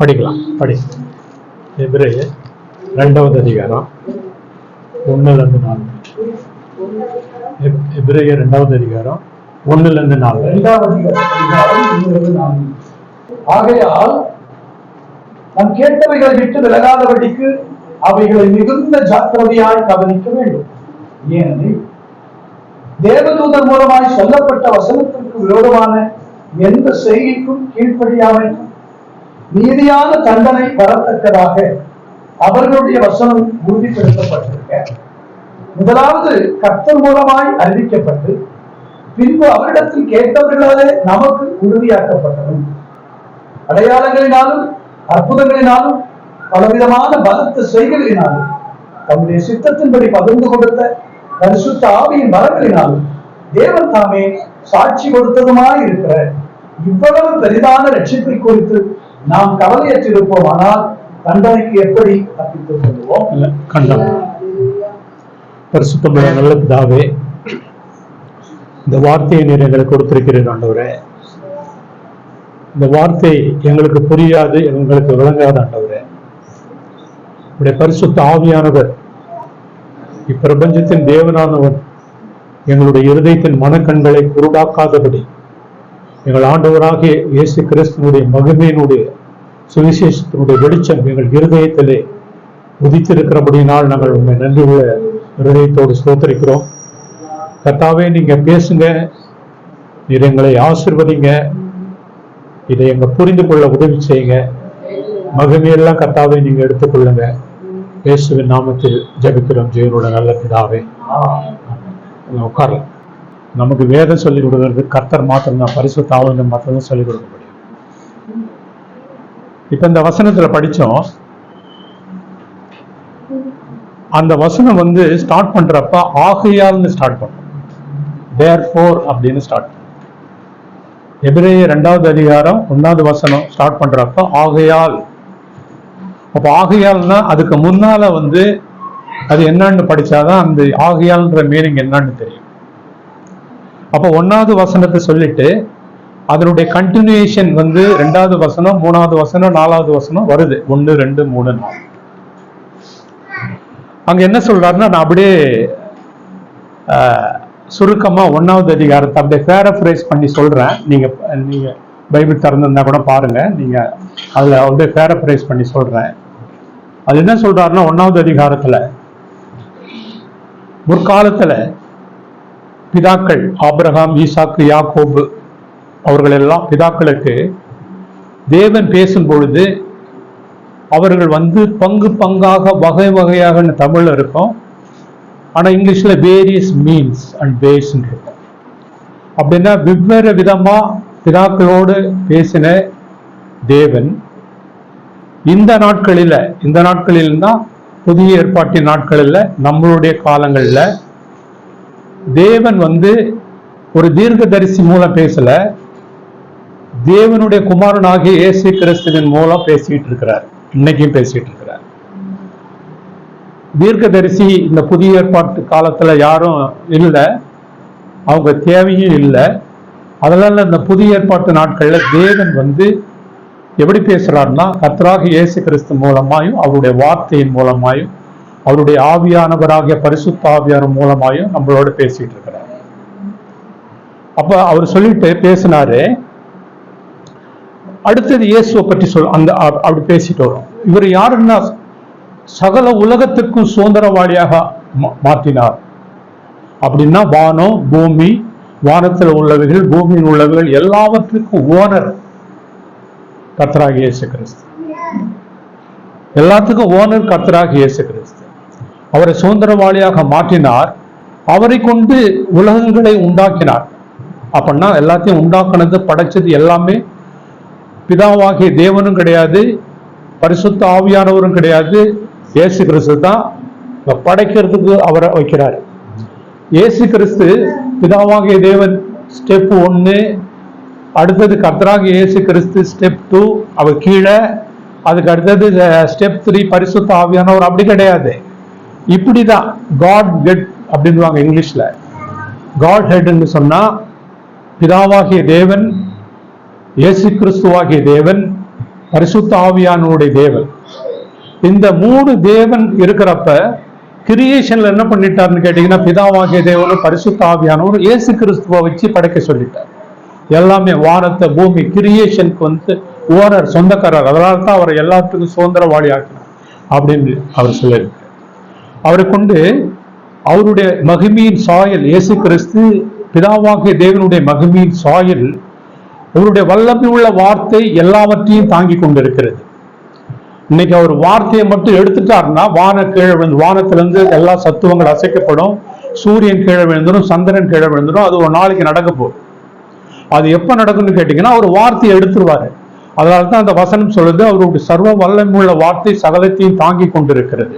படிக்கலாம். எபிரேயர் 2வது அதிகாரம் 1-4. எபிரேயர் 2வது அதிகாரம் 1-4. ஆகையால் நாம் கேட்டவைகளை விட்டு விலகாதபடிக்கு அவைகளை மிகுந்த ஜாக்கிரதையாய் கவனிக்க வேண்டும். ஏனெனில் தேவதூதர் மூலமாய் சொல்லப்பட்ட வசனத்திற்கு விரோதமான எந்த செய்திக்கும் கீழ்ப்படியாமைக்கும் நீதியான தண்டனை வரத்தக்கதாக அவர்களுடைய வசனம் உறுதிப்படுத்தப்பட்டிருக்க, முதலாவது கர்த்தர் மூலமாய் அறிவிக்கப்பட்டு பின்பு அவரிடத்தில் கேட்டவர்களாலே நமக்கு உறுதியாக்கப்பட்டதும் அடையாளங்களினாலும் அற்புதங்களினாலும் பலவிதமான பலத்த செய்களினாலும் தம்முடைய சித்தத்தின்படி பகிர்ந்து கொடுத்த பரிசுத்த ஆவியின் வரங்களினாலும் தேவன் தாமே சாட்சி கொடுத்ததுமாய் இருக்கிற இவ்வளவு பெரிதான ரட்சிப்பை குறித்து நாம் கவலையற்றிருப்போம். ஆனால் தண்டனைக்கு எப்படி தப்பித்துக் கொள்வோம்? பரிசுத்தமுள்ள நல்ல பிதாவே, இந்த வார்த்தையை நீர் எங்களுக்கு கொடுத்திருக்கிறீர் ஆண்டவரே. இந்த வார்த்தை எங்களுக்கு புரியாது, எங்களுக்கு விளங்காத ஆண்டவரே. உடைய பரிசுத்த ஆவியானவர், இப்பிரபஞ்சத்தின் தேவனானவர், எங்களுடைய இருதயத்தின் மனக்கண்களை குருடாக்காதபடி எங்கள் ஆண்டவராகிய இயேசு கிறிஸ்துவனுடைய மகிமையினுடைய சுவிசேஷத்தினுடைய வெளிச்சம் எங்கள் இருதயத்திலே உதித்திருக்கிறபடியினால் நாங்கள் உண்மை நன்றி உள்ள இருதயத்தோடு ஸ்தோத்திரிக்கிறோம். கர்த்தாவே, நீங்க பேசுங்க, நீர் எங்களை ஆசீர்வதிங்க, இதை எங்க புரிந்து கொள்ள உதவி செய்யுங்க. மகிமையெல்லாம் கர்த்தாவே நீங்க எடுத்துக்கொள்ளுங்க. இயேசுவின் நாமத்தில் ஜெபிக்கிறோம் ஜெயனோட நல்ல பிதாவே. உட்காரலாம். நமக்கு வேதம் சொல்லிக் கொடுக்கிறது கர்த்தர் மாத்திரம், பரிசுத்த ஆவியானவர் மாத்திரம் சொல்லிக் கொடுக்க முடியும். இப்ப இந்த வசனத்துல படிச்சோம். அந்த வசனம் ஸ்டார்ட் பண்றப்ப ஆகையால்னு ஸ்டார்ட் பண்ணும், therefore அப்படின்னு ஸ்டார்ட் பண்ணும். எபிரேயர் 2வது அதிகாரம் 1வது வசனம் ஸ்டார்ட் பண்றப்ப ஆகையால். அப்ப ஆகையால்னா அதுக்கு முன்னால அது என்னன்னு படிச்சாதான் அந்த ஆகையால்ன்ற மீனிங் என்னன்னு தெரியும். அப்ப 1வது வசனத்தை சொல்லிட்டு அதனுடைய கண்டினியூஷன் 2வது வசனம், 3வது வசனம், 4வது வசனம் வருது. 1, 2, 3, 4. அங்க என்ன சொல்றாருன்னா, நான் அப்படியே சுருக்கமா 1வது அதிகாரத்தை அப்படியே பேரஃப்ரைஸ் பண்ணி சொல்றேன். நீங்க பைபிள் திறந்திருந்தா கூட பாருங்க. நீங்க அதுல அப்படியே பேரஃப்ரைஸ் பண்ணி சொல்றேன். அது என்ன சொல்றாருன்னா, 1வது அதிகாரத்துல முற்காலத்துல பிதாக்கள் ஆபிரகாம், ஈசாக்கு, யாக்கோபு அவர்கள் எல்லாம் பிதாக்களுக்கு தேவன் பேசும் பொழுது அவர்கள் பங்கு பங்காக வகை வகையாக தமிழ்ல இருக்கும், ஆனா இங்கிலீஷ்ல வேரியஸ் மீன்ஸ் அண்ட் வேஸ் இருக்கும். அப்படின்னா வெவ்வேறு விதமா பிதாக்களோடு பேசின தேவன் இந்த நாட்களில்னா புதிய ஏற்பாட்டின் நாட்களில் நம்மளுடைய காலங்கள்ல தேவன் ஒரு தீர்க்கதரிசி மூலம் பேசல, தேவனுடைய குமாரனாகிய இயேசு கிறிஸ்துவின் மூலம் பேசிட்டு இருக்கிறார். இன்னைக்கும் பேசிட்டு இருக்கிறார். தீர்க்கதரிசி இந்த புதிய ஏற்பாட்டு காலத்துல யாரும் இல்லை, அவங்க தேவையும் இல்லை. அதனால இந்த புதிய ஏற்பாட்டு நாட்கள்ல தேவன் எப்படி பேசுறாருன்னா, கர்த்தராகிய இயேசு கிறிஸ்து மூலமாயும் அவருடைய வார்த்தையின் மூலமாயும் அவருடைய ஆவியானவராகிய பரிசுத்த ஆவியானவர் மூலமாயும் நம்மளோட பேசிட்டு இருக்கிறார். அப்ப அவர் சொல்லிட்டு பேசினாரு. அடுத்தது இயேசுவை பற்றி அப்படி பேசிட்டு வரும். இவர் யாருன்னா, சகல உலகத்துக்கும் சுதந்திரவாளியாக மாற்றினார். அப்படின்னா வானம், பூமி, வானத்தில் உள்ளவைகள், பூமியில் உள்ளவைகள் எல்லாவற்றுக்கும் ஓனர் கர்த்தராகிய இயேசு கிறிஸ்து. எல்லாத்துக்கும் ஓனர் கர்த்தராகிய இயேசு கிறிஸ்து. அவரை சுதந்திரவாளியாக மாற்றினார். அவரை கொண்டு உலகங்களை உண்டாக்கினார். அப்படின்னா எல்லாத்தையும் உண்டாக்குனது, படைச்சது எல்லாமே பிதாவாகிய தேவனும் கிடையாது, பரிசுத்த ஆவியானவரும் கிடையாது, இயேசு கிறிஸ்து தான் படைக்கிறதுக்கு அவரை வைக்கிறார். இயேசு கிறிஸ்து பிதாவாகிய தேவன் ஸ்டெப் 1, அடுத்தது கர்த்தராகிய இயேசு கிறிஸ்து ஸ்டெப் 2, அவர் கீழே, அதுக்கு அடுத்தது ஸ்டெப் 3 பரிசுத்த ஆவியானவர். அப்படி கிடையாது. இப்படிதான் காட் ஹெட் அப்படின்வாங்க இங்கிலீஷ்ல. காட் ஹெட்னு சொன்னா பிதாவாகிய தேவன், இயேசு கிறிஸ்துவாகிய தேவன், பரிசுத்த ஆவியானவருடைய தேவன். இந்த 3 தேவன் இருக்கிறப்ப கிரியேஷன்ல என்ன பண்ணிட்டாருன்னு கேட்டீங்கன்னா, பிதாவாகிய தேவனும் பரிசுத்த ஆவியானவரும் இயேசு கிறிஸ்துவை வச்சு படைக்க சொல்லிட்டார். எல்லாமே வானத்தை பூமி கிரியேஷனுக்கு வந்து ஓனர், சொந்தக்காரர். அதனால தான் அவர் எல்லாத்துக்கும் சுதந்திரவாளி ஆக்கினார் அப்படின்னு அவர் சொல்லியிருக்கார். அவரை கொண்டு அவருடைய மகிமையின் சாயல், இயேசு கிறிஸ்து பிதாவாகிய தேவனுடைய மகிமையின் சாயல், அவருடைய வல்லமை உள்ள வார்த்தை எல்லாவற்றையும் தாங்கி கொண்டிருக்கிறது. இன்னைக்கு அவர் வார்த்தையை மட்டும் எடுத்துட்டாருன்னா வானத்திலிருந்து எல்லா சத்துவங்கள் அசைக்கப்படும், சூரியன் கீழே விழுந்துடும், சந்திரன் கீழே விழுந்துடும். அது ஒரு நாளைக்கு நடக்க போகுது. அது எப்ப நடக்கும்னு கேட்டீங்கன்னா, அவர் வார்த்தையை எடுத்துருவாரு. அதனால்தான் அந்த வசனம் சொல்லுது, அவருடைய சர்வ வல்லமை உள்ள வார்த்தை சகலத்தையும் தாங்கி கொண்டிருக்கிறது.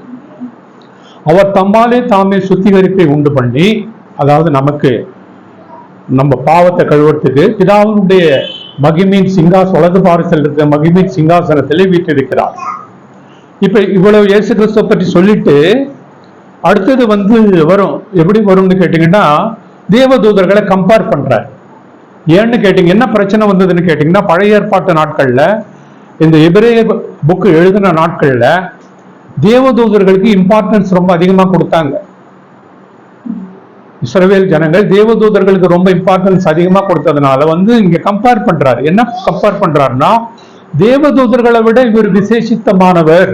அவர் தம்மாலே தாமே சுத்திகரிப்பை உண்டு பண்ணி, அதாவது நமக்கு நம்ம பாவத்தை கழுவுறதுக்கு பிதாவினுடைய மகிமையின் வலது பாரத்தில் இருக்கிற மகிமையின் சிங்காசனத்திலே வீற்றிருக்கிறார். இப்ப இவ்வளவு இயேசு கிறிஸ்துவை பற்றி சொல்லிட்டு அடுத்தது வந்து வரும். எப்படி வரும்னு கேட்டீங்கன்னா, தேவதூதர்களை கம்பேர் பண்றார். ஏன்னு கேட்டீங்க, என்ன பிரச்சனை வந்ததுன்னு கேட்டீங்கன்னா, பழைய ஏற்பாட்டு நாட்கள்ல, இந்த எபிரேய புக்கு எழுதின நாட்கள்ல தேவதூதர்களுக்கு இம்பார்ட்டன்ஸ் ரொம்ப அதிகமா கொடுத்தாங்க. இஸ்ரவேல் ஜனங்கள் தேவதூதர்களுக்கு ரொம்ப இம்பார்ட்டன்ஸ் அதிகமா கொடுத்ததுனால வந்து இங்க கம்பேர் பண்றாரு. என்ன கம்பேர் பண்றாருன்னா, தேவதூதர்களை விட இவர் விசேஷித்தமானவர்,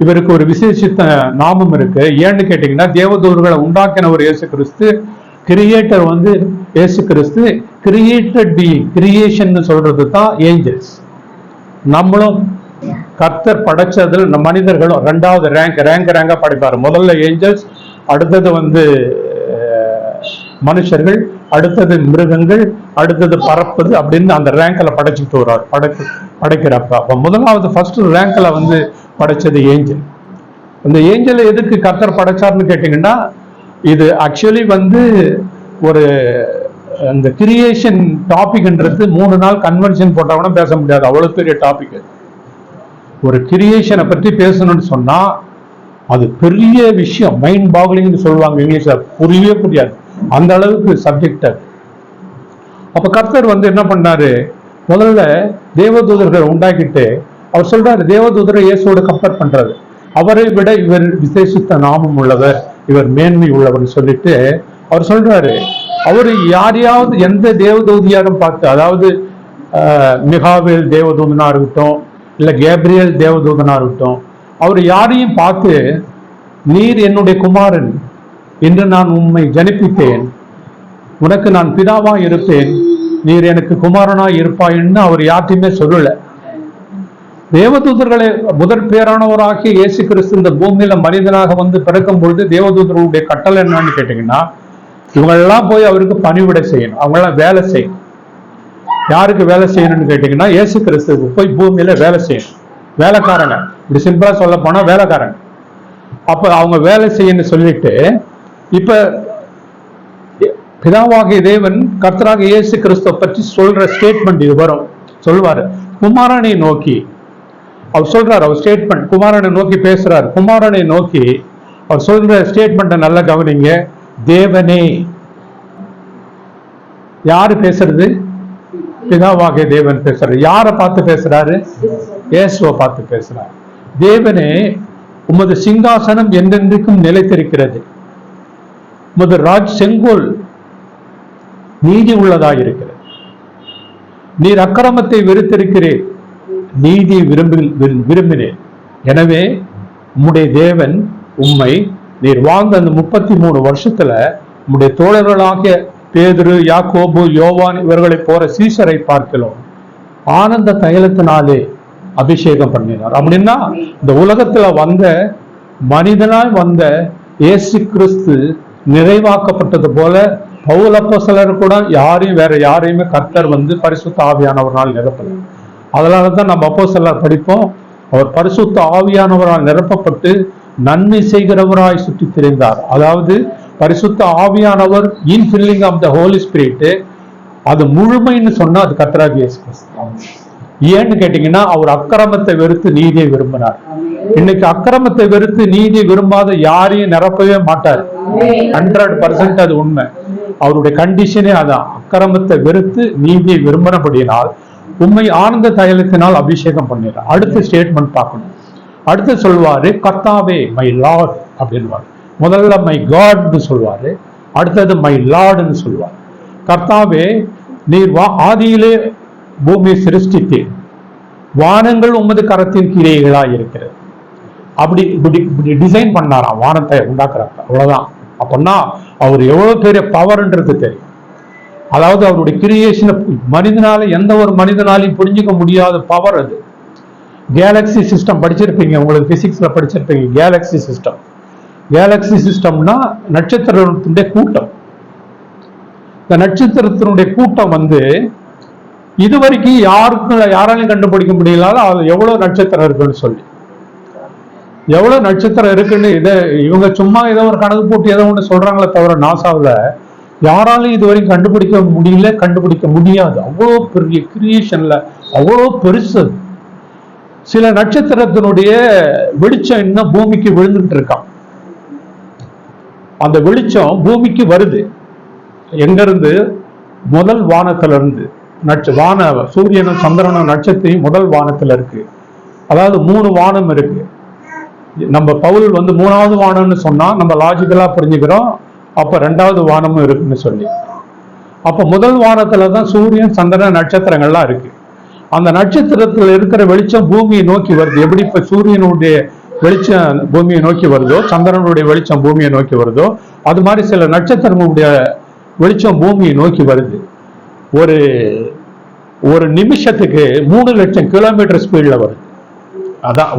இவருக்கு ஒரு விசேஷித்த நாமம் இருக்கு. ஏன்னு கேட்டீங்கன்னா, தேவதூதர்களை உண்டாக்கினவர் இயேசு கிறிஸ்து, கிரியேட்டர் வந்து இயேசு கிறிஸ்து, கிரியேட்டட் பீயிங், கிரியேஷன் சொல்றது தான் ஏஞ்சல்ஸ். நம்மளும் கர்த்தர் படைச்சதில் மனிதர்களும் 2வது ரேங்கா படைப்பாரு. முதல்ல ஏஞ்சல்ஸ், அடுத்தது வந்து மனுஷர்கள், அடுத்தது மிருகங்கள், அடுத்தது பறப்பது அப்படின்னு அந்த ரேங்க்ல படைச்சுட்டு வர்றாரு படைக்கிறப்ப. அப்ப முதலாவது ஃபர்ஸ்ட் ரேங்க்ல வந்து படைச்சது ஏஞ்சல். அந்த ஏஞ்சல் எதுக்கு கர்த்தர் படைச்சார்னு கேட்டீங்கன்னா, இது ஆக்சுவலி வந்து ஒரு அந்த கிரியேஷன் டாபிக்ன்றது 3 நாள் கன்வென்ஷன் போட்டா கூட பேச முடியாது, அவ்வளவு பெரிய டாபிக். ஒரு கிரியேஷனை பற்றி பேசணும்னு சொன்னா அது பெரிய விஷயம், மைண்ட் பாக்லிங்னு சொல்லுவாங்க இங்கிலீஷ்ல, புரியவே புரியாது அந்த அளவுக்கு சப்ஜெக்ட். அப்ப கர்த்தர் வந்து என்ன பண்ணாரு, முதல்ல தேவதூதர்களை உண்டாக்கிட்டு அவர் சொல்றாரு, தேவதூதரை இயேசுவோட கம்பேர் பண்றாரு. அவரை விட இவர் விசேஷித்த நாமம் உள்ளவர், இவர் மேன்மை உள்ளவர் சொல்லிட்டு அவர் சொல்றாரு. அவர் யாரையாவது எந்த தேவதூதியாரும் பார்த்து, அதாவது மிகாவேல் தேவதூதனா இருக்கட்டும், இல்ல கேப்ரியல் தேவதூதனா இருக்கட்டும், அவர் யாரையும் பார்த்து நீர் என்னுடைய குமாரன் என்று நான் உம்மை ஜனிப்பித்தேன், உனக்கு நான் பிதாவா இருப்பேன், நீர் எனக்கு குமாரனா இருப்பாயின்னு அவர் யார்ட்டையுமே சொல்லல. தேவதூதர்களை முதற் பேரானவராகிய இயேசு கிறிஸ்து இந்த பூமியில மனிதனாக வந்து பிறக்கும் பொழுது தேவதூதர்களுடைய கட்டளை என்னன்னு கேட்டீங்கன்னா, இவங்களெல்லாம் போய் அவருக்கு பணிவிடை செய்யணும், அவங்கெல்லாம் வேலை செய்யணும். யாருக்கு வேலை செய்யணும்னு கேட்டீங்கன்னா, இயேசு கிறிஸ்துக்கு போய் பூமியில வேலை செய்யணும். வேலைக்காரங்க, இப்படி சிம்பிளா சொல்ல போனா வேலைக்காரங்க. அப்ப அவங்க வேலை செய்யணும்னு சொல்லிட்டு, இப்ப பிதாவாகிய தேவன் கர்த்தராக இயேசு கிறிஸ்துவை பற்றி சொல்ற ஸ்டேட்மெண்ட் இது வரும். சொல்லுவாரு, குமாரனை நோக்கி அவர் சொல்றாரு, அவர் ஸ்டேட்மெண்ட் குமாரனை நோக்கி பேசுறாரு. குமாரனை நோக்கி அவர் சொல்ற ஸ்டேட்மெண்ட்டை நல்லா கவனிங்க. தேவனே, யாரு பேசுறது? பிதாவாகிய தேவன் பேசுறாரு. யாரை பார்த்து பேசுறாரு? இயேசுவை பார்த்து பேசுறாரு. தேவனே, உமது சிங்காசனம் என்றென்றைக்கும் நிலைத்திருக்கிறது, உமது செங்கோல் நீதி உள்ளதாக இருக்கிறது, நீர் அக்கிரமத்தை வெறுத்திருக்கிறேன், நீதி விரும்பினேன். எனவே உம்முடைய தேவன் உம்மை நீர் வாழ்ந்த அந்த 33 வருஷத்துல உம்முடைய தோழர்களாகிய பேதுரு, யாக்கோபு, யோவான் இவர்களை போற சீசரை பார்க்கலாம் ஆனந்த தைலத்தினாலே அபிஷேகம் பண்ணினார். அப்படின்னா இந்த உலகத்துல வந்த மனிதனாய் வந்த இயேசு கிறிஸ்து நிறைவாக்கப்பட்டது போல பவுல் அப்போஸ்தலர் கூட வேற யாரையுமே கர்த்தர் வந்து பரிசுத்த ஆவியானவரால் நிரப்பல. அதனாலதான் நம்ம அப்போஸ்தலர் படிப்போம், அவர் பரிசுத்த ஆவியானவரால் நிரப்பப்பட்டு நன்மை செய்கிறவராய் சுற்றி திரிந்தார். அதாவது பரிசுத்த ஆவியானவர் infilling of the holy spirit, அது முழுமைன்னு சொன்னா அது கர்த்தராகிய இயேசு கிறிஸ்து. ஏன்னு கேட்டீங்கன்னா, அவர் அக்கிரமத்தை வெறுத்து நீதியை விரும்பினார். இன்னைக்கு அக்கிரமத்தை வெறுத்து நீதியை விரும்பாத யாரையும் நிரப்பவே மாட்டார். 100% அது உண்மை. அவருடைய கண்டிஷனே அதான், அக்கிரமத்தை வெறுத்து நீதியை விரும்பினபடியினால் உம்மை ஆனந்த தைலத்தினால் அபிஷேகம் பண்ணிடுறார். அடுத்த ஸ்டேட்மெண்ட் பார்க்கணும். அடுத்து சொல்வாரு கர்த்தாவே மை லார்ட் அப்படின்வாரு. முதல்ல மை காட்னு சொல்வாரு, அடுத்தது மை லார்டுன்னு சொல்வார். கர்த்தாவே நீர் ஆதியிலே பூமியை சிருஷ்டித்தீர், வானங்கள் உமது கரத்தின் கிரியைகளா இருக்கிறது. அப்படி இப்படி டிசைன் பண்ணாராம் வானத்தை உண்டாக்குறாங்க. அவ்வளவுதான். அப்படின்னா அவர் எவ்வளவு பெரிய பவர்ன்றது தெரியும். அதாவது அவருடைய கிரியேஷனை மனிதனால எந்த ஒரு மனிதனாலையும் புரிஞ்சுக்க முடியாத பவர் அது. கேலக்சி சிஸ்டம் படிச்சிருப்பீங்க, உங்களுக்கு பிசிக்ஸ்ல படிச்சிருப்பீங்க. கேலக்சி சிஸ்டம், கேலக்சி சிஸ்டம்னா நட்சத்திரத்தினுடைய கூட்டம். இந்த நட்சத்திரத்தினுடைய கூட்டம் வந்து இதுவரைக்கும் யாராலையும் கண்டுபிடிக்க முடியல. அது எவ்வளவு நட்சத்திரம் இருக்குன்னு சொல்லி, எவ்வளவு நட்சத்திரம் இருக்குன்னு இவங்க சும்மா ஏதோ ஒரு கணக்கு போட்டு ஏதோ ஒன்று சொல்றாங்களே தவிர நாசாவில் யாராலையும் இதுவரைக்கும் கண்டுபிடிக்க முடியல, கண்டுபிடிக்க முடியாது. அவ்வளோ பெரிய கிரியேஷன்ல அவ்வளோ பெருசு. சில நட்சத்திரத்தினுடைய வெளிச்சம் இன்னும் பூமிக்கு விழுந்துட்டு இருக்கான். அந்த வெளிச்சம் பூமிக்கு வருது எங்க இருந்து? முதல் வானத்துல இருந்து. சூரியனும் சந்திரனும் நட்சத்திரம் முதல் வானத்துல இருக்கு. அதாவது 3 வானம் இருக்கு. நம்ம பவுல் வந்து 3வது வானம்னு சொன்னா நம்ம லாஜிக்கலா புரிஞ்சுக்கிறோம். அப்ப 2வது வானமும் இருக்குன்னு சொல்லி, அப்ப முதல் வானத்துலதான் சூரியன் சந்திரன் நட்சத்திரங்கள்லாம் இருக்கு. அந்த நட்சத்திரத்துல இருக்கிற வெளிச்சம் பூமியை நோக்கி வருது. எப்படி இப்ப சூரியனுடைய வெளிச்சம் பூமியை நோக்கி வருதோ, சந்திரனுடைய வெளிச்சம் பூமியை நோக்கி வருதோ, அது மாதிரி சில நட்சத்திரங்களுடைய வெளிச்சம் பூமியை நோக்கி வருது. ஒரு நிமிஷத்துக்கு 3 லட்சம் கிலோமீட்டர் ஸ்பீட்ல வருது. அதான்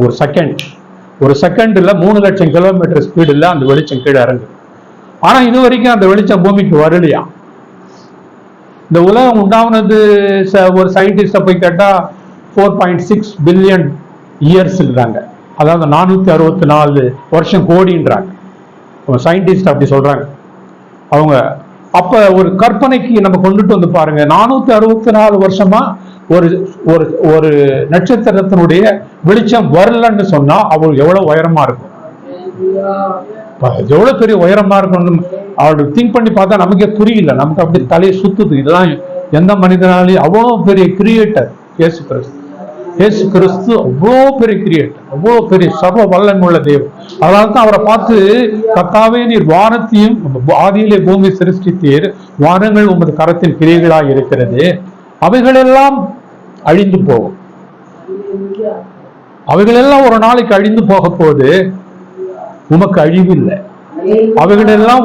ஒரு செகண்ட்ல 3 லட்சம் கிலோமீட்டர் ஸ்பீடுல அந்த வெளிச்சம் கீழே இறங்குது. ஆனா இது வரைக்கும் அந்த வெளிச்சம் பூமிக்கு வரலையா. இந்த உலகம் உண்டானது ஒரு சயின்டிஸ்ட போய் கேட்டா 4.6 பில்லியன் இயர்ஸ்ன்றாங்க. அதாவது 464 வருஷம் கோடின்றாங்க சயின்டிஸ்ட், அப்படி சொல்றாங்க அவங்க. அப்ப ஒரு கற்பனைக்கு நம்ம கொண்டுட்டு வந்து பாருங்க, 464 வருஷமா ஒரு நட்சத்திரத்தினுடைய வெளிச்சம் வரலன்னு சொன்னா அவள் எவ்வளவு உயரமா இருக்கும், எவ்வளவு பெரிய உயரமா இருக்கும். அவளுக்கு திங்க் பண்ணி பார்த்தா நமக்கே புரியல, நமக்கு அப்படி தலையை சுத்துது. இதெல்லாம் எந்த மனிதனாலையும் அவ்வளவு பெரிய கிரியேட்டர் இயேசு கிறிஸ்து. இயேசு கிறிஸ்து அவ்வளோ பெரிய கிரியேட்டர், அவ்வளோ பெரிய சர்வ வல்லமையுள்ள தேவன். அதனால தான் அவரை பார்த்து கர்த்தாவே நீர் வானத்தையும் ஆதியிலே பூமி சிருஷ்டித்தீர், வானங்கள் உமது கரத்தின் கிரியைகளாக இருக்கிறது, அவைகளெல்லாம் அழிந்து போகும். அவைகளெல்லாம் ஒரு நாளைக்கு அழிந்து போக போது, உமக்கு அழிவில்லை. அவைகளெல்லாம்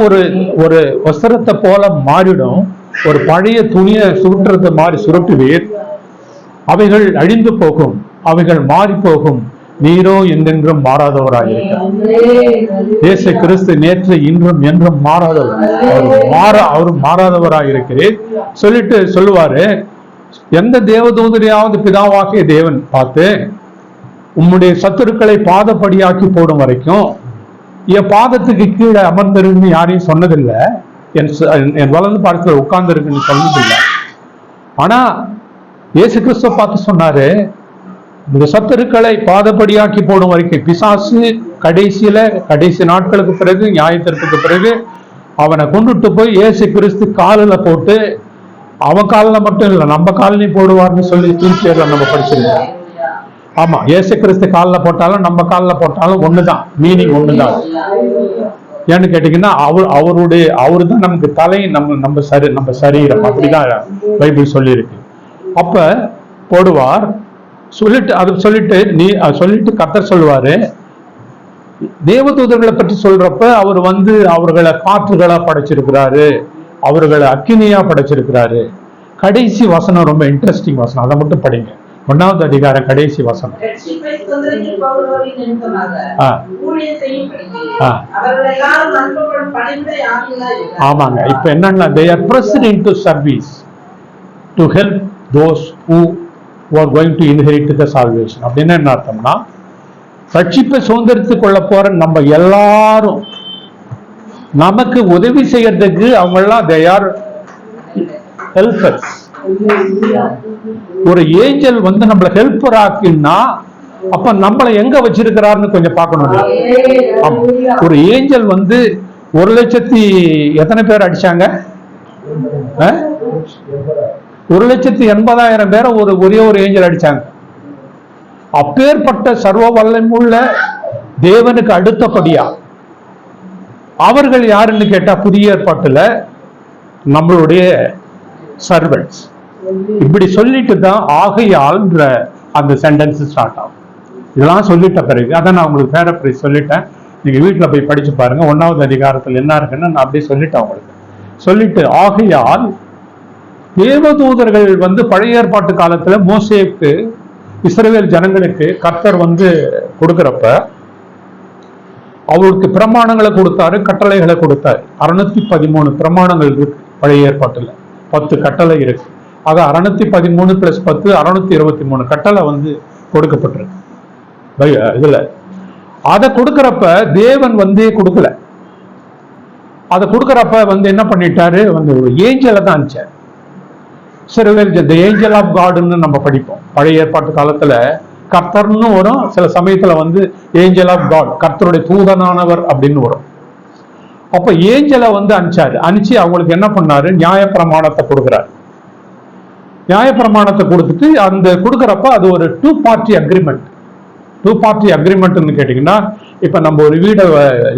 ஒரு வஸ்திரத்தை போல மாறிடும். ஒரு பழைய துணியை சுருட்டுறது மாதிரி சுருட்டுவீர். அவைகள் அழிந்து போகும், அவைகள் மாறி போகும், நீரோ என்றென்றும் மாறாதவராயிருக்கிறார். இயேசு கிறிஸ்து நேற்று இன்றும் என்றும் மாறாதவர். அவர் மாறாதவராயிருக்கிறேன் சொல்லிட்டு சொல்லுவாரு, எந்த தேவதூதரையாவது பிதாவாகிய தேவன் பார்த்து உம்முடைய சத்துருக்களை பாதப்படியாக்கி போடும் வரைக்கும் என் பாதத்துக்கு கீழே அமர்ந்திருந்து யாரையும் சொன்னதில்லை, என் வலது பாதத்துல உட்கார்ந்து இருக்குன்னு சொன்னதில்லை. ஆனா இயேசு கிறிஸ்துவ பார்த்து சொன்னாரு, இந்த சத்துருக்களை பாதப்படியாக்கி போடும் வரைக்கும். பிசாசு கடைசி நாட்களுக்கு பிறகு, நியாயத்திற்கு பிறகு அவனை கொண்டுட்டு போய் இயேசு கிறிஸ்து காலில் போட்டு, அவன் காலில் மட்டும் இல்லை நம்ம காலிலையும் போடுவார்னு சொல்லி தீர்ச்சியர்ல நம்ம படிச்சிருக்கோம். ஆமா, இயேசு கிறிஸ்து காலில் போட்டாலும் நம்ம காலில் போட்டாலும் ஒண்ணுதான், மீனிங் ஒண்ணுதான். ஏன்னு கேட்டீங்கன்னா அவரு தான் நமக்கு தலை, நம்ம சரீரம், அப்படிதான் பைபிள் சொல்லி இருக்கு. அப்ப போடுவார் சொல்லிட்டு கர்த்தர் சொல்லுவாரு, தேவதூதர்களை பற்றி சொல்றப்ப அவர் அவர்களை காற்றுகளா படைச்சிருக்கிறாரு, அவர்களை அக்கினியா படைச்சிருக்கிறாரு. கடைசி வசனம் ரொம்ப இன்ட்ரெஸ்டிங் வசனம், அதை மட்டும் படிங்க. 1வது அதிகாரம் கடைசி வசனம். ஆமாங்க. இப்ப என்னன்னா, they are pressed into service to help those who are going to inherit the salvation. அப்படின்னு என்ன அர்த்தம்னா, ரட்சிப்பை சுதந்திரித்துக் கொள்ள போற நம்ம எல்லாரும் நமக்கு உதவி செய்யறதுக்கு அவங்க எல்லாம் they are helpers. ஒரு ஏஞ்சல் நம்மள ஹெல்ப்பர் ஆக்கினா அப்ப நம்மளை எங்க வச்சிருக்கிறாருன்னு கொஞ்சம் பார்க்கணும். ஒரு ஏஞ்சல் 1,00,000 எத்தனை பேர் அடிச்சாங்க? 1,80,000 பேரை ஒரே ஒரு ஏஞ்சல் அடிச்சாங்க. அப்பேற்பட்ட சர்வ வல்லமுள்ள தேவனுக்கு அடுத்தபடியா அவர்கள் யாருன்னு கேட்டா புதிய ஏற்பாட்டுல நம்மளுடைய சர்வன்ட்ஸ். இப்படி சொல்லிட்டு தான் ஆகையால்ன்ற அந்த சென்டென்ஸ் ஸ்டார்ட் ஆகும். இதெல்லாம் சொல்லிட்ட பிறகு அதான் நான் உங்களுக்கு பேரப்ரைஸ் சொல்லிட்டேன். நீங்க வீட்டுல போய் படிச்சு பாருங்க. 1வது அதிகாரத்தில் என்ன இருக்குன்னு நான் அப்படியே சொல்லிட்டேன் உங்களுக்கு. சொல்லிட்டு ஆகையால் தேவதூதர்கள் பழைய ஏற்பாட்டு காலத்துல மோசேக்கு இஸ்ரவேல் ஜனங்களுக்கு கர்த்தர் கொடுக்கிறப்ப அவருக்கு பிரமாணங்களை கொடுத்தாரு, கட்டளைகளை கொடுத்தாரு. 613 பிரமாணங்கள் இருக்கு பழைய ஏற்பாட்டுல. 10 கட்டளை இருக்கு. ஆக 613 + 10 623 கட்டளை கொடுக்கப்பட்டிருக்கு இதுல. அதை கொடுக்கிறப்ப தேவன் கொடுக்கல. அதை கொடுக்கிறப்ப என்ன பண்ணிட்டாரு, ஒரு ஏஞ்சலை தான் அனுப்பிச்சார். இஸ்ரவேல் ஏஞ்சல் ஆஃப் காட்னு நம்ம படிப்போம். பழைய ஏற்பாட்டு காலத்துல கர்த்தர்னு வரும், சில சமயத்துல ஏஞ்சல் ஆஃப் காட், கர்த்தருடைய தூதனானவர் அப்படின்னு வரும். அப்ப ஏஞ்சலை அனுப்பிச்சாரு. அனுப்பிச்சு அவங்களுக்கு என்ன பண்ணாரு, நியாயப்பிரமாணத்தை கொடுக்கிறார். நியாயப்பிரமாணத்தை கொடுத்துட்டு அந்த கொடுக்கறப்ப அது ஒரு 2 பார்ட்டி அக்ரிமெண்ட். 2 பார்ட்டி அக்ரிமெண்ட்னு கேட்டீங்கன்னா, இப்ப நம்ம ஒரு வீடை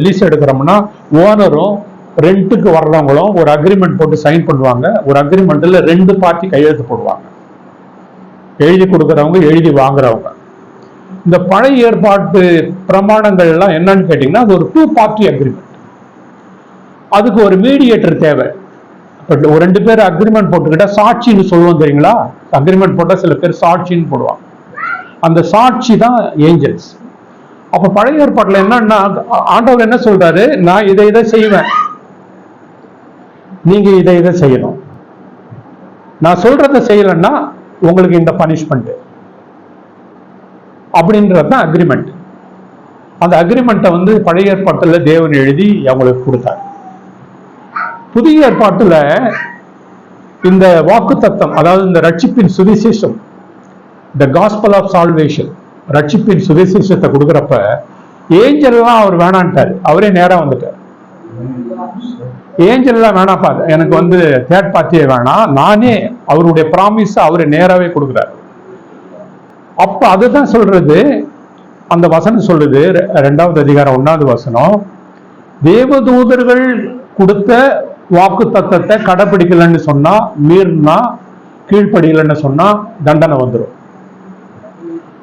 லீஸ் எடுக்கிறோம்னா ஓனரும் ரெண்ட்டுக்கு வர்றவங்களும் ஒரு அக்ரிமெண்ட் போட்டு சைன் பண்ணுவாங்க. ஒரு அக்ரிமெண்ட்ல 2 பார்ட்டி கையெழுத்து போடுவாங்க, எழுதி கொடுக்கறவங்க எழுதி வாங்குறவங்க. இந்த பழைய ஏற்பாட்டு பிரமாணங்கள் எல்லாம் என்னன்னு கேட்டீங்கன்னா, அது ஒரு 2 பார்ட்டி அக்ரிமெண்ட். அதுக்கு ஒரு மீடியேட்டர் தேவை. ஒரு 2 பேர் அக்ரிமெண்ட் போட்டுக்கிட்டா சாட்சின்னு சொல்லுவோம் தெரியுங்களா. அக்ரிமெண்ட் போட்டா சில பேர் சாட்சின்னு போடுவாங்க. அந்த சாட்சி தான் ஏஞ்சல்ஸ். அப்ப பழைய ஏற்பாட்டுல என்னன்னா, ஆண்டவர் என்ன சொல்றாரு, நான் இதை செய்வேன், நீங்க இதை செய்யணும். நான் சொல்றதை செய்யலன்னா உங்களுக்கு இந்த பனிஷ்மெண்ட் அப்படின்றதுதான் அக்ரிமெண்ட். அந்த அக்ரிமெண்ட்டை பழைய ஏற்பாட்டுல தேவன் எழுதி அவங்களுக்கு கொடுத்தார். புதிய ஏற்பாட்டுல இந்த வாக்கு தத்தம், அதாவது இந்த ரட்சிப்பின் சுவிசேஷம், த காஸ்பல் ஆஃப் சால்வேஷன், ரட்சிப்பின் சுவிசேஷத்தை கொடுக்குறப்ப ஏஞ்சல்லாம் அவர் வேணான்ட்டாரு. அவரே நேரா வந்துட்டார். ஏஞ்சல்லாம் வேணாப்பா, எனக்கு தேர்ட் பார்ட்டியே வேணாம், நானே அவருடைய ப்ராமிஸ் அவரு நேராவே கொடுக்குறாரு. அப்ப அதுதான் சொல்றது, அந்த வசனம் சொல்லுது, 2வது அதிகாரம் 1வது வசனம், தேவதூதர்கள் கொடுத்த வாக்கு தத்தத்தை கடைபிடிக்கலன்னு சொன்னா, மீறினா, கீழ்ப்படியலன்னு சொன்னா தண்டனை வந்துடும்.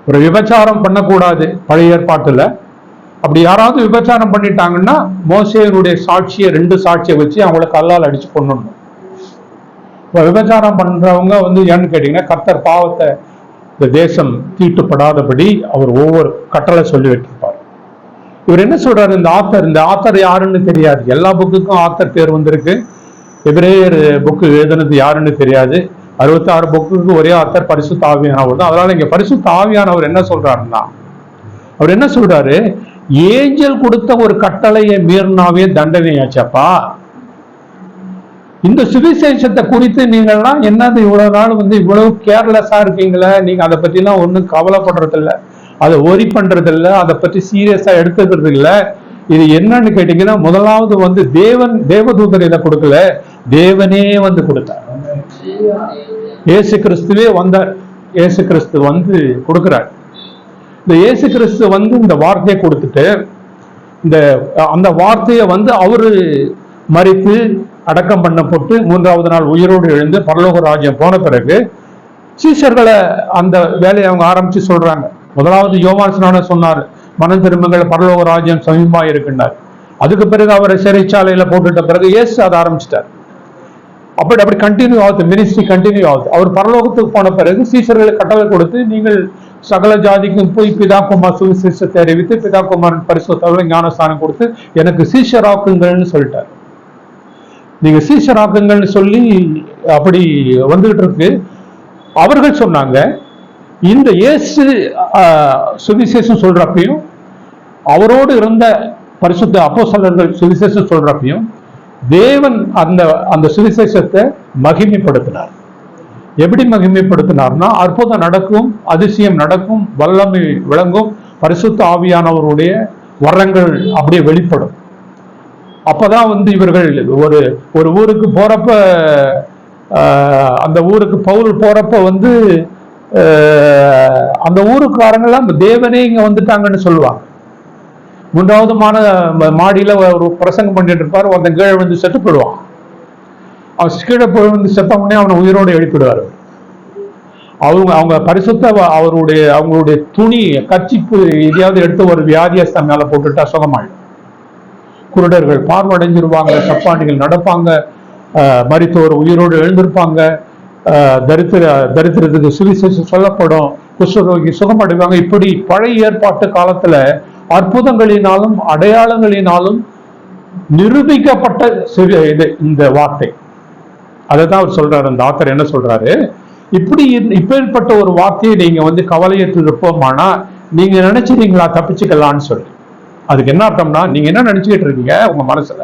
ஒரு விபச்சாரம் பண்ணக்கூடாது பழைய ஏற்பாட்டுல. அப்படி யாராவது விபச்சாரம் பண்ணிட்டாங்கன்னா மோசேயினுடைய சாட்சியை 2 சாட்சியை வச்சு அவங்கள கல்லால் அடிச்சு கொண்டுடணும். இப்ப விபச்சாரம் பண்றவங்க ஏன்னு கேட்டீங்கன்னா, கர்த்தர் பாவத்தை இந்த தேசம் தீட்டுப்படாதபடி அவர் ஒவ்வொரு கட்டளை சொல்லி வச்சிருப்பார். இவர் என்ன சொல்றாரு, இந்த ஆத்தர் யாருன்னு தெரியாது. எல்லா புக்குக்கும் ஆத்தர் பேர் வந்திருக்கு. எபிரேயர் புக்கு எழுதுனது யாருன்னு தெரியாது. 66 புக்குக்கு ஒரே ஆத்தர் பரிசுத்த ஆவியானவர் தான். அதனால இங்க பரிசுத்த ஆவியானவர் என்ன சொல்றாருன்னா, அவர் என்ன சொல்றாரு, ஏஞ்சல் கொடுத்த ஒரு கட்டளையை மீறினாவே தண்டனையாச்சப்பா. இந்த சுவிசேஷத்தை குறித்து நீங்கள்லாம் என்னது இவ்வளவு நாள் இவ்வளவு கேர்லெஸ்ஸா இருக்கீங்களே, நீங்க அதை பத்தி எல்லாம் ஒன்றும் கவலைப்படுறது இல்லை, அதை ஒரி பண்றது இல்லை, அதை பற்றி சீரியஸா எடுத்துக்கிறது இல்லை. இது என்னன்னு கேட்டீங்கன்னா, முதலாவது தேவதூதர் இதை கொடுக்கல, தேவனே கொடுத்தார். இயேசு கிறிஸ்துவே வந்தார். இயேசு கிறிஸ்து கொடுக்கிறார். இந்த இயேசு கிறிஸ்து இந்த வார்த்தையை கொடுத்துட்டு, அந்த வார்த்தையை அவரு மரித்து அடக்கம் பண்ணப்பட்டு 3வது நாள் உயிரோடு எழுந்து பரலோக ராஜ்யம் போன பிறகு சீஷர்களை அந்த வேலையை அவங்க ஆரம்பிச்சு சொல்றாங்க. முதலாவது யோவான் ஸ்நானன் சொன்னார், மனம் திரும்புங்கள், பரலோக ராஜ்யம் சமீபமா இருக்குன்னார். அதுக்கு பிறகு அவரை சிறைச்சாலையில போட்டுட்ட பிறகு இயேசு அதை ஆரம்பிச்சிட்டார். அப்படி கண்டினியூ ஆகுது, மினிஸ்ட்ரி கண்டினியூ ஆகுது. அவர் பரலோகத்துக்கு போன பிறகு சீஷர்களுக்கு கட்டளை கொடுத்து, நீங்கள் சகல ஜாதிக்கும் போய் பிதா குமார் சுவிசேஷத்தை அறிவித்து பிதா குமாரன் பரிசுத்த ஞானஸ்தானம் கொடுத்து எனக்கு சீஷராக்குங்கள்னு சொல்லிட்டார். நீங்க சீஷராக்குங்கள்னு சொல்லி அப்படி வந்துகிட்டு இருக்கு. அவர்கள் சொன்னாங்க, இந்த இயேசு சுவிசேஷம் சொல்றப்பையும் அவரோடு இருந்த பரிசுத்த அப்போஸ்தலர்கள் சுவிசேஷம் சொல்றப்பையும் தேவன் அந்த சுவிசேஷத்தை மகிமைப்படுத்தினார். எப்படி மகிமைப்படுத்தினார்னா, அற்புதம் நடக்கும், அதிசயம் நடக்கும், வல்லமை விளங்கும், பரிசுத்த ஆவியானவருடைய வரங்கள் அப்படியே வெளிப்படும். அப்பதான் இவர்கள் ஒரு ஊருக்கு போறப்ப அந்த ஊருக்கு பவுல் போறப்ப வந்து அந்த ஊருக்காரங்கெல்லாம் தேவனே இங்க வந்துட்டாங்கன்னு சொல்லுவாங்க. 3வது மாடியில ஒரு பிரசங்கம் பண்ணிட்டு இருப்பாரு, அந்த கீழே வந்து செத்து போயிடுவான். அவன் கீழே போய் வந்து செத்த உடனே அவனை உயிரோடு எழுப்பிடுவார். அவங்க பரிசுத்த அவங்களுடைய துணி கர்ச்சிப்பு எதையாவது எடுத்து ஒரு வியாதியஸ்த மேல போட்டுட்டா சுகமாயிடும். குருடர்கள் பார்வடைஞ்சிருவாங்க, சப்பானிகள் நடப்பாங்க, மரித்தோர் உயிரோடு எழுந்திருப்பாங்க, தரித்திரத்துக்கு சுவிசேஷம் சொல்லப்படும், குஷ்டரோகி சுகமடைவாங்க. இப்படி பழைய ஏற்பாட்டு காலத்துல அற்புதங்களினாலும் அடையாளங்களினாலும் நிரூபிக்கப்பட்ட இந்த வார்த்தை. அதை தான் அவர் சொல்றாரு. அந்த ஆத்தர் என்ன சொல்றாரு, இப்பேற்பட்ட ஒரு வார்த்தையை நீங்க வந்து கவலையற்று இருப்போமானா நீங்க நினைச்சிருக்கீங்களா தப்பிச்சுக்கலான்னு சொல்லி. அதுக்கு என்ன அர்த்தம்னா, நீங்க என்ன நினைச்சுக்கிட்டு இருக்கீங்க உங்க மனசுல,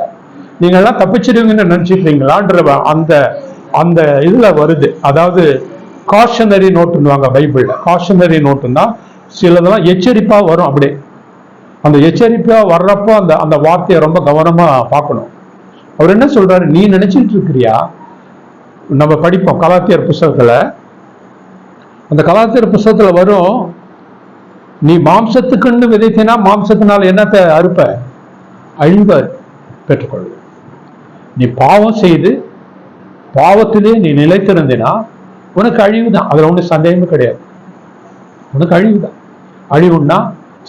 நீங்க எல்லாம் தப்பிச்சிருவீங்கன்னு நினைச்சிட்டு அந்த அந்த இதுல வருது. அதாவது காஷனரி நோட்டுன்னுவாங்க பைபிள்ல. காஷனரி நோட்டுன்னா சிலதெல்லாம் எச்சரிப்பா வரும். அப்படியே அந்த எச்சரிப்பா வர்றப்போ அந்த வார்த்தையை ரொம்ப கவனமா பார்க்கணும். அவர் என்ன சொல்றாரு, நீ நினைச்சிட்டு இருக்கிறியா, நம்ம படிப்போம் கலாத்தியர் புஸ்தகத்துல, அந்த கலாத்தியர் புஸ்தகத்துல வரும், நீ மாம்சத்துக்குன்னு விதைத்தினா மாம்சத்தினால் என்னத்தை அறுப்ப, அழிவை பெற்றுக்கொள்ள. நீ பாவம் செய்து பாவத்திலே நீ நிலைத்திருந்தினா உனக்கு அழிவு தான். அதுல ஒன்றும் சந்தேகமும் கிடையாது. உனக்கு அழிவு தான். அழிவுன்னா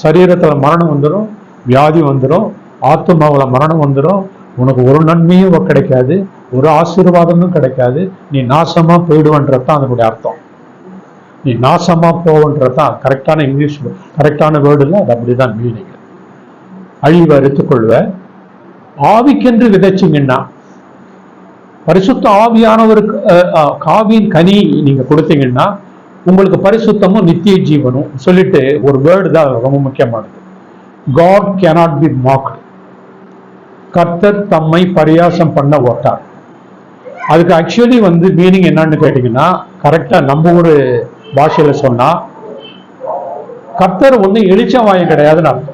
சரீரத்துல மரணம் வந்துடும், வியாதி வந்துடும், ஆத்மாவுல மரணம் வந்துடும், உனக்கு ஒரு நன்மையும் கிடைக்காது, ஒரு ஆசீர்வாதமும் கிடைக்காது, நீ நாசமா போயிடுவன்றதான் அதனுடைய அர்த்தம். நீ நாசமா போவன்றதான் கரெக்டான இங்கிலீஷ் கரெக்டான வேர்டுல அது அப்படிதான் மீனிங். அழிவை அறுத்துக்கொள்வ. ஆவிக்கென்று விதைச்சிங்கன்னா, பரிசுத்த ஆவியானவருக்கு காவியின் கனி நீங்க கொடுத்தீங்கன்னா உங்களுக்கு பரிசுத்தமும் நித்திய ஜீவனும் சொல்லிட்டு ஒரு வேர்டு தான் ரொம்ப முக்கியமானது. God cannot be mocked. கர்த்தர் தம்மை பரியாசம் பண்ண ஓட்டார். அதுக்கு ஆக்சுவலி வந்து மீனிங் என்னன்னு கேட்டீங்கன்னா, கரெக்டா நம்ம ஒரு பாஷையில சொன்னா, கர்த்தர் ஒண்ணு எலிச்சவாயம் கிடையாதுன்னு அர்த்தம்.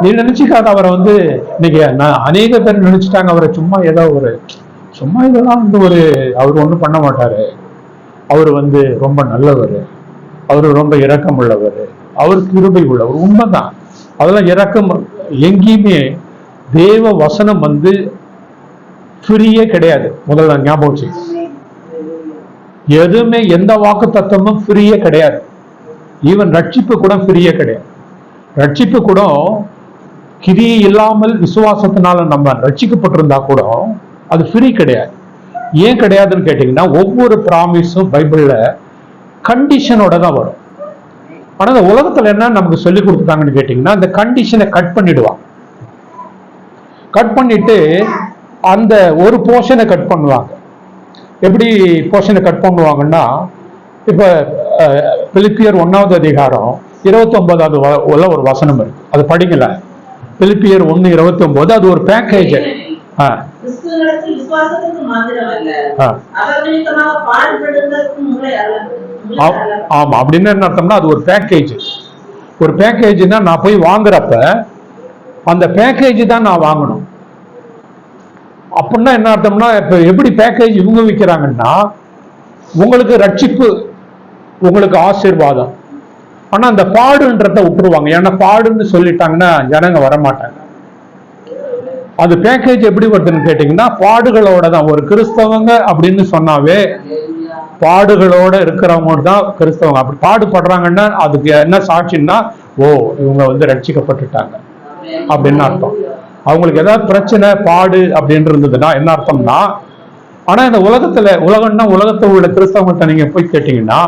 நீ நினைச்சுக்காத அவரை வந்து இன்னைக்கு அநேக பேர் நினைச்சுட்டாங்க அவரை சும்மா இதெல்லாம் வந்து அவர் ஒண்ணும் பண்ண மாட்டாரு, அவர் வந்து ரொம்ப நல்லவர், அவர் ரொம்ப இரக்கம் உள்ளவர், அவர் கிருபை உள்ளவர். உண்மைதான், அதெல்லாம் இரக்கம். எங்கேயுமே தேவ வசனம் வந்து ஃப்ரீயே கிடையாது. முதல்ல ஞாபகம் வச்சு, எதுவுமே எந்த வாக்கு தத்துவமும் ஃப்ரீயே கிடையாது. ஈவன் ரட்சிப்பு கூட ஃப்ரீயே கிடையாது. ரட்சிப்பு கூட கிரியை இல்லாமல் விசுவாசத்தினால நம்ம ரட்சிக்கப்பட்டிருந்தா கூட அது ஃப்ரீ கிடையாது. ஏன் கிடையாதுன்னு கேட்டீங்கன்னா, ஒவ்வொரு ப்ராமிஸும் பைபிள்ல கண்டிஷனோட தான் வரும். ஆனா இந்த உலகத்துல என்ன நமக்கு சொல்லி கொடுத்துட்டாங்கன்னு கேட்டீங்கன்னா, இந்த கண்டிஷனை கட் பண்ணிடுவாங்க. கட் பண்ணிட்டு அந்த ஒரு போர்ஷனை கட் பண்ணுவாங்க. எப்படி போர்ஷனை கட் பண்ணுவாங்கன்னா, இப்ப பிலிப்பியர் 1வது அதிகாரம் 29வது ஒரு வசனம் இருக்கு, அது படிக்கல. பிலிப்பியர் 1:29 அது ஒரு பேக்கேஜ். ஆமா, அப்படின்னு என்ன அர்த்தம்னா, அது ஒரு பேக்கேஜ். ஒரு பேக்கேஜ்னா நான் போய் வாங்குறப்ப அந்த பேக்கேஜ் தான் நான் வாங்கணும். அப்படின்னா என்ன அர்த்தம்னா, இப்ப எப்படி பேக்கேஜ் இவங்க விற்கிறாங்கன்னா, உங்களுக்கு ரட்சிப்பு, உங்களுக்கு ஆசீர்வாதம், ஆனா அந்த பாடுன்றத விட்டுருவாங்க. ஏன்னா பாடுன்னு சொல்லிட்டாங்கன்னா ஜனங்க வரமாட்டாங்க. அது பேக்கேஜ் எப்படி வருதுன்னு கேட்டீங்கன்னா, பாடுகளோட தான். ஒரு கிறிஸ்தவங்க அப்படின்னு சொன்னாவே பாடுகளோட இருக்கிறவங்க தான் கிறிஸ்தவங்க. அப்படி பாடுபடுறாங்கன்னா அதுக்கு என்ன சாட்சின்னா, ஓ இவங்க வந்து ரட்சிக்கப்பட்டுட்டாங்க அப்படின்னு அர்த்தம். அவங்களுக்கு ஏதாவது பிரச்சனை பாடு அப்படின்னு இருந்ததுன்னா என்ன அர்த்தம்னா, ஆனா இந்த உலகம்னா உலகத்தில் உள்ள கிறிஸ்தவங்கள்ட்ட நீங்க போய் கேட்டீங்கன்னா,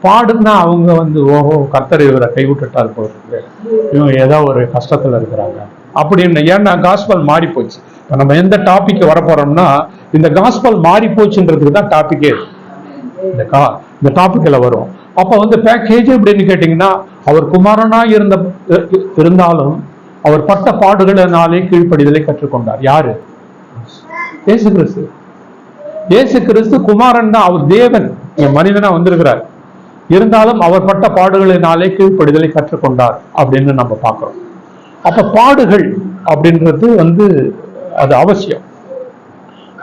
பாடுன்னா அவங்க வந்து ஓஹோ கர்த்தர் இவரை கைவிட்டுட்டாரு போல இருக்கு, இவங்க ஏதோ ஒரு கஷ்டத்துல இருக்கிறாங்க அப்படின்னு. ஏன்னா காஸ்பல் மாறி போச்சு. இப்போ நம்ம எந்த டாபிக் வர போறோம்னா, இந்த காஸ்பல் மாறி போச்சுன்றதுக்கு தான் டாபிக்கே. இந்த டாபிக்ல வரும். அப்ப வந்து பேக்கேஜ் அப்படின்னு கேட்டீங்கன்னா, அவர் குமாரனா இருந்தாலும் அவர் பட்ட பாடுகளினாலே கீழ்ப்படிதலை கற்றுக்கொண்டார். யாரு? இயேசு கிறிஸ்து. இயேசு கிறிஸ்து குமாரன் தான், அவர் தேவன் மனிதனா வந்திருக்கிறார். இருந்தாலும் அவர் பட்ட பாடுகளினாலே கீழ்ப்படிதலை கற்றுக்கொண்டார் அப்படின்னு நம்ம பார்க்கிறோம். அப்ப பாடுகள் அப்படின்றது வந்து அது அவசியம்.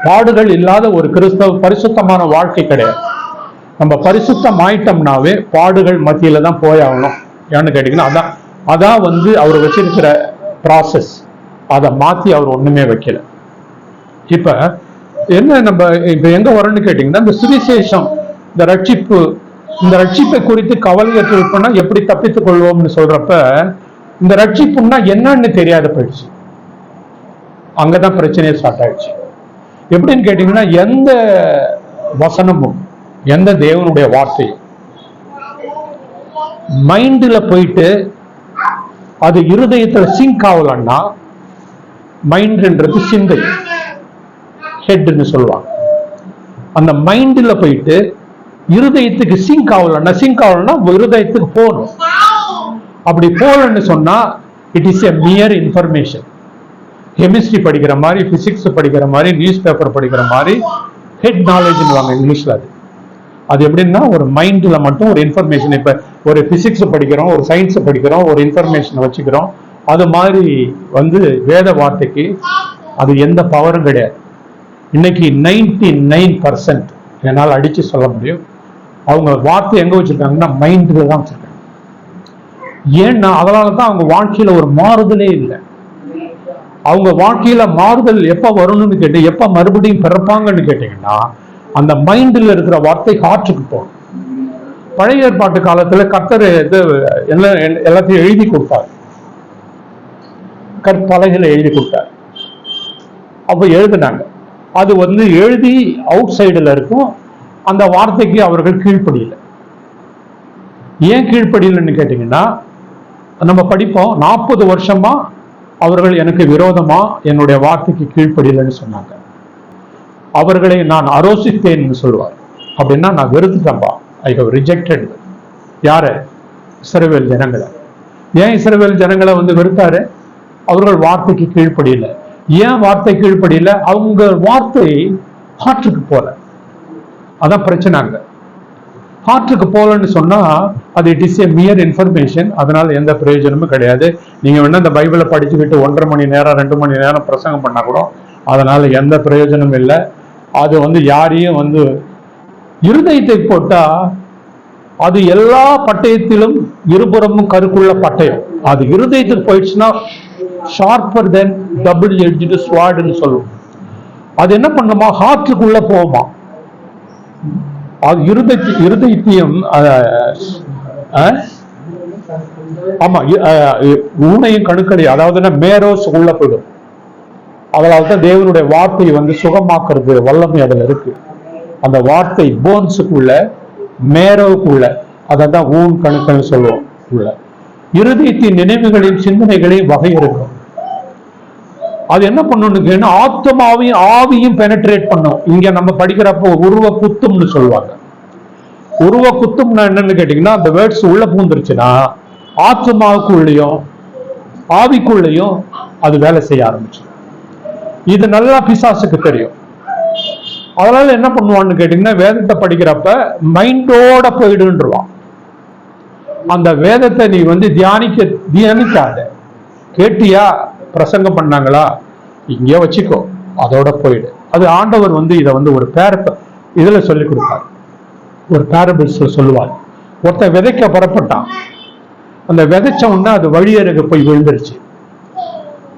பாடுகள் இல்லாத ஒரு கிறிஸ்தவ பரிசுத்தமான வாழ்க்கை கிடையாது. நம்ம பரிசுத்தம் ஆயிட்டோம்னாவே பாடுகள் மத்தியில தான் போயாகணும். ஏன்னு கேட்டீங்கன்னா அதான் அவர் வச்சிருக்கிற ப்ராசஸ். அதை மாத்தி அவர் ஒண்ணுமே வைக்கல. இப்ப என்ன நம்ம இப்ப எங்க வரணும்னு கேட்டீங்கன்னா, இந்த சுவிசேஷம், இந்த ரட்சிப்பை குறித்து கவலையற்று இருப்போம்னா எப்படி தப்பித்துக் கொள்வோம்னு சொல்றப்ப, இந்த ரட்சிப்புன்னா என்னன்னு தெரியாத போயிடுச்சு. அங்கதான் பிரச்சனையே ஸ்டார்ட் ஆயிடுச்சு. எப்படின்னு கேட்டீங்கன்னா, எந்த வசனமும் எந்த தேவனுடைய வார்த்தையும் மைண்ட்ல போயிட்டு அது இருதயத்துல சிங்க் ஆகலன்னா, மைண்ட்ன்றது சிந்தை, ஹெட்னு சொல்லுவாங்க. அந்த மைண்ட்ல போயிட்டு இருதயத்துக்கு சிங்க் ஆகலன்னா இருதயத்துக்கு போகணும். அப்படி போகலன்னு சொன்னா it is a mere information. Chemistry படிக்கிற மாதிரி, பிசிக்ஸ் படிக்கிற மாதிரி, நியூஸ் பேப்பர் படிக்கிற மாதிரி ஹெட் நாலேஜ் இங்கிலீஷ்ல. அது எப்படின்னா, ஒரு மைண்ட்ல மட்டும் ஒரு இன்ஃபர்மேஷன். இப்ப ஒரு பிசிக்ஸ் படிக்கிறோம், ஒரு சயின்ஸ் படிக்கிறோம், ஒரு இன்ஃபர்மேஷன் வச்சுக்கிறோம். அது மாதிரி வேத வார்த்தைக்கு அது எந்த பவரும் கிடையாது. இன்னைக்கு 99% என்னால் அடிச்சு சொல்ல முடியும், அவங்க வார்த்தை எங்க வச்சிருக்காங்கன்னா மைண்ட்ல தான் வச்சிருக்காங்க. ஏன்னா அதனாலதான் அவங்க வாழ்க்கையில ஒரு மாறுதலே இல்லை. அவங்க வாழ்க்கையில மாறுதல் எப்ப வரணும்னு கேட்டு, எப்ப மறுபடியும் பிறப்பாங்கன்னு கேட்டீங்கன்னா, அந்த மைண்ட்ல இருக்கிற வார்த்தை ஹார்ட்டுக்கு போகும். பழைய ஏற்பாட்டு காலத்துல கர்த்தர் எல்லாத்தையும் எழுதி கொடுத்தார், கற்பலகையில எழுதி கொடுத்தார். அப்ப எழுதினாங்க. அது எழுதி அவுட் சைடுல இருக்கும். அந்த வார்த்தைக்கு அவர்கள் கீழ்ப்படியல. ஏன் கீழ்ப்படியலன்னு கேட்டீங்கன்னா, நம்ம படிப்போம், 40 வருஷமா அவர்கள் எனக்கு விரோதமா என்னுடைய வார்த்தைக்கு கீழ்ப்படியலன்னு சொன்னாங்க. அவர்களை நான் அரோசித்தேன் சொல்லுவார். அப்படின்னா நான் வெறுத்துட்டேன்பா, ஐ ஹவ் ரிஜெக்டட். யார? இஸ்ரவேல் ஜனங்களை. ஏன் இஸ்ரவேல் ஜனங்களை வெறுத்தாரு? அவர்கள் வார்த்தைக்கு கீழ்ப்படியல. ஏன் வார்த்தை கீழ்ப்படியல? அவங்க வார்த்தை ஹார்ட்டுக்கு போல. அதான் பிரச்சனைங்க. ஹார்ட்டுக்கு போலன்னு சொன்னா அது இட் இஸ் ஏ மியர் இன்ஃபர்மேஷன். அதனால எந்த பிரயோஜனமும் கிடையாது. நீங்க வேணா இந்த பைபிளை படிச்சுக்கிட்டு 1.5 மணி நேரம் 2 மணி நேரம் பிரசங்கம் பண்ணா கூட அதனால எந்த பிரயோஜனமும் இல்லை. அது யாரையும் இருதயத்தை போட்டா அது எல்லா பட்டயத்திலும் இருபுறமும் கருக்குள்ள பட்டயம். அது இருதயத்துக்கு போயிடுச்சுன்னா ஷார்ப்பர் தென் டபுள் எட்ஜ்டு ஸ்வார்டுன்னு சொல்லுவோம். அது என்ன பண்ணுமா, ஹார்ட்டுக்குள்ள போகுமா. அது இருதயத்தையும் ஆமா ஊனையும் கணுக்கடி, அதாவது மேரோஸ் உள்ள போயிடும். அதனால்தான் தேவனுடைய வார்த்தை சுகமாக்குறது வல்லமை அதுல இருக்கு. அந்த வார்த்தை போன்ஸுக்குள்ள, மேரோவுக்குள்ள, அதான் ஊன் கணுக்கன்னு சொல்லுவோம். உள்ள இருதயத்தின் நினைவுகளின் சிந்தனைகளையும் வகை இருக்கும். அது என்ன பண்ணணும், ஆத்மாவையும் ஆவியும் பெனட்ரேட் பண்ணும். இங்க நம்ம படிக்கிறப்போ உருவ குத்தும்னு சொல்லுவாங்க. உருவ குத்தும்னா என்னன்னு கேட்டீங்கன்னா, அந்த வேர்ட்ஸ் உள்ள பூந்துருச்சுன்னா ஆத்மாவுக்குள்ளேயும் ஆவிக்குள்ளேயும் அது வேலை செய்ய ஆரம்பிச்சு. இது நல்லா பிசாசுக்கு தெரியும். அதனால என்ன பண்ணுவான்னு கேட்டீங்கன்னா, வேதத்தை படிக்கிறப்ப மைண்டோட போயிடுன்றான். அந்த வேதத்தை நீ தியானிக்காத. கேட்டியா, பிரசங்கம் பண்ணாங்களா, இங்கே வச்சுக்கோ, அதோட போயிடு. அது ஆண்டவர் இதை ஒரு இதுல சொல்லி கொடுப்பார். ஒரு பேரபிள்ஸ்ல சொல்லுவார். ஒருத்தன் விதைக்க புறப்பட்டான். அந்த விதைச்ச உடனே அது வழியருக போய் விழுந்துருச்சு.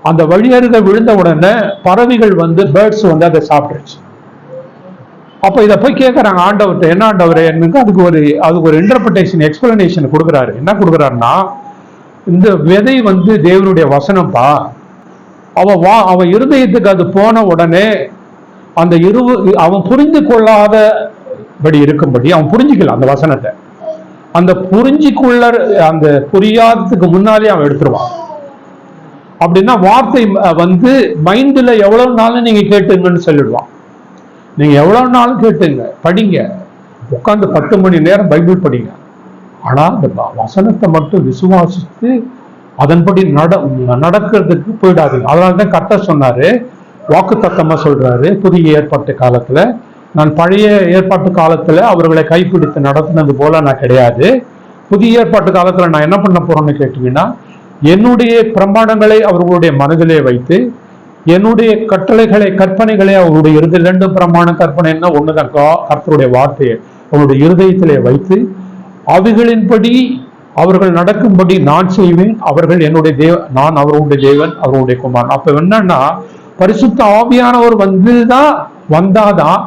அந்த வழியருக விழுந்த உடனே பறவைகள் பேர்ட்ஸ் அதை சாப்பிட்டுருச்சு. அப்ப இதை போய் கேட்கறாங்க ஆண்டவர்கிட்ட, என்ன ஆண்டவரே, அதுக்கு ஒரு இன்டர்பிரேஷன் எக்ஸ்பிளனேஷன் கொடுக்குறாரு. என்ன கொடுக்குறாருன்னா, இந்த விதை தேவனுடைய வசனம்பா. அவன் இருதயத்துக்கு அது போன உடனே அந்த அவன் புரிந்து கொள்ளாதபடி இருக்கும்படி அவன் புரிஞ்சுக்கலாம் அந்த வசனத்தை. அந்த அந்த புரியாததுக்கு முன்னாலே அவன் எடுத்துருவான். அப்படின்னா வார்த்தை மைண்ட்ல எவ்வளவு நாளும் நீங்க கேட்டுங்கன்னு சொல்லிடுவான். நீங்க எவ்வளவு நாளும் கேட்டுங்க, படிங்க, உட்காந்து 10 மணி நேரம் பைபிள் படிங்க. ஆனா அந்த வசனத்தை மட்டும் விசுவாசித்து அதன்படி நடக்கிறதுக்கு போயிடாதீங்க. அதனாலதான் கர்த்தர் சொன்னாரு, வாக்குத்தத்தமா சொல்றாரு, புதிய ஏற்பாட்டு காலத்துல நான் பழைய ஏற்பாட்டு காலத்துல அவர்களை கைப்பிடித்து நடத்தினது போல நான் கிடையாது. புதிய ஏற்பாட்டு காலத்துல நான் என்ன பண்ண போறேன்னு கேட்டீங்கன்னா, என்னுடைய பிரமாணங்களை அவர்களுடைய மனதிலே வைத்து என்னுடைய கட்டளைகளை கற்பனைகளை அவருடைய ரெண்டு பிரமாண கற்பனைன்னா ஒண்ணுதான், கர்த்தருடைய வார்த்தையை அவருடைய இருதயத்திலே வைத்து அவைகளின்படி அவர்கள் நடக்கும்படி நான் செய்வேன். அவர்கள் என்னுடைய நான் அவருடைய தேவன், அவருடைய குமாரன். அப்ப என்னன்னா பரிசுத்த ஆவியானவர் வந்தாதான்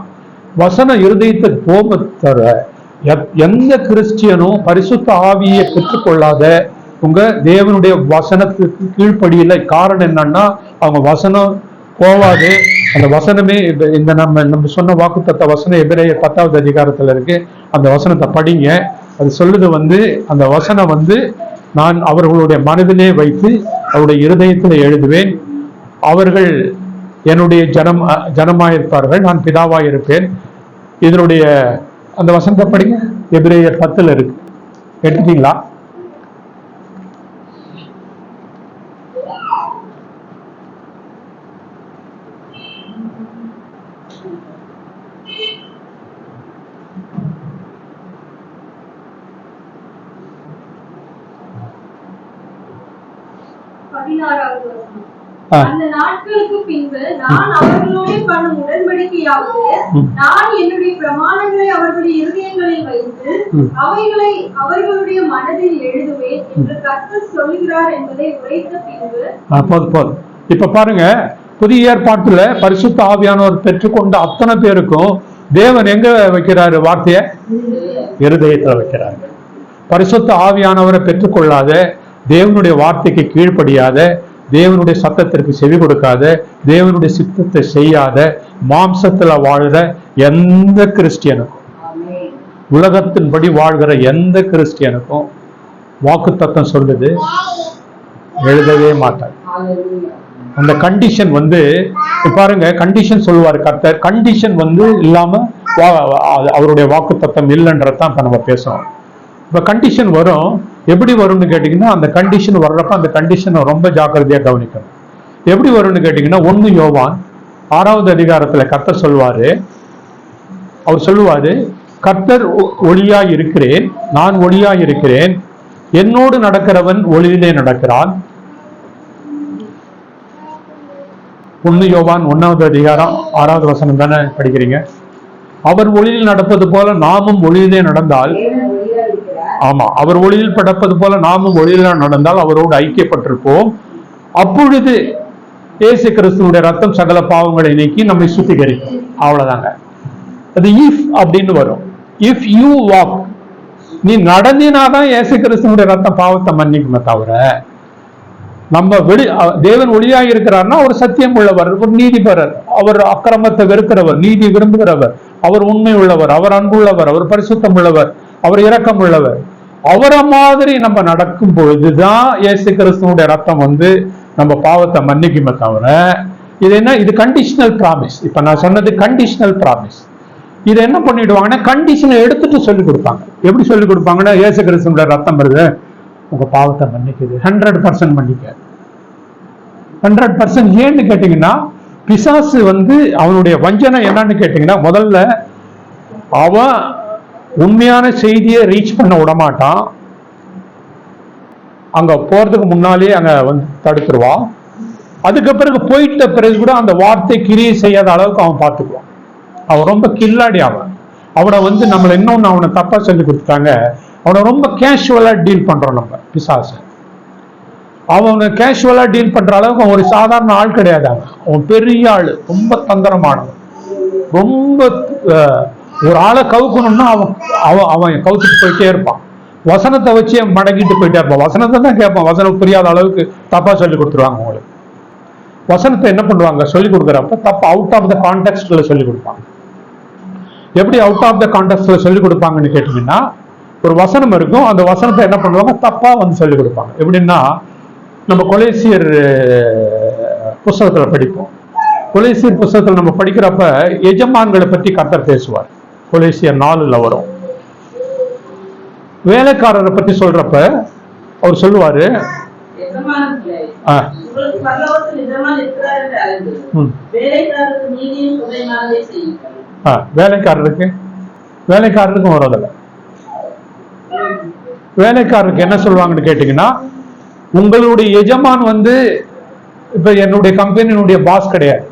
வசன இருதயத்துக்கு போக தர எந்த கிறிஸ்டியனும் பரிசுத்த ஆவியை பெற்றுக்கொள்ளாத உங்க தேவனுடைய வசனத்துக்கு கீழ்ப்படியில. காரணம் என்னன்னா அவங்க வசனம் போவாது. அந்த வசனமே இந்த நம்ம சொன்ன வாக்குத்தத்த வசனம் எபிரேயர் 10வது அதிகாரத்துல இருக்கு. அந்த வசனத்தை படிங்க. அது சொல்லுது அந்த வசனம் நான் அவர்களுடைய மனதிலே வைத்து அவருடைய இருதயத்தில் எழுதுவேன். அவர்கள் என்னுடைய ஜனமாயிருப்பார்கள், நான் பிதாவாயிருப்பேன். இதனுடைய அந்த வசனத்தை படிங்க. எபிரேயர் 10ல் இருக்கு. எடுத்துட்டீங்களா? அந்த நாட்களுக்கு பின்பு நான் அவர்களோடு பண்ணும் உடன்படிக்கையாவது, நான் என்னுடைய பிரமாணங்களை அவர்களுடைய இருதயங்களில் வைத்து அவைகளை அவர்களுடைய மனதில் எழுதுவேன் என்று கர்த்தர் சொல்கிறார் என்பதை உரைத்த பின்பு. போதும். இப்ப பாருங்க, புதிய ஏற்பாட்டுல பரிசுத்த ஆவியானவர் பெற்றுக்கொண்ட அத்தனை பேருக்கும் தேவன் எங்க வைக்கிறாரு? வார்த்தைய இருதயத்துல வைக்கிறாரு. பரிசுத்த ஆவியானவரை பெற்றுக்கொள்ளாத, தேவனுடைய வார்த்தைக்கு கீழ்ப்படியாத, தேவனுடைய சத்தத்திற்கு செவி கொடுக்காத, தேவனுடைய சித்தத்தை செய்யாத, மாம்சத்துல வாழ்கிற எந்த கிறிஸ்டியனுக்கும், உலகத்தின்படி வாழ்கிற எந்த கிறிஸ்டியனுக்கும் வாக்குத்தத்தம் சொல்லுது எழுதவே மாட்டார். அந்த கண்டிஷன் பாருங்க, கண்டிஷன் சொல்லுவார் கர்த்தர். கண்டிஷன் இல்லாம அவருடைய வாக்குத்தத்தம் இல்லைன்றதான் இப்ப நம்ம பேசுறோம். இப்ப கண்டிஷன் வரும். எப்படி வரும்னு கேட்டீங்கன்னா, அந்த கண்டிஷன் வர்றப்ப அந்த கண்டிஷனை ரொம்ப ஜாக்கிரதையா கவனிக்கணும். எப்படி வரும்னு கேட்டீங்கன்னா, 1 யோவான் 6வது அதிகாரத்துல கர்த்தர் சொல்லுவாரு, அவர் சொல்லுவாரு, கர்த்தர் ஒளியாய் இருக்கிறேன், நான் ஒளியாய் இருக்கிறேன், என்னோடு நடக்கிறவன் ஒளியிலே நடக்கிறான். 1 யோவான் 1வது அதிகாரம் 6வது வசனம் தானே படிக்கிறீங்க. அவர் ஒளியில் நடப்பது போல நாமும் ஒளியிலே நடந்தால், ஆமா, அவர் ஒளியில் படப்பது போல நாமும் ஒளியில நடந்தால் அவரோடு ஐக்கியப்பட்டிருப்போம். அப்பொழுது இயேசு கிறிஸ்துவுடைய ரத்தம் சகல பாவங்களை நீக்கி நம்மை சுத்திகரிக்கும். அவ்வளவுதாங்க. அது இஃப் அப்படின்னு வரும். இஃப் யூ வாக், நீ நடந்தினாதான் இயேசு கிறிஸ்துவுடைய ரத்தம் பாவத்தை மன்னிக்குமே தவிர, நம்ம தேவன் ஒளியாக இருக்கிறார்னா அவர் சத்தியம் உள்ளவர், ஒரு நீதிபரர், அவர் அக்கிரமத்தை வெறுக்கிறவர், நீதி விரும்புகிறவர், அவர் உண்மை உள்ளவர், அவர் அன்புள்ளவர், அவர் பரிசுத்தம் உள்ளவர், அவர் இரக்கம் உள்ளவர். அவரை மாதிரி நம்ம நடக்கும் பொழுதுதான் இயேசு கிறிஸ்துவோட ரத்தம் நம்ம பாவத்தை மன்னிக்குமே தவிர, இது என்ன, இது கண்டிஷனல் ப்ராமிஸ். இப்ப நான் சொன்னது கண்டிஷனல் ப்ராமிஸ். இது என்ன பண்ணிடுவாங்கன்னா, கண்டிஷனை எடுத்துட்டு சொல்லிக் கொடுப்பாங்க. எப்படி சொல்லிக் கொடுப்பாங்கன்னா, இயேசு கிறிஸ்துவோட ரத்தம் வருது, உங்க பாவத்தை மன்னிக்குது, 100% மன்னிக்க. 100% ஏன்னு கேட்டீங்கன்னா, பிசாசு அவனுடைய வஞ்சனை என்னன்னு கேட்டீங்கன்னா, முதல்ல அவன் உண்மையான செய்தியை ரீச் பண்ண விடமாட்டான். அங்க போறதுக்கு முன்னாலே அங்க தடுத்துருவான். அதுக்கு பிறகு போயிட்ட பிறகு கூட அந்த வார்த்தை கிரியை செய்யாத அளவுக்கு அவன் பார்த்துக்குவான். அவன் ரொம்ப கில்லாடி. அவனை நம்மளை இன்னொன்னு அவனை தப்பா சொல்லி கொடுத்துட்டாங்க. அவனை ரொம்ப கேஷுவலா டீல் பண்றோம் நம்ம பிசாசு. அவனை கேஷுவலா டீல் பண்ற அளவுக்கு அவன் ஒரு சாதாரண ஆள் கிடையாது. அவன் பெரிய ஆளு, ரொம்ப தந்திரமானவன். ரொம்ப ஒரு ஆளை கவுக்கணும்னா அவன் கவுத்துட்டு போயிட்டே இருப்பான். வசனத்தை வச்சு மடங்கிட்டு போயிட்டே இருப்பான். வசனத்தை தான் கேட்பான். வசனம் புரியாத அளவுக்கு தப்பா சொல்லி கொடுத்துருவாங்க உங்களுக்கு. வசனத்தை என்ன பண்ணுவாங்க, சொல்லி கொடுக்குறப்ப தப்பா அவுட் ஆஃப் த கான்டெக்ட்ல சொல்லி கொடுப்பாங்க. எப்படி அவுட் ஆஃப் த கான்டெக்ட்ல சொல்லி கொடுப்பாங்கன்னு கேட்டீங்கன்னா, ஒரு வசனம் இருக்கும், அந்த வசனத்தை என்ன பண்ணுவாங்க, தப்பா சொல்லி கொடுப்பாங்க. எப்படின்னா, நம்ம கொலேசியர் புஸ்தகத்துல படிப்போம். கொலேசியர் புஸ்தகத்துல நம்ம படிக்கிறப்ப எஜமான்களை பற்றி கர்த்தர் பேசுவார். கொலேசியர் 4ல் வரும். வேலைக்காரரை பத்தி சொல்றப்ப அவர் சொல்லுவாரு, வேலைக்காரருக்கும் வரதில்லை. வேலைக்காரருக்கு என்ன சொல்லுவாங்கன்னு கேட்டீங்கன்னா, உங்களுடைய எஜமான் இப்ப என்னுடைய கம்பெனியினுடைய பாஸ் கிடையாது,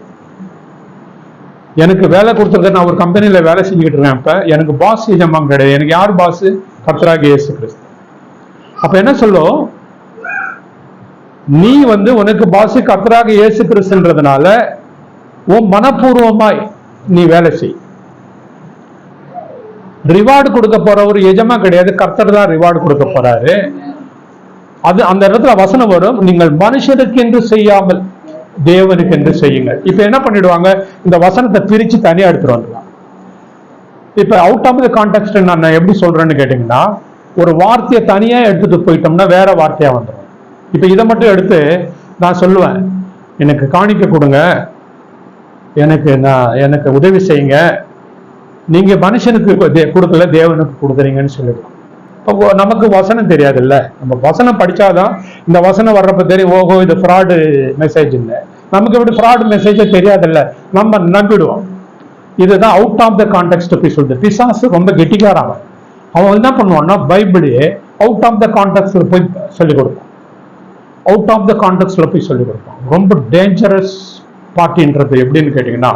எனக்கு வேலை கொடுத்துருக்க, நான் ஒரு கம்பெனியில வேலை செஞ்சுக்கிட்டு இருக்கேன். இப்ப எனக்கு பாஸ் எஜமான் கிடையாது, எனக்கு யார் பாஸ்? கர்த்தராகிய இயேசு கிறிஸ்து. அப்ப என்ன சொல்லும், நீ உனக்கு பாஸ் கர்த்தராகிய இயேசு கிறிஸ்துன்றதுனால உன் மனப்பூர்வமாய் நீ வேலை செய். ரிவார்டு கொடுக்க போற ஒரு எஜமா கிடையாது, கர்த்தர் தான் ரிவார்டு கொடுக்க போறாரு. அது அந்த இடத்துல வசனம் வரும், நீங்கள் மனுஷனுக்கு என்று செய்யாமல் தேவனுக்கு என்று செய்யுங்கள். இப்ப என்ன பண்ணிடுவாங்க, இந்த வசனத்தை பிரிச்சு தனியா எடுத்துட்டு வந்துடுவாங்க. இப்ப அவுட் ஆஃப் த கான்டெக்ஸ்ட் நான் எப்படி சொல்றேன்னு கேட்டீங்கன்னா, ஒரு வார்த்தையை தனியா எடுத்துட்டு போயிட்டோம்னா வேற வார்த்தையா வந்துடும். இப்ப இதை மட்டும் எடுத்து நான் சொல்லுவேன், எனக்கு காணிக்க கொடுங்க, எனக்கு உதவி செய்யுங்க, நீங்க மனுஷனுக்கு கொடுக்கல தேவனுக்கு கொடுக்குறீங்கன்னு சொல்லிடுவோம். இப்போ நமக்கு வசனம் தெரியாது இல்ல, நம்ம வசனம் படிச்சாதான் இந்த வசனம் வர்றப்ப தெரியும், ஓஹோ இது ஃப்ராடு மெசேஜ் இல்லை. நமக்கு இப்படி ஃப்ராடு மெசேஜே தெரியாதுல்ல, நம்ம நம்பிடுவோம். இதுதான் அவுட் ஆஃப் த கான்டெக்ஸ்ட் போய் சொல்லுது. பிசாசு ரொம்ப கெட்டிக்காரன். அவன் என்ன பண்ணுவான்னா, பைபிளே அவுட் ஆஃப் த கான்டெக்ட்ல போய் சொல்லிக் கொடுப்பான். அவுட் ஆஃப் த கான்டெக்ட்ல போய் சொல்லிக் கொடுப்பான். ரொம்ப டேஞ்சரஸ் பார்ட்டின்றது எப்படின்னு கேட்டீங்கன்னா,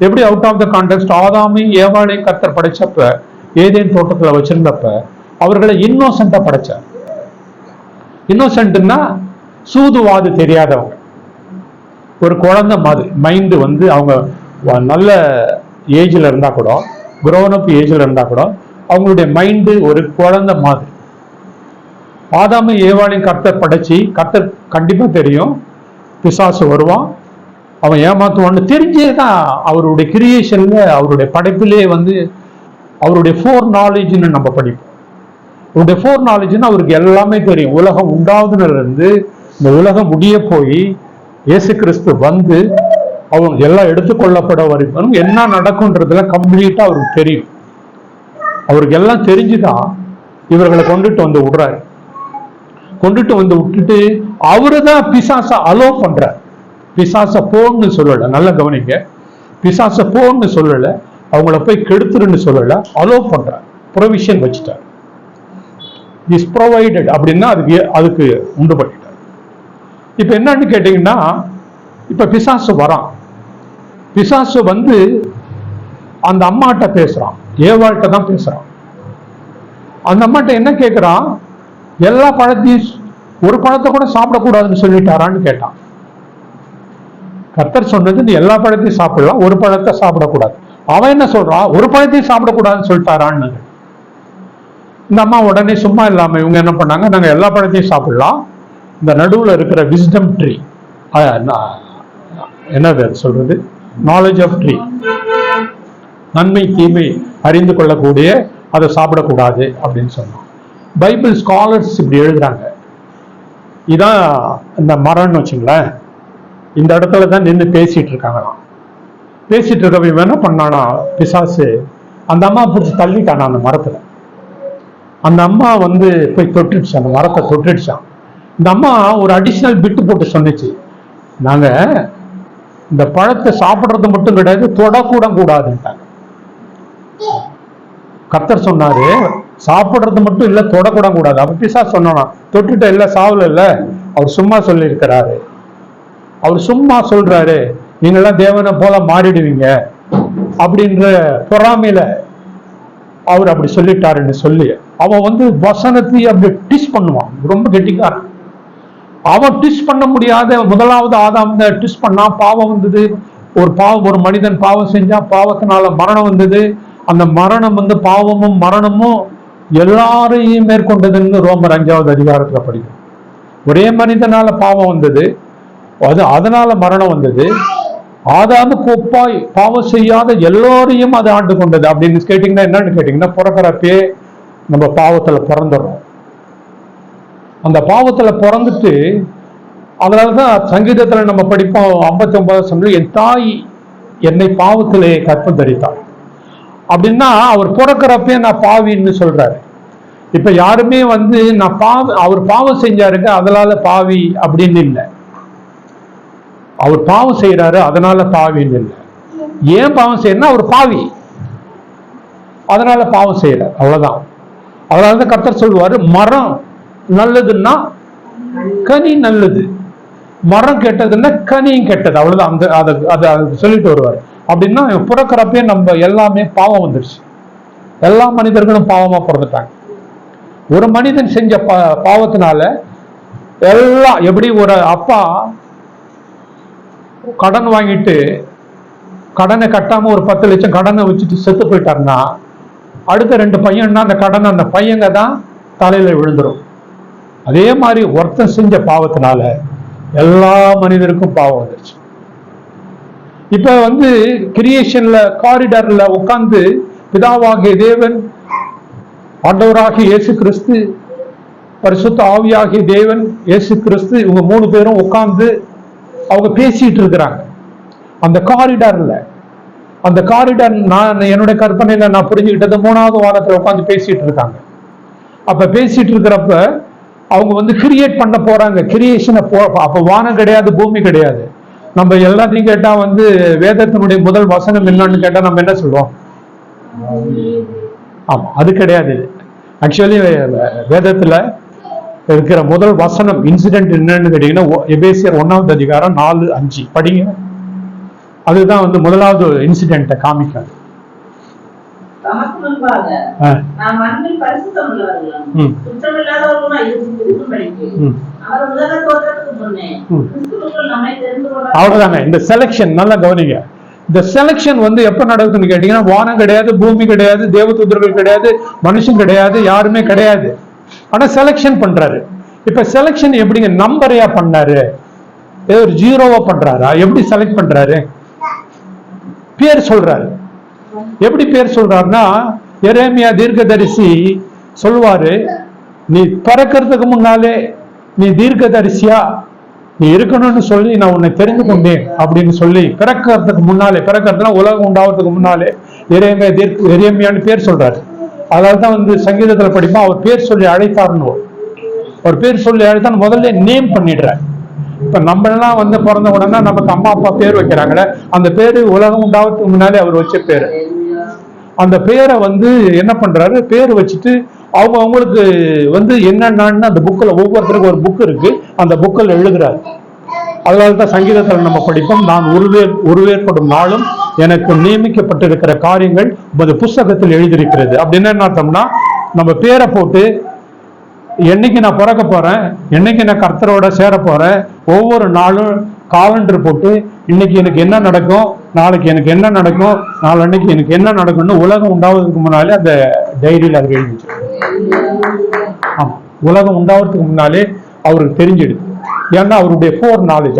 எப்படி அவுட் ஆஃப் த கான்டெக்ஸ்ட், ஆதாமையும் ஏவாளையும் கர்த்தர் படைச்சப்ப, ஏதேன் தோட்டத்துல வச்சிருந்தப்ப அவர்களை இன்னோசென்ட்டா படைச்சார். இன்னோசென்ட்னா சூதுவாது தெரியாதவங்க, ஒரு குழந்தை மாதிரி மைண்டு அவங்க நல்ல ஏஜ்ல இருந்தா கூட, குரோன் அப் ஏஜ்ல இருந்தா கூட அவங்களுடைய மைண்டு ஒரு குழந்தை மாதிரி. ஆதாம ஏவாளையும் கர்த்தர் படைச்சி, கர்த்தர் கண்டிப்பா தெரியும் பிசாசு வருவான், அவன் ஏமாத்துவான்னு தெரிஞ்சேதான் அவருடைய கிரியேஷன்ல, அவருடைய படைப்பிலே அவருடைய ஃபோர் நாலேஜ்னு நம்ம படிப்போம். அவருடைய ஃபோர் நாலேஜ்னு அவருக்கு எல்லாமே தெரியும். உலகம் உண்டாவதுல இருந்து இந்த உலகம் முடிய போய் இயேசு கிறிஸ்து அவங்க எல்லாம் எடுத்துக்கொள்ளப்பட வரைக்கும் என்ன நடக்கும்ன்றதுல கம்ப்ளீட்டா அவருக்கு தெரியும். அவருக்கு எல்லாம் தெரிஞ்சுதான் இவர்களை கொண்டுட்டு விடுறாரு. கொண்டுட்டு விட்டுட்டு அவருதான் பிசாச அலோ பண்றார். பிசாச போன்னு சொல்லல, நல்ல கவனிக்க, பிசாச போன்னு சொல்லல, அவங்கள போய் கெடுத்துருன்னு சொல்லல, அலோ பண்றார், ப்ரொவிஷன் வச்சுட்டார். இஸ் ப்ரொவைடட் அப்படின்னா அதுக்கு உண்டு பண்ணிட்டார். இப்ப என்னன்னு கேட்டீங்கன்னா, இப்ப பிசாசு வரான். பிசாசு அந்த அம்மாட்ட பேசுறான், ஏவாள்கிட்ட தான் பேசுறான். அந்த அம்மாட்ட என்ன கேட்கிறான், எல்லா பழத்தையும் ஒரு பழத்தை கூட சாப்பிடக்கூடாதுன்னு சொல்லிட்டாரான்னு கேட்டான். கர்த்தர் சொன்னது நீ எல்லா பழத்தையும் சாப்பிடலாம், ஒரு பழத்தை சாப்பிடக்கூடாது. அவன் என்ன சொல்றான், ஒரு பழத்தையும் சாப்பிடக்கூடாதுன்னு சொல்லிட்டாரான்னு. இந்த அம்மா உடனே சும்மா இல்லாம இவங்க என்ன பண்ணாங்க, நாங்க எல்லா பழத்தையும் சாப்பிடலாம், இந்த நடுவுல இருக்கிற விஸ்டம் ட்ரீ, என்னது சொல்றது, நாலேஜ் ஆஃப் ட்ரீ, நன்மை தீமை அறிந்து கொள்ளக்கூடிய, அதை சாப்பிடக்கூடாது அப்படின்னு சொன்னான். பைபிள் ஸ்காலர்ஸ் இப்படி எழுதுறாங்க, இதான் இந்த மரம்னு வச்சுங்களேன், இந்த இடத்துல தான் நின்று பேசிட்டு இருக்காங்களாம். பேசிட்டு இருக்க என்ன பண்ணானா பிசாசு, அந்த அம்மா பிடிச்சி தள்ளிட்டானா அந்த மரத்துல. அந்த அம்மா போய் தொட்டுடுச்சு, அந்த மரத்தை தொட்டுடுச்சான். இந்த அம்மா ஒரு அடிஷனல் பிட்டு போட்டு சொன்னிச்சு, நாங்க இந்த பழத்தை சாப்பிட்றது மட்டும் கிடையாது, தொடக்கூட கூடாதுன்ட்டாங்க. கர்த்தர் சொன்னாரு சாப்பிட்றது மட்டும் இல்ல, தொடக்கூட கூடாது. அப்ப பிசாசு சொன்னானா, தொட்டுட்ட இல்ல, சாவல இல்ல, அவர் சும்மா சொல்லி இருக்கிறாரு, அவர் சும்மா சொல்றாரு, நீங்கெல்லாம் தேவனை போல மாறிடுவீங்க அப்படின்ற பொறாமையில அவர் அப்படி சொல்லிட்டாருன்னு சொல்லி அவன் வசனத்தை அப்படி டிஸ் பண்ணுவான். ரொம்ப கெட்டிக்காரன் அவன். டிஸ் பண்ண முடியாத முதலாவது ஆதாம் டிஸ் பண்ணா, பாவம் வந்தது. ஒரு மனிதன் பாவம் செஞ்சா, பாவத்தினால மரணம் வந்தது. அந்த மரணம் பாவமும் மரணமும் எல்லாரையும் மேற்கொண்டதுன்னு ரோமர் 5வது அதிகாரத்துல படிக்கும். ஒரே மனிதனால பாவம் வந்தது, அதனால மரணம் வந்தது. ஆதாமுக்கு ஒப்பாய் பாவம் செய்யாத எல்லோரையும் அது ஆண்டு கொண்டது. அப்படின்னு கேட்டீங்கன்னா என்னன்னு கேட்டீங்கன்னா, பிறக்கிறப்பே நம்ம பாவத்துல பிறந்துடுறோம். அந்த பாவத்துல பிறந்துட்டு, அதனாலதான் சங்கீதத்துல நம்ம படிப்போம் 59 என் தாய் என்னை பாவத்திலே கற்பம் தரித்தாள் அப்படின்னா, அவர் பிறக்கிறப்பே நான் பாவின்னு சொல்றாரு. இப்ப யாருமே நான் அவர் பாவம் செஞ்சாருங்க அதனால பாவி அப்படின்னு இல்லை. அவர் பாவம் செய்யறாரு அதனால பாவின்னு இல்லை. ஏன் பாவம் செய்யறா, அவர் பாவி, அதனால பாவம் செய்யறார், அவ்வளவுதான். அதனாலதான் கர்த்தர் சொல்லுவாரு, மரம் நல்லதுன்னா கனி நல்லது. மரம் கெட்டதுன்னா கனியும் கெட்டது, அவ்வளவுதான். அந்த அதை சொல்லிட்டு வருவார். அப்படின்னா பிறக்கிறப்பே நம்ம எல்லாமே பாவம் வந்துருச்சு. எல்லா மனிதர்களும் பாவமா பிறந்துட்டாங்க. ஒரு மனிதன் செஞ்ச பாவத்தினால எல்லாம், எப்படி ஒரு அப்பா கடன் வாங்கிட்டு கடனை கட்டாம ஒரு 10 லட்சம் கடனை வச்சுட்டு செத்து போயிட்டாருன்னா, அடுத்த 2 பையன்னா அந்த கடன் அந்த பையங்க தான் தலையில விழுந்துரும். அதே மாதிரி ஒருத்தன் செஞ்ச பாவத்தினால எல்லா மனிதருக்கும் பாவம் வந்துருச்சு. இப்ப கிரியேஷன்ல காரிடார்ல உட்கார்ந்து பிதாவாகிய தேவன், ஆண்டவராகிய இயேசு கிறிஸ்து, பரிசுத்த ஆவியாகிய தேவன், இயேசு கிறிஸ்து, இவங்க 3 பேரும் உட்கார்ந்து அவங்க பேசிட்டு இருக்கிறாங்க அந்த காரிடார்ல. அந்த காரிடார் நான் என்னுடைய கற்பனையில நான் புரிஞ்சுக்கிட்டது 3வது வாரத்துல உட்காந்து பேசிட்டு இருக்காங்க. அப்ப பேசிட்டு இருக்கிறப்ப அவங்க கிரியேட் பண்ண போறாங்க. கிரியேஷனை அப்ப வானம் கிடையாது, பூமி கிடையாது. நம்ம எல்லாத்தையும் கேட்டா வேதத்தினுடைய முதல் வசனம் என்னன்னு கேட்டா நம்ம என்ன சொல்லுவோம்? ஆமா, அது கிடையாது. ஆக்சுவலி வேதத்துல இருக்கிற முதல் வசனம் இன்சிடென்ட் என்னன்னு கேட்டீங்கன்னா, எபேசியர் 1வது அதிகாரம் 4-5 படிங்க. அதுதான் முதலாவது இன்சிடென்ட்டை காமிக்காது. தமக்கு முன்பாக நாம் அன்பில் பரிசுத்தம் உள்ளவர்களும் குற்றமில்லாதவர்களுமாய் இருக்கும்படிக்கு அவர் உலக தோற்றத்துக்கு முன்னே கிறிஸ்துவுக்குள் நம்மை தெரிந்து கொண்டார். அவ்வளவுதாங்க. இந்த செலக்ஷன் நல்லா கவனிங்க. இந்த செலக்ஷன் எப்ப நடக்குதுன்னு கேட்டீங்கன்னா, வானம் கிடையாது, பூமி கிடையாது, தேவதூதர்கள் கிடையாது, மனுஷன் கிடையாது, யாருமே கிடையாது. ஆனா செலக்ஷன் பண்றாரு. இப்ப செலக்ஷன் எப்படிங்க? நம்பரையா பண்ணாரு? ஏதோ ஒரு 0வா பண்றாரா? எப்படி செலக்ட் பண்றாரு? பேர் சொல்றாரு. எப்படி பேர் சொல்றாருன்னா, எரேமியா தீர்க்கதரிசி சொல்வாரு, நீ பிறக்கிறதுக்கு முன்னாலே நீ தீர்க்கதரிசியா நீ இருக்கணும்னு சொல்லி நான் உன்னை தெரிந்து கொண்டேன் அப்படின்னு சொல்லி, பிறக்கிறதுக்கு முன்னாலே, பிறக்கிறதுனா உலகம் உண்டாவதுக்கு முன்னாலே எரேமியான்னு பேர் சொல்றாரு. அதனால்தான் சங்கீதத்துல படிப்பா அவர் பேர் சொல்லி அழைத்தாருன்னு. ஒரு பேர் சொல்லி அழைத்தான் முதல்ல நேம் பண்ணிடுறாரு. இப்ப நம்ம எல்லாம் பிறந்த உடனே நமக்கு அம்மா அப்பா பேர் வைக்கிறாங்களே, அந்த பேரு உலகம் உண்டாவதுக்கு முன்னாலே அவர் வச்ச பேரு. அந்த பேரை என்ன பண்றாரு? பேர் வச்சுட்டு அவங்களுக்கு என்னன்னு அந்த புக்கில், ஒவ்வொருத்தருக்கும் ஒரு புக் இருக்கு, அந்த புக்கில் எழுதுறாரு. அதனால்தான் சங்கீதத்தில் நம்ம படிப்போம், நான் உருவேற்படும் நாளும் எனக்கு நியமிக்கப்பட்டிருக்கிற காரியங்கள் புஸ்தகத்தில் எழுதியிருக்கிறது. அப்படின்னு என்ன அர்த்தம்னா, நம்ம பேரை போட்டு என்னைக்கு நான் பிறக்க போறேன், என்னைக்கு நான் கர்த்தரோட சேர போறேன், ஒவ்வொரு நாளும் காலண்டர் போட்டு இன்னைக்கு எனக்கு என்ன நடக்கும், நாளைக்கு எனக்கு என்ன நடக்கும், நாளன்னைக்கு எனக்கு என்ன நடக்கும்னு உலகம் உண்டாவதுக்கு முன்னாலே அந்த டைரியில் அவர் எழுதிச்சு. ஆமா, உலகம் உண்டாவதுக்கு முன்னாலே அவருக்கு தெரிஞ்சிடுது. ஏன்னா அவருடைய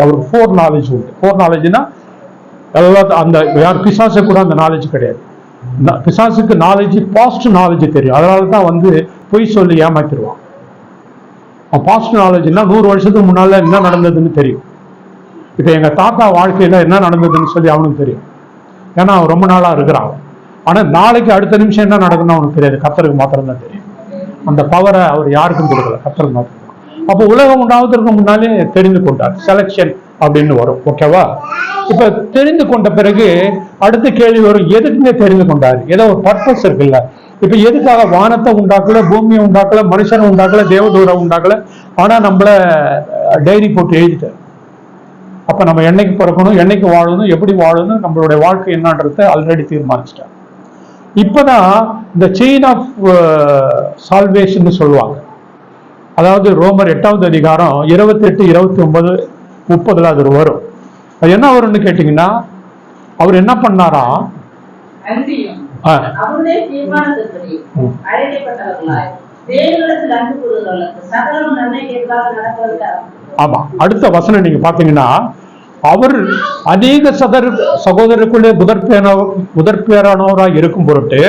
அவருக்கு 4 நாலேஜ் உண்டு. 4 நாலேஜ்னா எல்லாத்தையும் அந்த யார் பிசாசு கூட அந்த நாலேஜ் கிடையாது. பிசாசுக்கு நாலேஜ், பாஸ்ட் நாலேஜ் தெரியும். அதனாலதான் பொய் சொல்லி ஏமாத்திடுவான். பாஸ்ட் நாலேஜ்னா 100 வருஷத்துக்கு முன்னால என்ன நடந்ததுன்னு தெரியும். இப்ப எங்க தாத்தா வாழ்க்கையில என்ன நடந்ததுன்னு சொல்லி அவனுக்கு தெரியும். ஏன்னா அவன் ரொம்ப நாளா இருக்கிறான். ஆனா நாளைக்கு அடுத்த நிமிஷம் என்ன நடக்குன்னு அவனுக்கு தெரியாது. கர்த்தருக்கு மாத்திரம் தான் தெரியும். அந்த பவரை அவர் யாருக்கும் கொடுக்கல, கர்த்தருக்கு மாத்திரம். அப்போ உலகம் உண்டாவதற்கு முன்னாலே தெரிந்து கொண்டார். செலக்ஷன் அப்படின்னு வரும். ஓகேவா? இப்ப தெரிந்து கொண்ட பிறகு அடுத்த கேள்வி வரும், எதுக்குமே தெரிந்து கொண்டாரு? ஏதோ ஒரு பர்பஸ் இருக்குல்ல. இப்ப எதுக்காக வானத்தை உண்டாக்கல, பூமியை உண்டாக்கல, மனுஷனை உண்டாக்கல, தேவதூரை உண்டாக்கல, ஆனா நம்மள டைரி போட்டு எழுதிட்டார். அப்ப நம்ம என்னைக்கு பிறக்கணும், என்னைக்கு வாழணும், எப்படி வாழணும், நம்மளுடைய வாழ்க்கை என்னன்றத ஆல்ரெடி தீர்மானிச்சிட்டார். இப்பதான் இந்த செயின் ஆஃப் சால்வேஷன் சொல்லுவாங்க. அதாவது ரோமர் 8வது அதிகாரம் 28, 29, 30 அது வரும். அது என்ன வரும்னு கேட்டீங்கன்னா, அவர் என்ன பண்ணாரா, ஆமா, அடுத்த வசனம் நீங்க பாத்தீங்கன்னா, அவர் அநேக சகோதரருக்குள்ளே முதற்பேரானவராக இருக்கும் பொருட்டு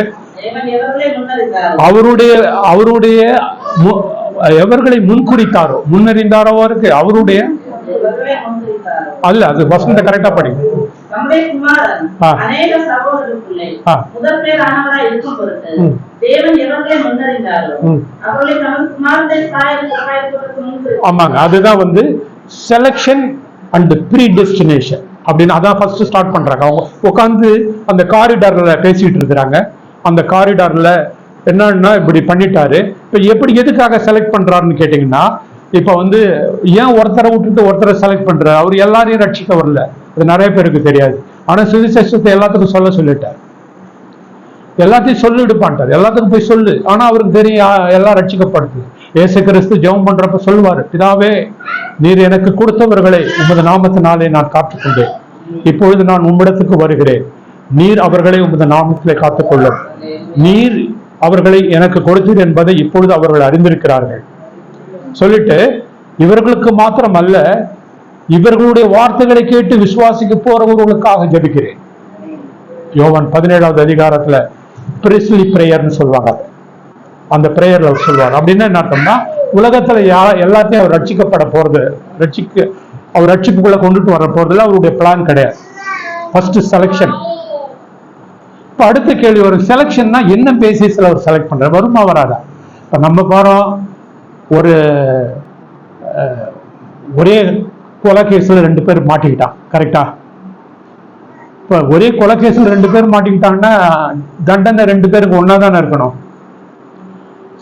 அவருடைய எவர்களை முன்குறித்தாரோ, முன்னறிந்தாரோ, அவருடைய அல்ல, அது வசனத்தை கரெக்டா படிங்க. ஆமாங்க, அதுதான் செலக்ஷன் அண்ட் ப்ரீடெஸ்டினேஷன் அப்படின்னு அதான் ஃபர்ஸ்ட் ஸ்டார்ட் பண்றாங்க. அவங்க உட்காந்து அந்த காரிடார்ல பேசிட்டு இருக்கிறாங்க. அந்த காரிடார்ல என்னன்னா இப்படி பண்ணிட்டாரு. இப்ப எப்படி எதுக்காக செலக்ட் பண்றாருன்னு கேட்டீங்கன்னா, இப்ப வந்து ஏன் ஒருத்தரை விட்டுட்டு ஒருத்தரை செலக்ட் பண்ற? அவர் எல்லாரையும் ரட்சிக்க வரல, அது நிறைய பேருக்கு தெரியாது. ஆனா சுவிசேஷத்தை எல்லாத்துக்கும் சொல்லிட்டார், எல்லாத்தையும் சொல்லிடுப்பான்ட்டார், எல்லாத்துக்கும் போய் சொல்லு. ஆனா அவருக்கு தெரியும் எல்லாம் ரட்சிக்கப்படுது. இயேசு கிறிஸ்து ஜெபம் பண்றப்ப சொல்லுவாரு, பிதாவே நீர் எனக்கு கொடுத்தவர்களை உமது நாமத்தினாலே நான் காத்துக்கொண்டேன், இப்பொழுது நான் உம்மிடத்துக்கு வருகிறேன், நீர் அவர்களை உமது நாமத்திலே காத்துக்கொள்ளும், நீர் அவர்களை எனக்கு கொடுத்தீர் என்பதை இப்பொழுது அவர்கள் அறிந்திருக்கிறார்கள் சொல்லிட்டு, இவர்களுக்கு மாத்திரம் அல்ல, இவர்களுடைய வார்த்தைகளை கேட்டு விசுவாசிக்க போறவர்களுக்காக ஜெபிக்கிறேன். யோவான் 17வது அதிகாரத்துல பிரிஸ்லி பிரேயர்னு சொல்லுவாங்க, அந்த பிரேயர்ல சொல்லுவார். அப்படின்னா என்ன அர்த்தம்னா, உலகத்துல எல்லாத்தையும் அவர் ரட்சிக்கப்பட போறது, அவர் ரட்சிப்புக்குள்ள கொண்டுட்டு வர போறதுல அவருடைய பிளான் கிடையாது. First selection. இப்ப அடுத்த கேள்வி வரும், செலக்ஷன்னா என்ன பேசிஸ்ல அவர் செலக்ட் பண்ற? வருமா வராதா? இப்ப நம்ம போறோம், ஒரே கொலை கேஸ்ல 2 பேர் மாட்டிக்கிட்டான், கரெக்டா? இப்ப ஒரே கொலை கேஸ்ல 2 பேர் மாட்டிக்கிட்டாங்கன்னா தண்டனை 2 பேருக்கு ஒன்னா தானே இருக்கணும்.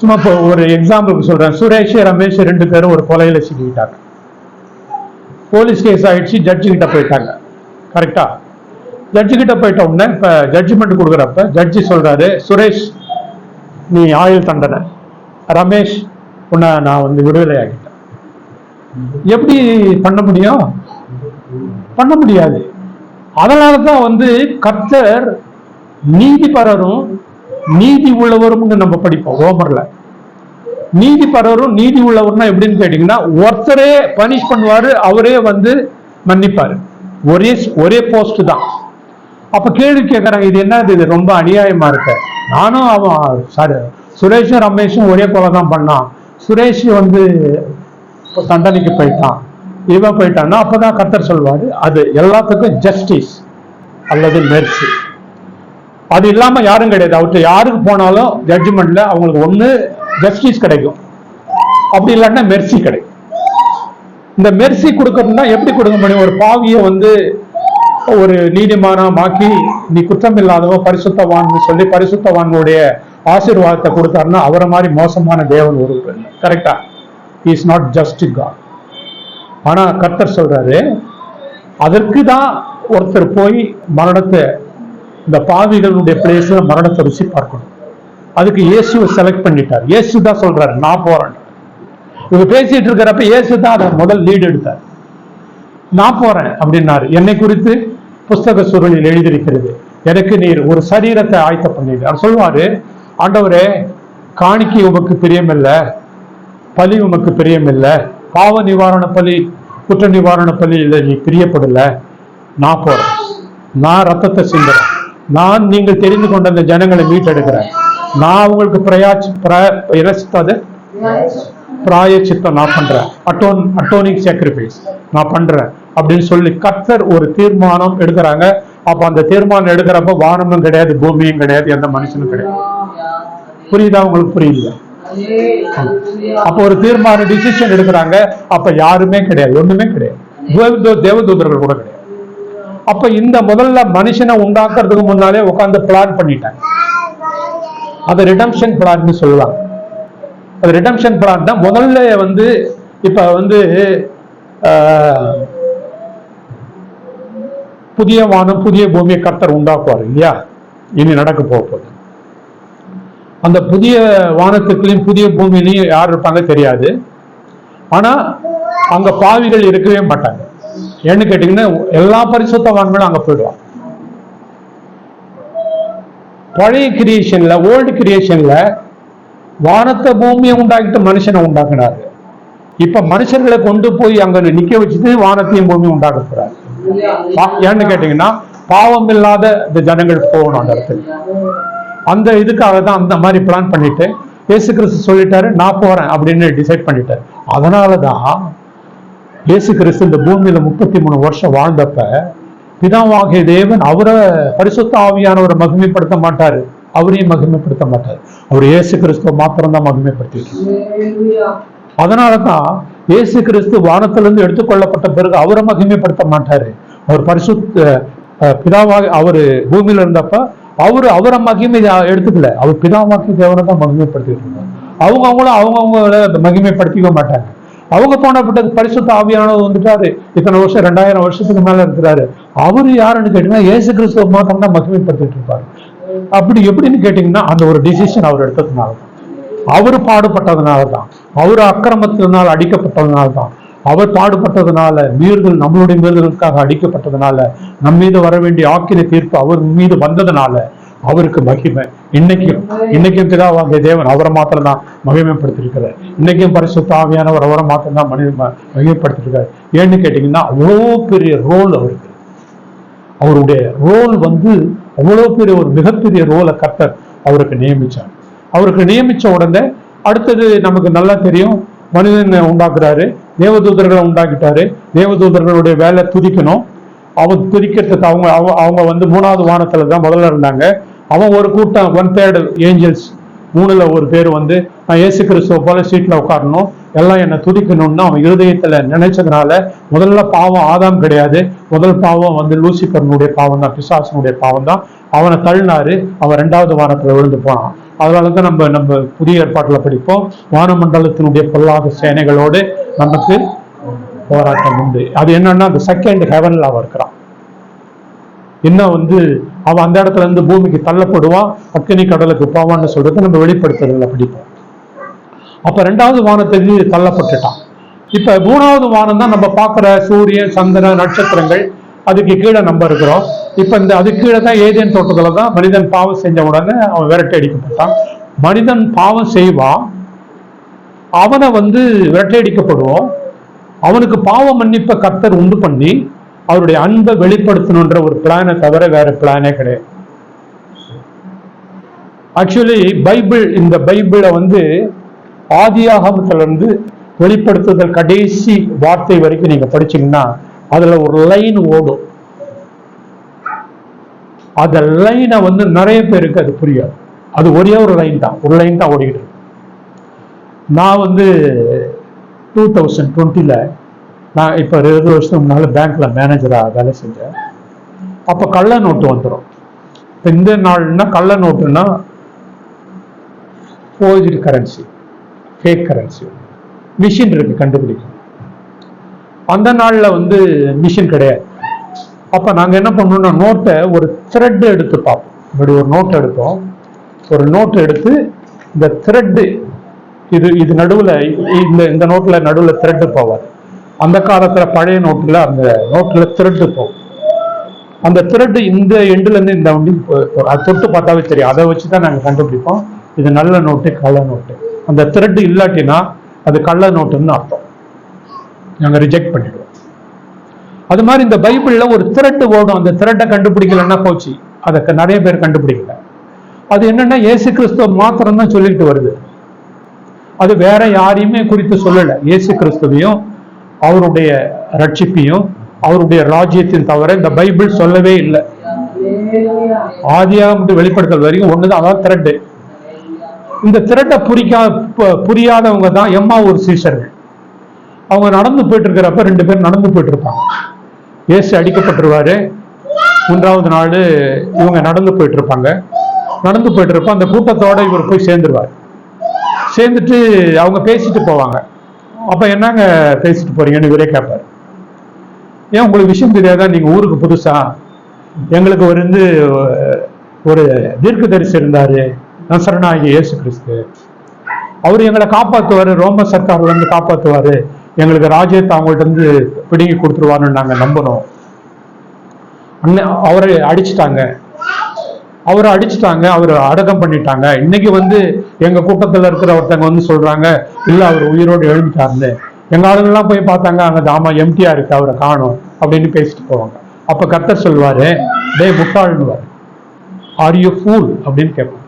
சும்மா இப்போ ஒரு எக்ஸாம்பிளுக்கு சொல்றேன், சுரேஷ் ரமேஷ் 2 பேரும் ஒரு கொலையில சிக்கிக்கிட்டாங்க, போலீஸ் கேஸ் ஆயிடுச்சு, ஜட்ஜு கிட்ட போயிட்டாங்க, கரெக்டா? ஜட்ஜு கிட்ட போயிட்ட உடனே இப்ப ஜட்ஜ்மெண்ட் கொடுக்குறப்ப ஜட்ஜி சொல்றாரு, சுரேஷ் நீ ஆயுள் தண்டனை, ரமேஷ் உன்னை நான் வந்து விடுதலை ஆகிட்டேன். எப்படி பண்ண முடியும்? பண்ண முடியாது. அதனாலதான் வந்து கர்த்தர் நீதிபரரும் நீதி உள்ளவரும் நம்ம படிப்போம் ரோமர்ல. நீதிபரரும் நீதி உள்ளவர்னா எப்படின்னு கேட்டீங்கன்னா, ஒருத்தரே பனிஷ் பண்ணுவாரு, அவரே வந்து மன்னிப்பாரு, ஒரே போஸ்ட் தான். அப்ப கேள்வி கேட்கறாங்க, இது என்ன, இது ரொம்ப அநியாயமா இருக்கு. நானும் அவன் சுரேஷும் ரமேஷும் ஒரே கொலை தான் பண்ணான், சுரேஷ் வந்து தண்டனைக்கு போயிட்டான், இவன் போயிட்டான்னா அப்பதான் கர்த்தர் சொல்வாரு, அது எல்லாத்துக்கும் ஜஸ்டிஸ் அல்லது மெர்சி. அது இல்லாம யாரும் கிடையாது. அவர்கிட்ட யாருக்கு போனாலும் ஜட்ஜ்மெண்ட்ல அவங்களுக்கு ஒண்ணு ஜஸ்டிஸ் கிடைக்கும், அப்படி இல்லாட்டா மெர்சி கிடைக்கும். இந்த மெர்சி கொடுக்கறதுனா எப்படி கொடுக்க முடியும்? ஒரு பாவியை வந்து ஒரு நீதிமானமாக்கி நீ குற்றம் இல்லாதவன் பரிசுத்தவான்னு சொல்லி பரிசுத்தவானுடைய ஆசீர்வாதத்தை கொடுத்தாருன்னா அவரை மாதிரி மோசமான தேவன் ஒருவர், கரெக்டா? Is not just got. ஆனா கர்த்தர் சொல்றாரு, அதற்கு தான் ஒருத்தர் போய் மரணத்தை, இந்த பாவிகளுடைய பிளேஸ்ல மரணத்தை ருசி பார்க்கணும். அதுக்கு இயேசுவை செலக்ட் பண்ணிட்டார். இயேசு தான் சொல்றாரு, நான் போறேன். இவங்க பேசிட்டு இருக்கிறப்ப இயேசு தான் அதை முதல் லீடு எடுத்தார். நான் போறேன் அப்படின்னாரு. என்னை குறித்து புஸ்தக சுருளில் எழுதியிருக்கிறது, எனக்கு நீர் ஒரு சரீரத்தை ஆயத்த பண்ணிடு. அவர் சொல்லுவாரு, ஆண்டவரே காணிக்கை உமக்கு பிரியமில்லை, பலி உமக்கு பிரியமில்லை, பாவ நிவாரண பலி குற்ற நிவாரண பலி இல்லை, நீ பிரியப்படல. நான் போறேன், நான் ரத்தத்தை சிந்துறேன், நான் நீங்கள் தெரிந்து கொண்ட அந்த ஜனங்களை மீட்டெடுக்கிறேன், நான் அவங்களுக்கு பிராயச்சித்தம் நான் பண்றேன், அட்டோனிக் சாக்ரிஃபைஸ் நான் பண்றேன் அப்படின்னு சொல்லி கர்த்தர் ஒரு தீர்மானம் எடுக்கிறாங்க. அப்ப அந்த தீர்மானம் எடுக்கிறப்ப வானமும் கிடையாது, பூமியும் கிடையாது, எந்த மனுஷனும் கிடையாது. புரியுதா உங்களுக்கு? புரியுதா? அப்ப ஒரு தீர்மானம் டிசிஷன் எடுக்கிறாங்க. அப்ப யாருமே கிடையாது, ஒண்ணுமே கிடையாது, தேவதூதர்கள் கூட கிடையாது. அப்ப இந்த முதல்ல மனுஷனை உண்டாக்குறதுக்கு முன்னாலே உட்கார்ந்து பிளான் பண்ணிட்டாங்க. அது ரிடம்ஷன் பிளான் சொல்லலாம். அது ரிடம்ஷன் பிளான் தான். முதல்ல வந்து இப்ப வந்து புதிய வானம் புதிய பூமியை கர்த்தர் உண்டாக்குவார் இல்லையா? இனி நடக்க போகுது. அந்த புதிய வானத்துக்குள்ளயும் புதிய பூமியிலையும் யார் இருப்பாங்க தெரியாது. ஆனா அங்க பாவிகள் இருக்கவே மாட்டாங்க. ஏன்னு கேட்டீங்கன்னா எல்லா பரிசுத்தவான்களும் அங்க போயிடுவாங்க. பழைய கிரியேஷன்ல, ஓல்டு கிரியேஷன்ல வானத்தை பூமியை உண்டாக்கிட்டு மனுஷனை உண்டாக்குனாரு. இப்ப மனுஷர்களை கொண்டு போய் அங்க நிக்க வச்சுட்டு வானத்தையும் பூமியும் உண்டாக்க போறாரு. ஏன்னு கேட்டீங்கன்னா பாவம் இல்லாத இந்த ஜனங்கள் போகணும் அந்த இடத்துக்கு. அந்த இதுக்காக தான் அந்த மாதிரி பிளான் பண்ணிட்டு இயேசு கிறிஸ்து சொல்லிட்டாரு, நான் போறேன் அப்படின்னு டிசைட் பண்ணிட்டாரு. அதனாலதான் இயேசு கிறிஸ்து இந்த பூமியில 33 வருஷம் வாழ்ந்தப்ப பிதாவாகிய தேவன் அவரை பரிசுத்த ஆவியானவரை மகிமைப்படுத்த மாட்டாரு, அவரையும் மகிமைப்படுத்த மாட்டாரு. அவர் இயேசு கிறிஸ்துவ மாத்திரம்தான் மகிமைப்படுத்திட்டு. அதனாலதான் இயேசு கிறிஸ்து வானத்திலிருந்து எடுத்துக்கொள்ளப்பட்ட பிறகு அவரை மகிமைப்படுத்த மாட்டாரு. அவர் பரிசுத்த பிதாவாக அவரு பூமியில இருந்தப்ப அவரை மகிமை எடுத்துக்கல, அவர் பிதாவாக்கி தேவனை தான் மகிமைப்படுத்திட்டு இருந்தார். அவங்கவுங்கள மகிமைப்படுத்திக்க மாட்டாங்க. அவங்க போனப்பட்டது பரிசுத்த ஆவியானவர் வந்துட்டாரு, இத்தனை வருஷம் 2000 வருஷத்துக்கு மேல இருக்கிறாரு. அவரு யாருன்னு கேட்டீங்கன்னா இயேசு கிறிஸ்துவ மாத்திரம் தான் மகிமைப்படுத்திட்டு இருப்பாரு. அப்படி எப்படின்னு கேட்டீங்கன்னா அந்த ஒரு டிசிஷன் அவர் எடுத்ததுனாலதான், அவரு பாடுபட்டதுனாலதான், அவரு அக்கிரமத்தினால் அடிக்கப்பட்டதுனால்தான், அவர் பாடுபட்டதுனால, மீறுதல் நம்மளுடைய மீறுதலுக்காக அடிக்கப்பட்டதுனால, நம் மீது வர வேண்டிய ஆக்கினை தீர்ப்பு அவர் மீது வந்ததுனால அவருக்கு மகிமை. இன்னைக்கும் பிதாவாகிய தேவன் அவரை மாத்திரம் தான் மகிமைப்படுத்திருக்கிறார். இன்னைக்கும் பரிசுத்த ஆவியானவர் அவரை மாத்திரம் தான் மகிமைப்படுத்திருக்காரு. ஏன்னு கேட்டீங்கன்னா அவ்வளோ பெரிய ரோல் அவருக்கு, அவருடைய ரோல் அவ்வளோ பெரிய ஒரு மிகப்பெரிய ரோலை கர்த்தர் அவருக்கு நியமிச்சார். அவருக்கு நியமிச்ச உடனே அடுத்தது நமக்கு நல்லா தெரியும், மனிதனை உண்டாக்குறாரு, தேவதூதர்களை உண்டாக்கிட்டாரு. தேவதூதர்களுடைய வேலை துதிக்கணும். அவன் துதிக்கிறதுக்கு அவங்க 3வது வானத்துல தான் முதல்ல இருந்தாங்க. அவன் ஒரு கூட்டம் 1/3 ஏஞ்சல்ஸ், 3ல் 1 பேர் நான் இயேசு கிறிஸ்துவ போல சீட்ல உட்காரணும், எல்லாம் என்னை துதிக்கணும்னு அவன் இருதயத்துல நினைச்சதுனால முதல்ல பாவம் ஆதாம் கிடையாது, முதல் பாவம் லூசிபர்னுடைய பாவம் தான், பிசாசனுடைய பாவம் தான். அவனை தள்ளினாரு, அவன் 2வது வானத்துல விழுந்து போனான். அதனாலதான் நம்ம புதிய ஏற்பாட்டுல படிப்போம், வானமண்டலத்தினுடைய பொல்லாத சேனைகளோடு நமக்கு போராட்டம் உண்டு. அது என்னன்னா அந்த செகண்ட் ஹெவன்ல அவன் இருக்கிறான். இன்னும் அவன் அந்த இடத்துல இருந்து பூமிக்கு தள்ளப்படுவான், அக்கினி கடலுக்கு போவான்னு சொல்றது நம்ம வெளிப்படுத்துறதுல படிப்போம். அப்ப 2வது வானத்துக்கு தள்ளப்பட்டுட்டான். இப்ப 3வது வானம் தான் நம்ம பார்க்கிற சூரியன், சந்திரன், நட்சத்திரங்கள், அதுக்கு கீழே நம்ம இருக்கிறோம். இப்ப அதுக்கு கீழே தான் ஏதேன் தோட்டத்துல தான் மனிதன் பாவம் செஞ்ச உடனே அவன் விரட்டி அடிக்கப்பட்டான். மனிதன் பாவம் செய்வான், அவனை விரட்டி அடிக்கப்படுவோம். அவனுக்கு பாவ மன்னிப்ப கர்த்தர் உண்டு பண்ணி அவருடைய அன்பை வெளிப்படுத்தணுன்ற ஒரு பிளானை தவிர வேற பிளானே கிடையாது. ஆக்சுவலி இந்த பைபிளை ஆதியாகமத்துல இருந்து வெளிப்படுத்துதல் கடைசி வார்த்தை வரைக்கும் நீங்க படிச்சீங்கன்னா அதுல ஒரு லைன் ஓடும். அந்த லைனை நிறைய பேருக்கு அது புரியாது. அது ஒரே ஒரு லைன் தான் ஓடிக்கிட்டு இருக்கு. நான் 2020ல் நான் இப்போ 2 வருஷத்துக்கு முன்னால பேங்க்ல மேனேஜராக வேலை செஞ்சேன். அப்போ கள்ள நோட்டு வந்துடும். இப்போ இந்த நாள்னா கள்ள நோட்டுன்னா forged currency, fake currency, machine இருக்கு கண்டுபிடிக்கும். அந்த நாளில் மிஷின் கிடையாது. அப்போ நாங்கள் என்ன பண்ணோம்னா நோட்டை ஒரு த்ரெட் எடுத்து பார்ப்போம். இப்படி ஒரு நோட் எடுத்தோம். ஒரு நோட்டு எடுத்து இந்த த்ரெட்டு இது நடுவில் இந்த நோட்டில் நடுவில் த்ரெட்டு போவார். அந்த காலத்தில் பழைய நோட்டில் அந்த நோட்டில் த்ரெட்டு போகும். அந்த த்ரெட்டு இந்த எண்டுலேருந்து இந்த அது தொட்டு பார்த்தாவே தெரியும். அதை வச்சு தான் நாங்கள் கண்டுபிடிப்போம் இது நல்ல நோட்டு கள்ள நோட்டு. அந்த த்ரெட்டு இல்லாட்டினா அது கள்ள நோட்டுன்னு அர்த்தம், நாங்கள் ரிஜெக்ட் பண்ணிடுவோம். அது மாதிரி இந்த பைபிளில் ஒரு த்ரெட்டு ஓடும். அந்த த்ரெட்டை கண்டுபிடிக்கலன்னா போச்சு. அதை நிறைய பேர் கண்டுபிடிக்கல. அது என்னன்னா இயேசு கிறிஸ்துவ மாத்திரம் தான் சொல்லிட்டு வருது. அது வேற யாரையுமே குறித்து சொல்லலை. இயேசு கிறிஸ்துவையும் அவருடைய ரட்சிப்பையும் அவருடைய ராஜ்யத்தையும் தவிர இந்த பைபிள் சொல்லவே இல்லை. ஆதியாகமத்து வெளிப்படுத்தல் வரைக்கும் ஒண்ணுதான், அதான் த்ரெட்டு. இந்த த்ரெட்டை புரியாதவங்க தான் எம்மாவூர் சீஷர்கள். அவங்க நடந்து போயிட்டு இருக்கிறப்ப 2 பேர் நடந்து போயிட்டு இருப்பாங்க. இயேசு அடிக்கப்பட்டுருவாரு. 3வது நாள் இவங்க நடந்து போயிட்டு இருப்பாங்க. நடந்து போயிட்டு இருப்போம். அந்த கூட்டத்தோட இவர் போய் சேர்ந்துருவார். சேர்ந்துட்டு அவங்க பேசிட்டு போவாங்க. அப்ப என்னங்க பேசிட்டு போறீங்கன்னு இவரே கேட்பாரு. ஏன் உங்களுக்கு விஷயம் தெரியாதா, நீங்க ஊருக்கு புதுசா? எங்களுக்கு ஒரு தீர்க்கதரிசி இருந்தாரு, நசரனாகிய இயேசு கிறிஸ்து. அவர் எங்களை காப்பாற்றுவாரு, ரோம சர்க்கார்ல இருந்து காப்பாற்றுவாரு, எங்களுக்கு ராஜ்யத்தை அவங்கள்ட்ட இருந்து பிடுங்கி கொடுத்துருவாருன்னு நாங்க நம்பணும். அவரை அடிச்சுட்டாங்க, அவரை அடக்கம் பண்ணிட்டாங்க. இன்னைக்கு எங்க கூட்டத்துல இருக்கிற ஒருத்தங்க சொல்றாங்க இல்ல அவர் உயிரோடு எழுந்துட்டாருன்னு. எங்க ஆளுங்கெல்லாம் போய் பார்த்தாங்க, அங்க தாமா எம்டியா இருக்கு, அவரை காணும் அப்படின்னு பேசிட்டு போவாங்க. அப்ப கர்த்தர் சொல்வாரு, டே முட்டாள்னுவாரு, ஆர் யூ ஃபூல் அப்படின்னு கேட்பாங்க.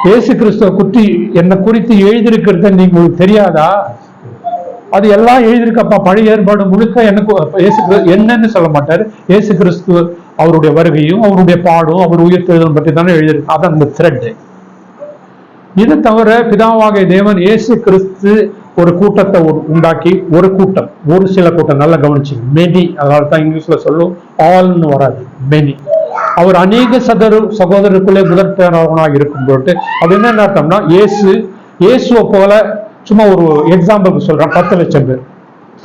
இயேசு கிறிஸ்துவ என்னை குறித்து எழுதியிருக்கிறது நீங்க உங்களுக்கு தெரியாதா? அது எல்லாம் எழுதியிருக்கப்பா. பழைய ஏற்பாடு முழுக்க எனக்கு என்னன்னு சொல்ல மாட்டாரு. இயேசு கிறிஸ்து அவருடைய வருகையும் அவருடைய பாடும் அவர் உயிர்த்தெழுதல் பற்றி தானே எழுதியிருக்கு. அதான் அந்த த்ரெட். இதை தவிர பிதாவாகிய தேவன் இயேசு கிறிஸ்து ஒரு கூட்டத்தை உண்டாக்கி, ஒரு சில கூட்டம் நல்லா கவனிச்சு, மெனி, அதனால தான் இங்கிலீஷ்ல சொல்லும் ஆல்னு வராது, மெனி. அவர் அநேக சகோதரருக்குள்ளே முதற்பேராக இருக்கும் பொருட்டு அது என்ன அர்த்தம்னா இயேசுவை போல சும்மா ஒரு எக்ஸாம்பிளுக்கு சொல்றேன், 10 லட்சம் பேர்,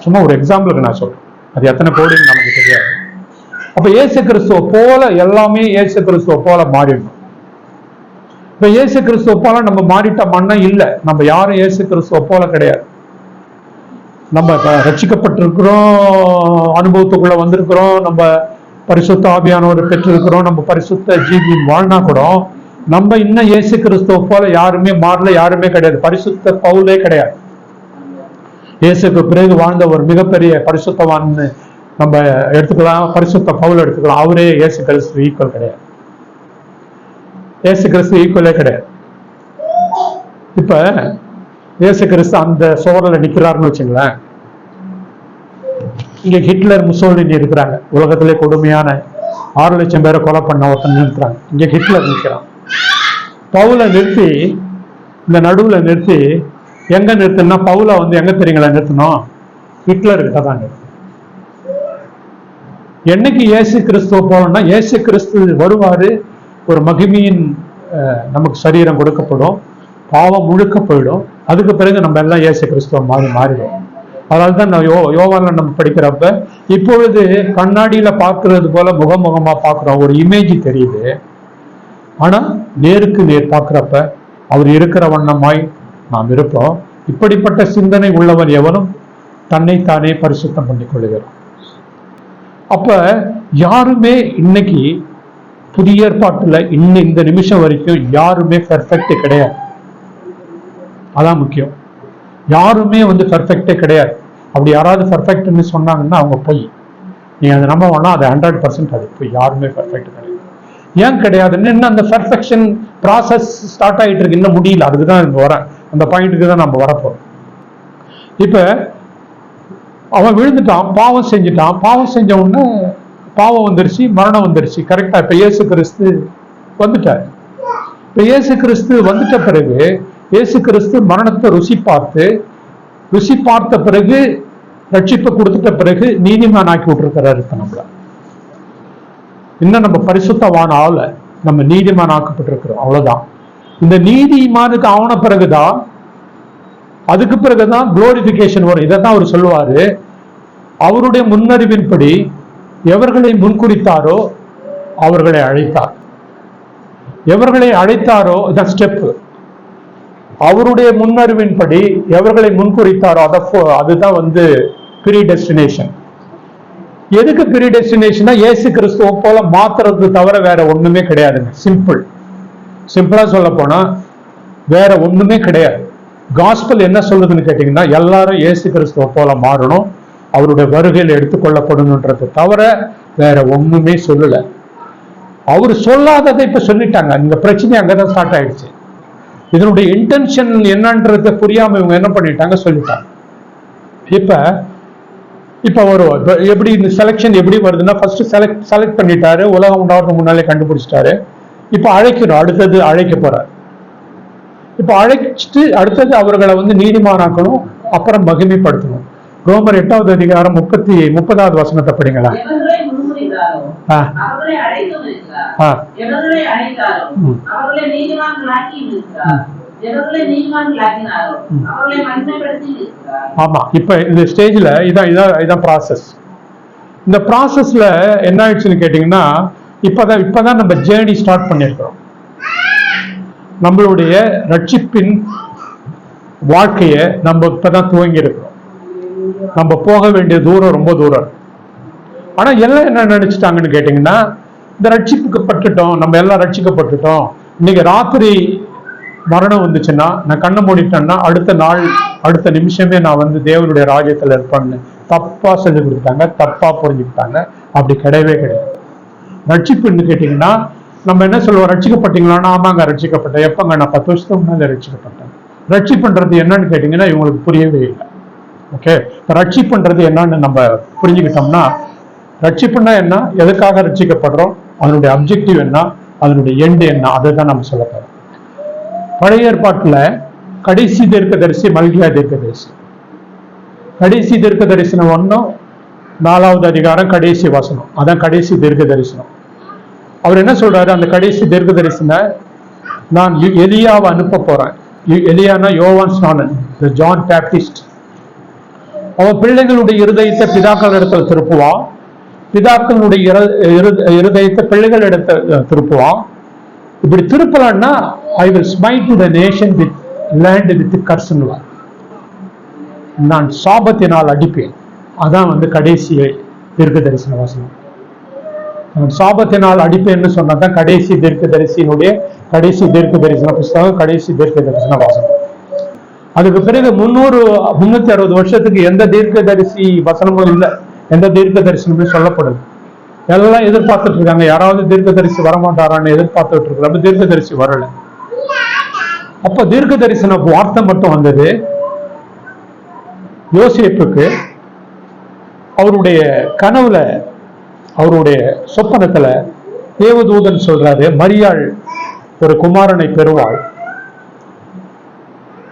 சும்மா ஒரு எக்ஸாம்பிளுக்கு நான் சொல்றேன், அது எத்தனை கோடின்னு நமக்கு தெரியாது. அப்ப இயேசு கிறிஸ்துவ போல எல்லாமே இயேசு கிறிஸ்துவ போல மாறிடணும். இப்ப இயேசு கிறிஸ்துவ போல நம்ம மாறிட்டோம்னா இல்ல, நம்ம யாரும் இயேசு கிறிஸ்துவ போல கிடையாது. நம்ம ரட்சிக்கப்பட்டிருக்கிறோம், அனுபவத்துக்குள்ள வந்திருக்கிறோம், நம்ம பரிசுத்த ஆவியானவரை பெற்றிருக்கிறோம், நம்ம பரிசுத்த ஜீவியம் வாழ்னா கூட நம்ம இன்னும் இயேசு கிறிஸ்துவ போல யாருமே மாறல, யாருமே கிடையாது. பரிசுத்த பவுலே கிடையாது. இயேசுக்கு பிறகு வாழ்ந்த ஒரு மிகப்பெரிய பரிசுத்தவான்னு நம்ம எடுத்துக்கலாம், பரிசுத்த பவுல் எடுத்துக்கலாம். அவரே இயேசு கிறிஸ்து ஈக்குவல் கிடையாது. இயேசு கிறிஸ்து ஈக்குவலே கிடையாது. இப்ப இயேசு கிறிஸ்து அந்த சோழல நிக்கிறாருன்னு வச்சுங்களேன். இங்க ஹிட்லர், முசோலினி இருக்கிறாங்க, உலகத்திலே கொடுமையான 6 லட்சம் பேரை கொலை பண்ண ஒருத்தன் நிறுத்துறாங்க. இங்க ஹிட்லர் நிற்கிறான். பவுலை நிறுத்தி இந்த நடுவுல நிறுத்தி எங்க நிறுத்தினா, பவுலை வந்து எங்க தெரியுங்களா நிறுத்தணும்? ஹிட்லர் கிட்ட தான் நிறுத்தணும். என்னைக்கு இயேசு கிறிஸ்துவ போலன்னா, இயேசு கிறிஸ்து வருவாரு, ஒரு மகிமையின் நமக்கு சரீரம் கொடுக்கப்படும், பாவம் முழுக்க போயிடும். அதுக்கு பிறகு நம்ம எல்லாம் இயேசு கிறிஸ்துவ மாறிடும். அதனால்தான் நான் யோவான்ல நம்ம படிக்கிறப்ப, இப்பொழுது கண்ணாடியில பார்க்கறது போல முகமுகமா பார்க்கிறோம், ஒரு இமேஜ் தெரியுது. ஆனா நேருக்கு நேர் பார்க்கிறப்ப அவர் இருக்கிற வண்ணமாய் நாம் இருப்போம். இப்படிப்பட்ட சிந்தனை உள்ளவன் எவனும் தன்னைத்தானே பரிசுத்தம் பண்ணிக் கொள்ளுகிறான். அப்ப யாருமே இன்னைக்கு புதிய ஏற்பாட்டுல இந்த நிமிஷம் வரைக்கும் யாருமே பெர்ஃபெக்ட் கிடையாது. அதான் முக்கியம். யாருமே வந்து பெர்ஃபெக்டே கிடையாது. அப்படி யாராவது பெர்ஃபெக்ட்னு சொன்னாங்கன்னா அவங்க பொய். நீங்க அதை நம்ப வேணா, அது 100% அது பொய். யாருமே பெர்ஃபெக்ட் கிடையாது. ஏன் கிடையாதுன்னு இன்னும் அந்த பெர்ஃபெக்ஷன் ப்ராசஸ் ஸ்டார்ட் ஆகிட்டு இருக்கு, இன்னும் முடியல. அதுக்குதான் இப்போ வரேன், அந்த பாயிண்ட்டுக்கு தான் நம்ம வரப்போறோம். இப்ப அவன் விழுந்துட்டான், பாவம் செஞ்சுட்டான். பாவம் செஞ்ச உடனே பாவம் வந்துருச்சு, மரணம் வந்துருச்சு. கரெக்டா? இப்ப இயேசு கிறிஸ்து வந்துட்டார். இப்ப இயேசு கிறிஸ்து வந்துட்ட பிறகு, இயேசு கிறிஸ்து மரணத்தை ருசி பார்த்த பிறகு, ரட்சிப்பை கொடுத்துட்ட பிறகு நீதிமான் ஆக்கி விட்டுருக்கிறாரு. இப்ப நம்மள இன்னும் நம்ம பரிசுத்தவான ஆள நம்ம நீதிமான் ஆக்கப்பட்டிருக்கிறோம், அவ்வளவுதான். இந்த நீதிமானுக்கு ஆன பிறகுதான், அதுக்கு பிறகுதான் குளோரிபிகேஷன் வரும். இதைத்தான் அவர் சொல்லுவாரு, அவருடைய முன்னறிவின்படி எவர்களை முன்குறித்தாரோ அவர்களை அழைத்தார். எவர்களை அழைத்தாரோ இதான் ஸ்டெப். அவருடைய முன்னறிவின்படி எவர்களை முன்குறித்தாரோ அதுதான் வந்து ப்ரீடெஸ்டினேஷன். எதுக்கு ப்ரீடெஸ்டினேஷனா? இயேசு கிறிஸ்துவ போல மாத்துறது தவிர வேற ஒண்ணுமே கிடையாதுங்க. சிம்பிளா சொல்ல போனா வேற ஒண்ணுமே கிடையாது. காஸ்பல் என்ன சொல்லுதுன்னு கேட்டீங்கன்னா, எல்லாரும் இயேசு கிறிஸ்துவ போல மாறணும், அவருடைய வருகையில் எடுத்துக்கொள்ளப்படணும்ன்றது தவிர வேற ஒண்ணுமே சொல்லல. அவர் சொல்லாததை இப்ப சொல்லிட்டாங்க. இந்த பிரச்சனை அங்கதான் ஸ்டார்ட் ஆயிடுச்சு. இதனுடைய இன்டென்ஷன் என்னன்றத புரியாம இவங்க என்ன பண்ணிட்டாங்க, சொல்லிட்டாங்க. இப்ப வரும். எப்படி இந்த செலக்ஷன் எப்படி வருதுன்னா, ஃபர்ஸ்ட் செலக்ட் பண்ணிட்டாரு, உலகம் உண்டாவதுக்கு முன்னாலே கண்டுபிடிச்சிட்டாரு. இப்ப அழைக்கணும், அடுத்தது அழைக்க போறாரு. இப்ப அழைச்சிட்டு அடுத்தது அவர்களை வந்து நீதிமானாக்கணும், அப்புறம் மகிமைப்படுத்தணும். ரோமர் 8வது அதிகாரம் 30வது வசனத்தை படிங்களா? ஆமா. இப்ப இந்த ஸ்டேஜ்ல இதான் ப்ராசஸ். இந்த ப்ராசஸ்ல என்ன ஆயிடுச்சுன்னு கேட்டீங்கன்னா, இப்பதான் நம்ம ஜேர்னி ஸ்டார்ட் பண்ணிருக்கிறோம். நம்மளுடைய ரட்சிப்பின் வாழ்க்கையை நம்ம இப்பதான் துவங்கி இருக்கிறோம். நம்ம போக வேண்டிய தூரம் ரொம்ப தூரம். ஆனா எல்லாம் என்ன நினைச்சிட்டாங்கன்னு கேட்டீங்கன்னா, இந்த ரட்சிப்புக்கு பட்டுட்டோம், நம்ம எல்லாம் ரட்சிக்கப்பட்டுட்டோம், இன்னைக்கு ராத்திரி மரணம் வந்துச்சுன்னா நான் கண்ணை மூடிட்டேன்னா அடுத்த நிமிஷமே நான் வந்து தேவனுடைய ராஜ்யத்துல இருப்பேன்னு தப்பா சொல்லி கொடுத்தாங்க, தப்பா புரிஞ்சுக்கிட்டாங்க. அப்படி கிடையவே கிடையாது. ரட்சிப்புன்னு கேட்டீங்கன்னா நம்ம என்ன சொல்லுவோம், ரட்சிக்கப்பட்டீங்களான்னா ஆமாங்க ரட்சிக்கப்பட்டேன். எப்பங்க? நான் 10 வருஷத்துக்கு முன்னாடி ரட்சிக்கப்பட்டேன். ரட்சிப்புன்றது என்னன்னு கேட்டீங்கன்னா இவங்களுக்கு புரியவே இல்லை. ஓகே, ரட்சிப்புன்றது என்னன்னு நம்ம புரிஞ்சுக்கிட்டோம்னா, ரட்சிப்புன்னா என்ன, எதுக்காக ரட்சிக்கப்படுறோம், அதனுடைய அப்ஜெக்டிவ் என்ன, அதனுடைய எண்டு என்ன, அதை தான் நம்ம சொல்ல போறோம். பழைய ஏற்பாட்டுல கடைசி தீர்க்கதரிசி மல்கியா தீர்க்கதரிசி. கடைசி தீர்க்க தரிசனம் 1 4வது அதிகாரம் கடைசி வசனம், அதான் கடைசி தீர்க்க தரிசனம். அவர் என்ன சொல்றாரு, அந்த கடைசி தீர்க்க தரிசன, நான் எலியாவை அனுப்ப போறேன், எலியானா யோவான் ஸ்நானன், ஜான் பேப்டிஸ்ட். அவன் பிள்ளைகளுடைய இருதயத்தை பிதாக்கள் இடத்துல திருப்புவான், பிதாக்களுடைய இருதயத்தை பிள்ளைகள் இடத்த திருப்புவான். இப்படி திருப்பலன்னா I will smite to the nation with land with கர்ஸ்னுவான். நான் சாபத்தினால் அடிப்பேன். அதான் கடைசி தீர்க்க தரிசன வாசனம். நான் சாபத்தினால் அடிப்பேன்னு சொன்னதான் கடைசி தீர்க்க தரிசியினுடைய கடைசி தீர்க்க தரிசன புஸ்தகம், கடைசி தீர்க்க தரிசன வாசனம். அதுக்கு பிறகு 360 வருஷத்துக்கு எந்த தீர்க்க தரிசி வசனமும் இல்லை, எந்த தீர்க்க தரிசனமும் சொல்லப்படுது. எல்லாம் எதிர்பார்த்துட்டு இருக்காங்க, யாராவது தீர்க்க தரிசி வரமாட்டாரான்னு எதிர்பார்த்துட்டு இருக்காங்க. அப்ப தீர்க்க தரிசி வரல. அப்ப தீர்க்க தரிசன வார்த்தை மட்டும் வந்தது. யோசேப்புக்கு அவருடைய கனவுல, அவருடைய சொப்பனத்துல தேவதூதன் சொல்றாரு, மரியாள் ஒரு குமாரனை பெறுவாள்,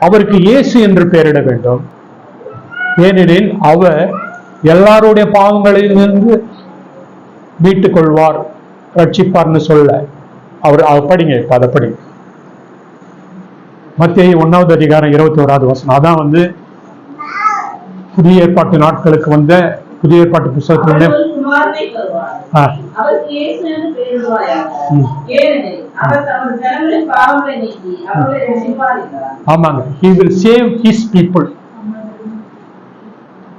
அவருக்கு இயேசு என்று பெயரிட வேண்டும், ஏனெனில் அவர் எல்லாருடைய பாவங்களிலிருந்து மீட்டுக் கொள்வார், ரட்சிப்பார்னு சொல்ல அவர் படிங்க. இப்ப அதை படிங்க. மத்தேயு 1வது அதிகாரம் 21வது வசனம். அதான் புதிய ஏற்பாட்டு நாட்களுக்கு புதிய ஏற்பாட்டு புத்தகத்துல ஆமாங்க. he will save his people.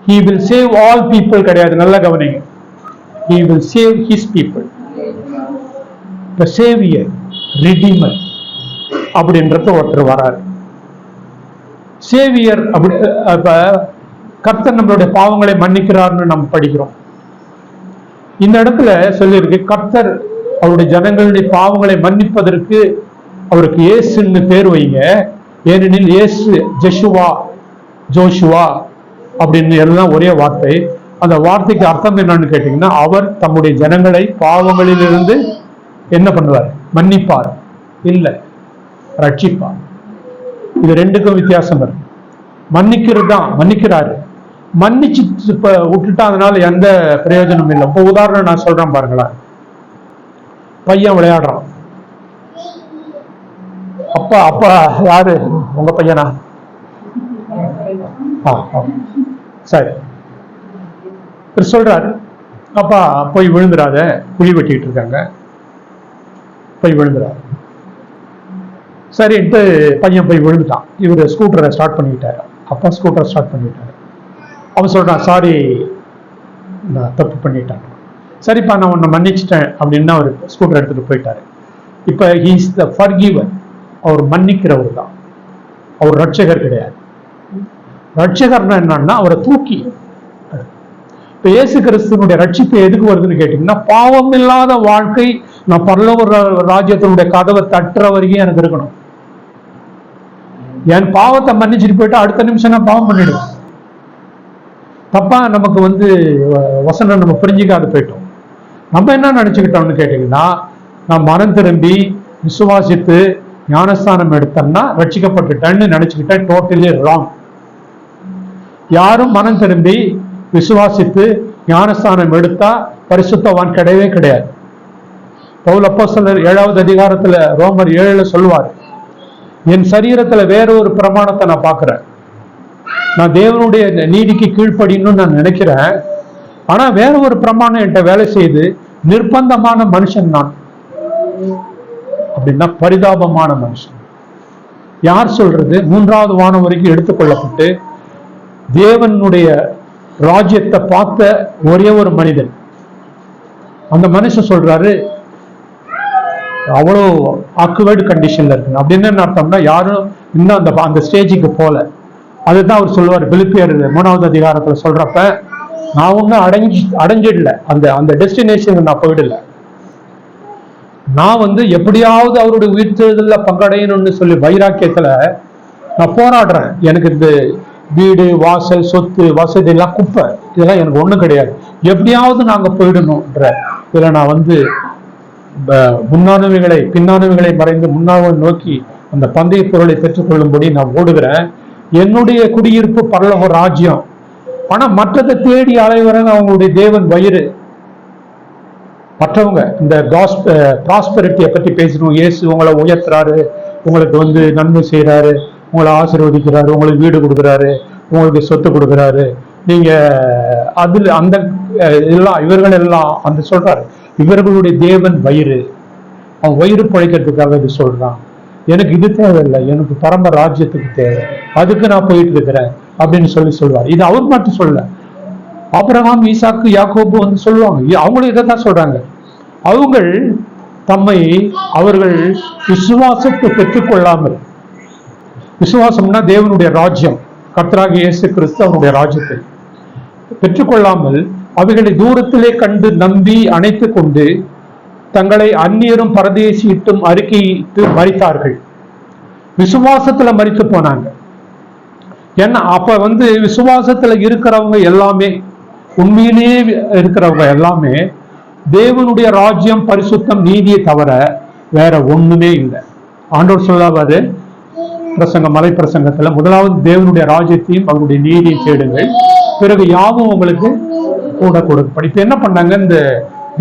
he will save all people கிடையாது, நல்லா கவனிங்க. he will save his people. the savior, redeemer அப்படின்றது ஒருத்தர் வராரு. சேவியர் அப்படி கர்த்தர் நம்மளுடைய பாவங்களை மன்னிக்கிறார்னு நம்ம படிக்கிறோம். இந்த இடத்துல சொல்லியிருக்கு, கர்த்தர் அவருடைய ஜனங்களுடைய பாவங்களை மன்னிப்பதற்கு அவருக்கு இயேசுன்னு பேர் வைங்க, ஏனெனில் இயேசு ஜோஷுவா அப்படின்னு எல்லாம் ஒரே வார்த்தை. அந்த வார்த்தைக்கு அர்த்தம் என்னன்னு கேட்டீங்கன்னா, அவர் தம்முடைய ஜனங்களை பாவங்களிலிருந்து என்ன பண்ணுவார்? மன்னிப்பார், இல்லை ரட்சிப்பார். இது ரெண்டுக்கும் வித்தியாசம் இருக்கு. மன்னிக்கிறது தான், மன்னிக்கிறாரு, மன்னிச்சு விட்டுட்டா அதனால எந்த பிரயோஜனம் இல்லை. இப்போ உதாரணம் நான் சொல்றேன் பாருங்களேன். பையன் விளையாடுறான், அப்பா யாரு? உங்க பையனா? சரி, சொல்றாரு, அப்பா போய் விழுந்துடாத, குழி வெட்டிட்டு இருக்காங்க, போய் விழுந்துடாது. சரின்ட்டு பையன் போய் விழுந்துட்டான். இவர் ஸ்கூட்டரை ஸ்டார்ட் பண்ணிக்கிட்டாரு. அப்பா ஸ்கூட்டரை ஸ்டார்ட் பண்ணிட்டாரு. அவன் சொல்றான், சாரி நான் தப்பு பண்ணிட்டேன், சரிப்பா நான் உன்னை மன்னிச்சிட்டேன் அப்படின்னு அவர் ஸ்கூட்டர் எடுத்துட்டு போயிட்டாரு. இப்போ ஹி இஸ் த ஃபர்கிவர், அவர் மன்னிக்கிறவர் தான், அவர் ரட்சகர் கிடையாது. ரட்சகர்னா என்னன்னா அவரை தூக்கி. இப்ப இயேசு கிறிஸ்துவனுடைய ரட்சிப்பு எதுக்கு வருதுன்னு கேட்டீங்கன்னா, பாவம் இல்லாத வாழ்க்கை, நான் பரலோக ராஜ்யத்தினுடைய கதவை தட்டுற வரைக்கும் எனக்கு இருக்கணும். என் பாவத்தை மன்னிச்சுட்டு போயிட்டு அடுத்த நிமிஷம் நான் பாவம் பண்ணிடுவேன். தப்பா நமக்கு வசனம் நம்ம புரிஞ்சிக்காது போயிட்டோம். நம்ம என்ன நினைச்சுக்கிட்டோம்னு கேட்டீங்கன்னா, நான் மனம் திரும்பி விசுவாசித்து ஞானஸ்தானம் எடுத்தேன்னா ரட்சிக்கப்பட்டுட்டேன்னு நினைச்சுக்கிட்டேன். Totally wrong. யாரும் மனம் திரும்பி விசுவாசித்து ஞானஸ்தானம் எடுத்தா பரிசுத்தவான் கிடையவே கிடையாது. பவுல் அப்போஸ்தலர் 7வது அதிகாரத்துல ரோமர் 7ல சொல்லுவார், என் சரீரத்துல வேற ஒரு பிரமாணத்தை நான் பார்க்கிறேன், நான் தேவனுடைய நீதிக்கு கீழ்ப்படின்னு நான் நினைக்கிறேன், ஆனா வேற ஒரு பிரமாணம் என்கிட்ட வேலை செய்து நிர்பந்தமான மனுஷன் நான் அப்படின்னா, பரிதாபமான மனுஷன். யார் சொல்றது? 3வது வானம் வரைக்கும் எடுத்துக்கொள்ளப்பட்டு தேவனுடைய ராஜ்யத்தை பார்த்த ஒரே ஒரு மனிதன். அந்த மனுஷன் சொல்றாரு, அவ்வளோ ஆக்குவேர்டு கண்டிஷன்ல இருக்கு. அப்படின்னு என்ன அர்த்தம்னா, யாரும் இன்னும் அந்த ஸ்டேஜுக்கு போல. அதுதான் அவர் சொல்லுவார் பிலிப்பியர் 3வது அதிகாரத்துல சொல்றப்ப, நான் ஒன்னும் அடைஞ்சிடல, அந்த டெஸ்டினேஷன் நான் போயிடல, நான் எப்படியாவது அவருடைய உயிர்த்தெழுதல்ல பங்கடையணும்னு சொல்லி வைராக்கியத்துல நான் போராடுறேன். எனக்கு இந்த வீடு வாசல் சொத்து வசதி எல்லாம் குப்பை, இதெல்லாம் எனக்கு ஒண்ணும் கிடையாது, எப்படியாவது நாங்க போயிடணும்ன்ற இதுல நான் முன்னானவைகளை பின்னானவைகளை மறைந்து முன்னாவை நோக்கி அந்த பந்தய பொருளை பெற்றுக்கொள்ளும்படி நான் ஓடுகிறேன். என்னுடைய குடியிருப்பு பரலோக ராஜ்யம். ஆனா மற்றதை தேடி அலைவரங்க அவங்களுடைய தேவன் வயிறு. மற்றவங்க இந்த ப்ராஸ்பெரிட்டியை பத்தி பேசணும், இயேசு உங்களை உயர்த்துறாரு, உங்களுக்கு நன்மை செய்யறாரு, உங்களை ஆசீர்வதிக்கிறாரு, உங்களுக்கு வீடு கொடுக்குறாரு, உங்களுக்கு சொத்து கொடுக்குறாரு. நீங்க அதுல அந்த எல்லாம் இவர்கள் எல்லாம் அந்த சொல்றாரு, இவர்களுடைய தேவன் வயிறு, அவன் வயிறு பழைக்கிறதுக்காக இது சொல்றான். எனக்கு இது தேவையில்லை, எனக்கு பரம ராஜ்யத்துக்கு தேவை, அதுக்கு நான் போயிட்டு இருக்கிறேன் அப்படின்னு சொல்லுவார். இது அவர் மட்டும் சொல்ல, ஆபிரகாம், ஈசாக்கு, யாக்கோபு வந்து சொல்லுவாங்க. அவங்களும் இதை தான் சொல்றாங்க. அவர்கள் விசுவாசத்தை பெற்றுக்கொள்ளாமல், விசுவாசம்னா தேவனுடைய ராஜ்யம், கர்த்தராகிய இயேசு கிறிஸ்து அவருடைய ராஜ்யத்தை பெற்றுக்கொள்ளாமல் அவைகளை தூரத்திலே கண்டு நம்பி அணைத்துக் கொண்டு தங்களை அந்நியரும் பரதேசியிட்டும் அறிக்கையிட்டு மரித்தார்கள். விசுவாசத்துல மரித்து போனாங்க. ஏன்னா அப்ப வந்து விசுவாசத்துல இருக்கிறவங்க எல்லாமே, உண்மையிலேயே இருக்கிறவங்க எல்லாமே தேவனுடைய ராஜ்யம், பரிசுத்தம், நீதியை தவிர வேற ஒண்ணுமே இல்லை. ஆண்டவர் சொல்லாவது பிரசங்கம், மலை பிரசங்கத்துல, முதலாவது தேவனுடைய ராஜ்யத்தையும் அவருடைய நீதியை தேடுங்கள், பிறகு யாவும் உங்களுக்கு கூட கொடுக்கப்படும். இப்ப என்ன பண்ணாங்க, இந்த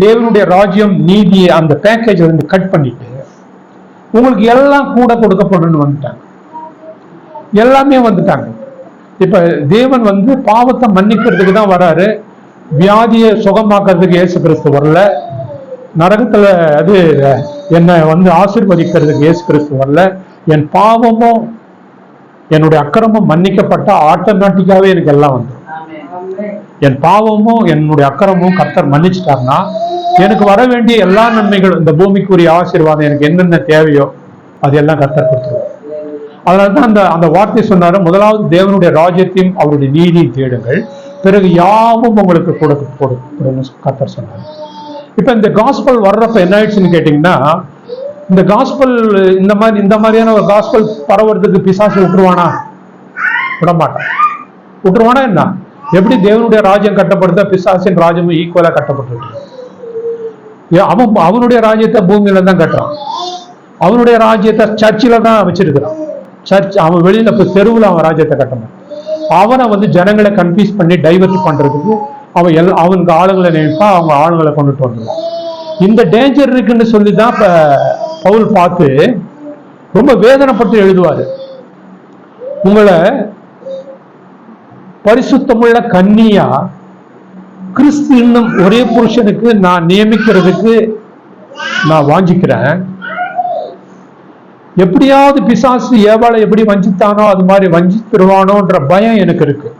தேவனுடைய ராஜ்யம், நீதியை அந்த பேக்கேஜ் வந்து கட் பண்ணிட்டு உங்களுக்கு எல்லாம் கூட கொடுக்கப்படும் வந்துட்டாங்க. எல்லாமே வந்துட்டாங்க. இப்ப தேவன் வந்து பாவத்தை மன்னிக்கிறதுக்கு தான் வராரு, வியாதியை சுகமாக்குறதுக்கு இயேசு கிறிஸ்து வரல, நரகத்துல அது என்னை வந்து ஆசீர்வதிக்கிறதுக்கு இயேசு கிறிஸ்து வரல. என் பாவமும் என்னுடைய அக்கிரமும் மன்னிக்கப்பட்ட ஆட்டோமேட்டிக்காவே எனக்கு எல்லாம் வந்துடும். என் பாவமும் என்னுடைய அக்கிரமும் கர்த்தர் மன்னிச்சுட்டாருன்னா எனக்கு வர வேண்டிய எல்லா நன்மைகளும், இந்த பூமிக்குரிய ஆசீர்வாதம், எனக்கு என்னென்ன தேவையோ அதெல்லாம் கர்த்தர் கொடுத்துருவார். அதனால்தான் அந்த வார்த்தை சொன்னாரு, முதலாவது தேவனுடைய ராஜ்யத்தையும் அவருடைய நீதியை தேடுங்கள், பிறகு யாவும் உங்களுக்கு கொடுக்கப்படும்னு கர்த்தர் சொன்னார். இப்ப இந்த காஸ்பல் வர்றப்ப என்ன ஆயிடுச்சுன்னு கேட்டீங்கன்னா, இந்த காஸ்பல் இந்த மாதிரியான ஒரு காஸ்பல் பரவுறதுக்கு பிசாசு விட்டுருவானா? விடமாட்டான். விட்டுருவானா என்ன? எப்படி தேவனுடைய ராஜ்யம் கட்டப்படுத்த பிசாசின் ராஜ்யமும் ஈக்குவலா கட்டப்பட்டு, அவனுடைய ராஜ்யத்தை பூமியில தான் கட்டுறான். அவனுடைய ராஜ்யத்தை சர்ச்சில தான் வச்சிருக்கிறான். சர்ச் அவன் வெளியில தெருவில் அவன் ராஜ்யத்தை கட்டணும். அவனை வந்து ஜனங்களை கன்ஃபியூஸ் பண்ணி டைவர்ட் பண்றதுக்கு அவனுக்கு ஆளுங்களை நினைப்பா, அவங்க ஆளுங்களை கொண்டுட்டு வந்துடுவான். இந்த டேஞ்சர் இருக்குன்னு சொல்லிதான் இப்ப பவுல் பார்த்து ரொம்ப வேதனைப்பட்டு எழுதுவாரு, உங்களை பரிசுத்தமுள்ள கன்னியா கிறிஸ்து இன்னும் ஒரே புருஷனுக்கு நான் நியமிக்கிறதுக்கு நான் வாஞ்சிக்கிறேன். எப்படியாவது பிசாசு ஏவாளை எப்படி வஞ்சித்தானோ அது மாதிரி வஞ்சித்துருவானோன்ற பயம் எனக்கு இருக்கு.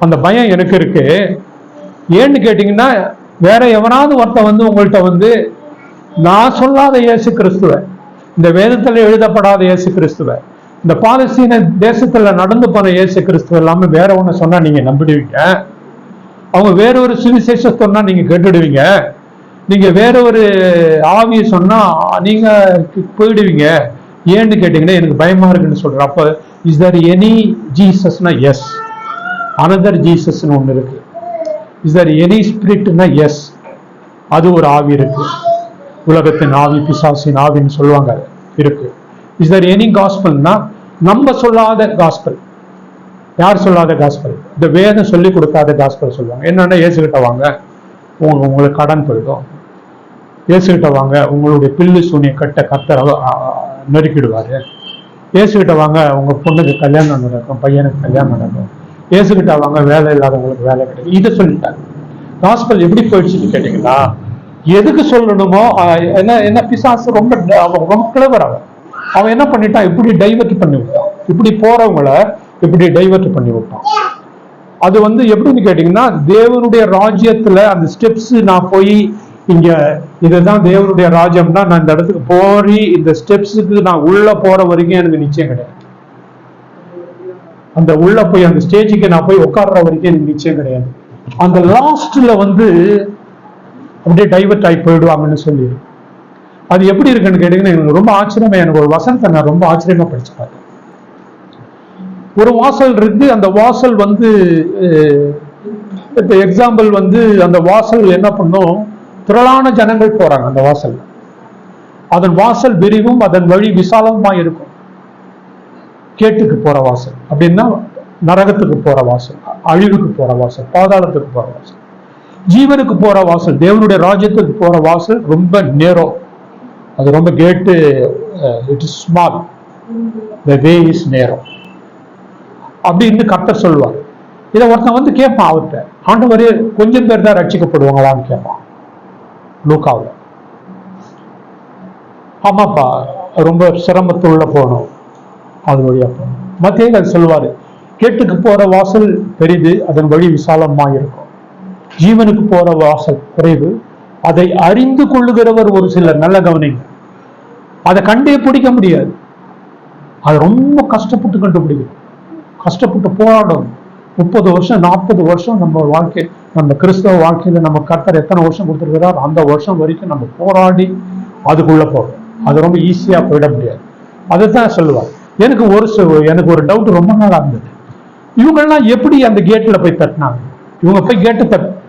அந்த பயம் எனக்கு இருக்கு. ஏன்னு கேட்டீங்கன்னா, வேற எவனாவது ஒருத்தன் வந்து உங்கள்கிட்ட வந்து நான் சொல்லாத இயேசு கிறிஸ்துவ, இந்த வேதத்துல எழுதப்படாத இயேசு கிறிஸ்துவ, இந்த பாலஸ்தீன தேசத்துல நடந்து போன இயேசு கிறிஸ்துவ எல்லாமே வேற ஒண்ணு சொன்னா நீங்க நம்பிடுவீங்க. அவங்க வேற ஒரு சுவிசேஷம் சொன்னா நீங்க கேட்டுடுவீங்க. நீங்க வேற ஒரு ஆவியை சொன்னா நீங்க போயிடுவீங்க. ஏன்னு கேட்டீங்கன்னா, எனக்கு பயமா இருக்குன்னு சொல்றேன். அப்ப இஸ் தேர் எனி ஜீசஸ்னா எஸ், அனதர் ஜீசஸ்னு ஒண்ணு இருக்கு. இஸ் தேர் எனி ஸ்பிரிட்னா எஸ், அது ஒரு ஆவி இருக்கு. உலகத்தின் ஆவி, பிசாசின் ஆவின்னு சொல்லுவாங்க, இருக்கு. இஸ் தேர் எனி காஸ்பல்னா நம்ம சொல்லாத காஸ்பல். யார் சொல்லாத காஸ்பல்? இந்த வேதம் சொல்லி கொடுக்காத காஸ்பல் சொல்லுவாங்க. என்னன்னா, இயேசுகிட்ட வாங்க, உங்களுக்கு கடன் போயிடும். இயேசுகிட்ட வாங்க, உங்களுடைய பில்லு சூனிய கட்ட கர்த்தர் நெருக்கிடுவாரு. இயேசுகிட்ட வாங்க, உங்க பொண்ணுக்கு கல்யாணம் நடக்கும், பையனுக்கு கல்யாணம் நடக்கும். இயேசுகிட்ட வாங்க, வேலை இல்லாதவங்களுக்கு வேலை கிடைக்கும். இதை சொல்லிட்டாங்க. காஸ்பல் எப்படி போயிடுச்சுன்னு கேட்டீங்கன்னா, எதுக்கு சொல்லணுமோ என்ன பிசாசு ரொம்ப கிளவர். அவன் என்ன பண்ணிட்டான், இப்படி டைவர்ட் பண்ணி விட்டான். இப்படி போறவங்களை இப்படி டைவர்ட் பண்ணி விட்டான். அது வந்து எப்படின்னு கேட்டீங்கன்னா, தேவனுடைய ராஜ்யத்துல அந்த ஸ்டெப்ஸ் நான் போய் இங்க இதுதான் தேவனுடைய ராஜ்யம்னா, நான் இந்த இடத்துக்கு போய் இந்த ஸ்டெப்ஸுக்கு நான் உள்ள போற வரைக்கும் எனக்கு நிச்சயம் கிடையாது. அந்த உள்ள போய் அந்த ஸ்டேஜுக்கு நான் போய் உட்கார்ற வரைக்கும் எனக்கு நிச்சயம் கிடையாது. அந்த லாஸ்ட்ல வந்து அப்படியே டைவர்ட் ஆகி போயிடுவாங்கன்னு சொல்லி, அது எப்படி இருக்குன்னு கேட்டீங்கன்னா, எனக்கு ரொம்ப ஆச்சரியமா, எனக்கு ஒரு வசனத்தை நான் ரொம்ப ஆச்சரியமா படிச்சு பார்த்தேன். ஒரு வாசல் இருக்கு. அந்த வாசல் வந்து இப்ப எக்ஸாம்பிள் வந்து அந்த வாசல் என்ன பண்ணும், திரளான ஜனங்கள் போறாங்க அந்த வாசல். அதன் வாசல் விரிவும் அதன் வழி விசாலமா இருக்கும். கேட்டுக்கு போற வாசல் அப்படின்னா நரகத்துக்கு போற வாசல், அழிவுக்கு போற வாசல், பாதாளத்துக்கு போற வாசல், ஜீவனுக்கு போற வாசல், தேவனுடைய ராஜ்யத்துக்கு போற வாசல் ரொம்ப நேரம். அது ரொம்ப கேட்டு it is small, the way is narrow அப்படின்னு கர்த்தர் சொல்லுவார். இதை ஒருத்தன் வந்து கேட்பான் அவர்கிட்ட, ஆண்டவரே கொஞ்சம் பேர் தான் ரட்சிக்கப்படுவாங்களான்னு கேட்பான் லூக்காவில். ஆமாப்பா ரொம்ப சிரமத்துள்ள போகணும், அது வழியா போகணும். மத்திய அது சொல்லுவாரு, கேட்டுக்கு போற வாசல் பெரிது, அதன் வழி விசாலமா இருக்கும். ஜீவனுக்கு போற வாசல் குறைவு, அதை அறிந்து கொள்ளுகிறவர் ஒரு சிலர். நல்ல கவனிங்க, அதை கண்டே பிடிக்க முடியாது. அது ரொம்ப கஷ்டப்பட்டு கண்டுபிடிக்கும், கஷ்டப்பட்டு போராடும். 30 வருஷம் 40 வருஷம் நம்ம வாழ்க்கை, நம்ம கிறிஸ்தவ வாழ்க்கையில நம்ம கர்த்தர் எத்தனை வருஷம் கொடுத்துருக்கிறார், அந்த வருஷம் வரைக்கும் நம்ம போராடி அதுக்குள்ள போகிறோம். அது ரொம்ப ஈஸியா போயிட முடியாது. அதுதான் சொல்லுவார். எனக்கு ஒரு டவுட் ரொம்ப நாளா இருந்தது. இவங்கெல்லாம் எப்படி அந்த கேட்ல போய் தட்டினாங்க? இவங்க போய் கேட்டு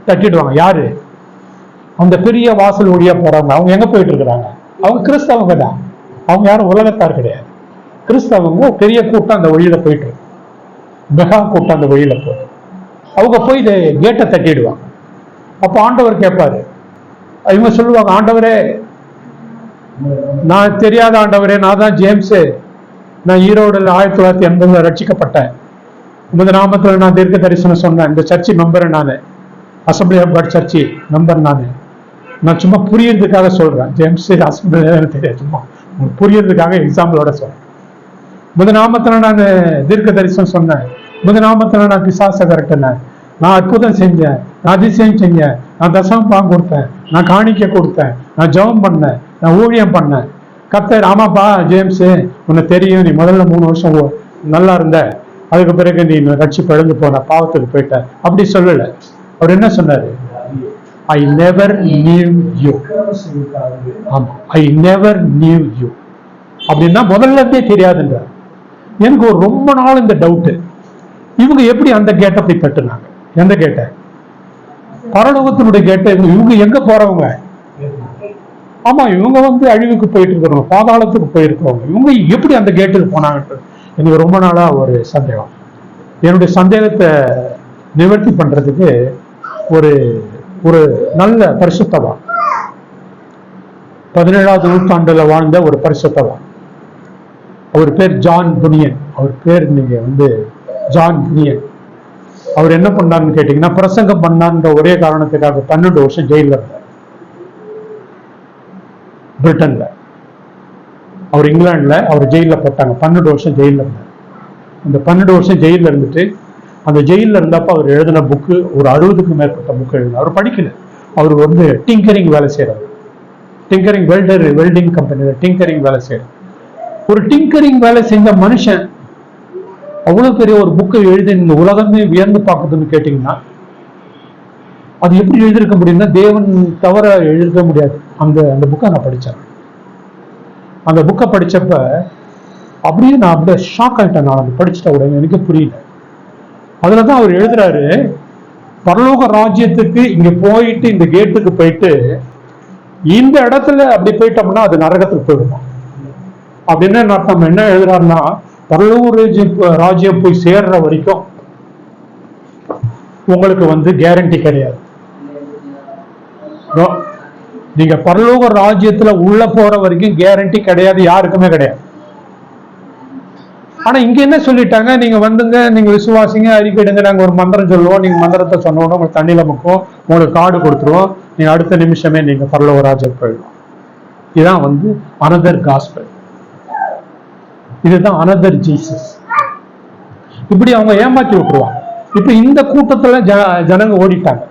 தட்டிடுவாங்க. யாரு? அந்த பெரிய வாசல் வழியா போறவங்க. அவங்க எங்க போயிட்டு இருக்கிறாங்க? அவங்க கிறிஸ்தவங்க தான். அவங்க யாரும் உலகத்தார் கிடையாது. கிறிஸ்தவங்க பெரிய கூட்டம் அந்த வழியில போயிட்டு இருக்கு, மெகா கூட்டம் அந்த வழியில போகுது. அவங்க போய் இதை கேட்டை தட்டிடுவாங்க. அப்போ ஆண்டவர் கேட்பாரு, இவங்க சொல்லுவாங்க, ஆண்டவரே நான் தெரியாத ஆண்டவரே, நான் தான் ஜேம்ஸு, நான் ஈரோடுல 1980 ரட்சிக்கப்பட்டேன். உமது நாமத்துல நான் தீர்க்க தரிசனம் சொன்னேன். இந்த சர்ச்சி மெம்பர் நானு, Assembly of God church member நானு. நான் சும்மா புரியறதுக்காக சொல்றேன். ஜேம்ஸ் அசம்பிளி தெரியாது, சும்மா புரியறதுக்காக எக்ஸாம்பிளோட சொல்றேன். உமது நாமத்துல நான் தீர்க்க தரிசனம் சொன்னேன். உமது நாமத்துல நான் பிசாசை விரட்டினேன், நான் அற்புதம் செஞ்சேன், நான் அதிசயம் செஞ்சேன், நான் தசமம் பாகம் கொடுத்தேன், நான் காணிக்கை கொடுத்தேன், நான் ஜெபம் பண்ணேன், நான் ஊழியம் பண்ணேன். கர்த்தர், ஆமாப்பா ஜேம்ஸ், உனக்கு தெரியும், நீ முதல்ல 3 வருஷம் நல்லா இருந்த, அதுக்கு பிறகு நீ ரட்சிப்பு எழுந்து போன, பாவத்துக்கு போயிட்ட. அப்படி சொல்லல. அவர் என்ன சொன்னாரு? I never knew you. ஆமா, I never knew you அப்படின்னா முதல்ல இருந்தே தெரியாதுன்றார். எனக்கு ஒரு ரொம்ப நாள் இந்த டவுட், இவங்க எப்படி அந்த கேட்டை போய் தட்டுனாங்க? எந்த கேட்டை? பரலோகத்தினுடைய கேட்டை. இவங்க எங்க போறவங்க? ஆமா, இவங்க வந்து அழிவுக்கு போயிட்டு இருக்கிறவங்க, பாதாளத்துக்கு போயிருக்கிறவங்க. இவங்க எப்படி அந்த கேட்டுக்கு போனாங்க? எனக்கு ரொம்ப நாளா ஒரு சந்தேகம். என்னுடைய சந்தேகத்தை நிவர்த்தி பண்றதுக்கு ஒரு ஒரு நல்ல பரிசுத்தவான், 17ஆவது நூற்றாண்டுல வாழ்ந்த ஒரு பரிசுத்தவான், அவர் பேர் ஜான் புனியன். அவர் பேர் நீங்க வந்து ஜான் புனியன். அவர் என்ன பண்ணாருன்னு கேட்டீங்கன்னா, பிரசங்கம் பண்ணான்ற ஒரே காரணத்துக்காக 12 வருஷம் ஜெயில இருந்தார். பிரிட்டன்ல, அவர் இங்கிலாந்துல அவர் ஜெயில போட்டாங்க. 12 வருஷம் ஜெயில இருந்தார். அந்த 12 வருஷம் ஜெயில இருந்துட்டு, அந்த ஜெயில இருந்தப்ப அவர் எழுதின புக்கு ஒரு 60க்கும் மேற்பட்ட புக்கு எழுதினார். அவர் படிக்கல, அவர் வந்து டிங்கரிங் வேலை செய்யறாரு. டிங்கரிங் வெல்டிங் கம்பெனியில டிங்கரிங் வேலை செய்யறாரு. ஒரு டிங்கரிங் வேலை செஞ்ச மனுஷன் அவ்வளவு பெரிய ஒரு புக்கை எழுதி இந்த உலகமே வியந்து பார்க்குதுன்னு கேட்டீங்கன்னா, அது எப்படி எழுதியிருக்க முடியும்னா, தேவன் தவிர எழுதிருக்க முடியாது. அந்த புக்கை நான் படித்தேன். அந்த புக்கை படித்தப்ப அப்படியே நான் அப்படியே ஷாக் ஆகிட்டேன். நான் அதை படிச்சுட்ட உடனே எனக்கு புரியல. அதுல தான் அவர் எழுதுறாரு, பரலோக ராஜ்யத்துக்கு இங்க போயிட்டு இந்த கேட்டுக்கு போயிட்டு இந்த இடத்துல அப்படி போயிட்டோம்னா அது நரகத்துக்கு போயிடுமா அப்படின்னு நம்ம என்ன எழுதுறாருன்னா, பரலோக ராஜ்யம் போய் சேர்ற வரைக்கும் உங்களுக்கு வந்து கேரண்டி கிடையாது. நீங்க பரலோக ராஜ்யத்துல உள்ள போற வரைக்கும் கேரண்டி கிடையாது, யாருக்குமே கிடையாது. ஆனா இங்க என்ன சொல்லிட்டாங்க, நீங்க வந்துங்க, நீங்க விசுவாசிங்க, அறிக்கையிடுங்க, நாங்க ஒரு மந்திரம் சொல்லுவோம், நீங்க மந்திரத்தை சொன்னோட உங்களுக்கு தண்ணியில முக்கும், உங்களுக்கு கார்டு கொடுத்துருவோம், நீங்க அடுத்த நிமிஷமே நீங்க பரலோக ராஜ்யம் போயிடும். இதுதான் வந்து அனதர் காஸ்பல், இதுதான் அனதர் ஜீசஸ். இப்படி அவங்க ஏமாற்றி விட்டுருவாங்க. இப்ப இந்த கூட்டத்துல ஜனங்க ஓடிட்டாங்க.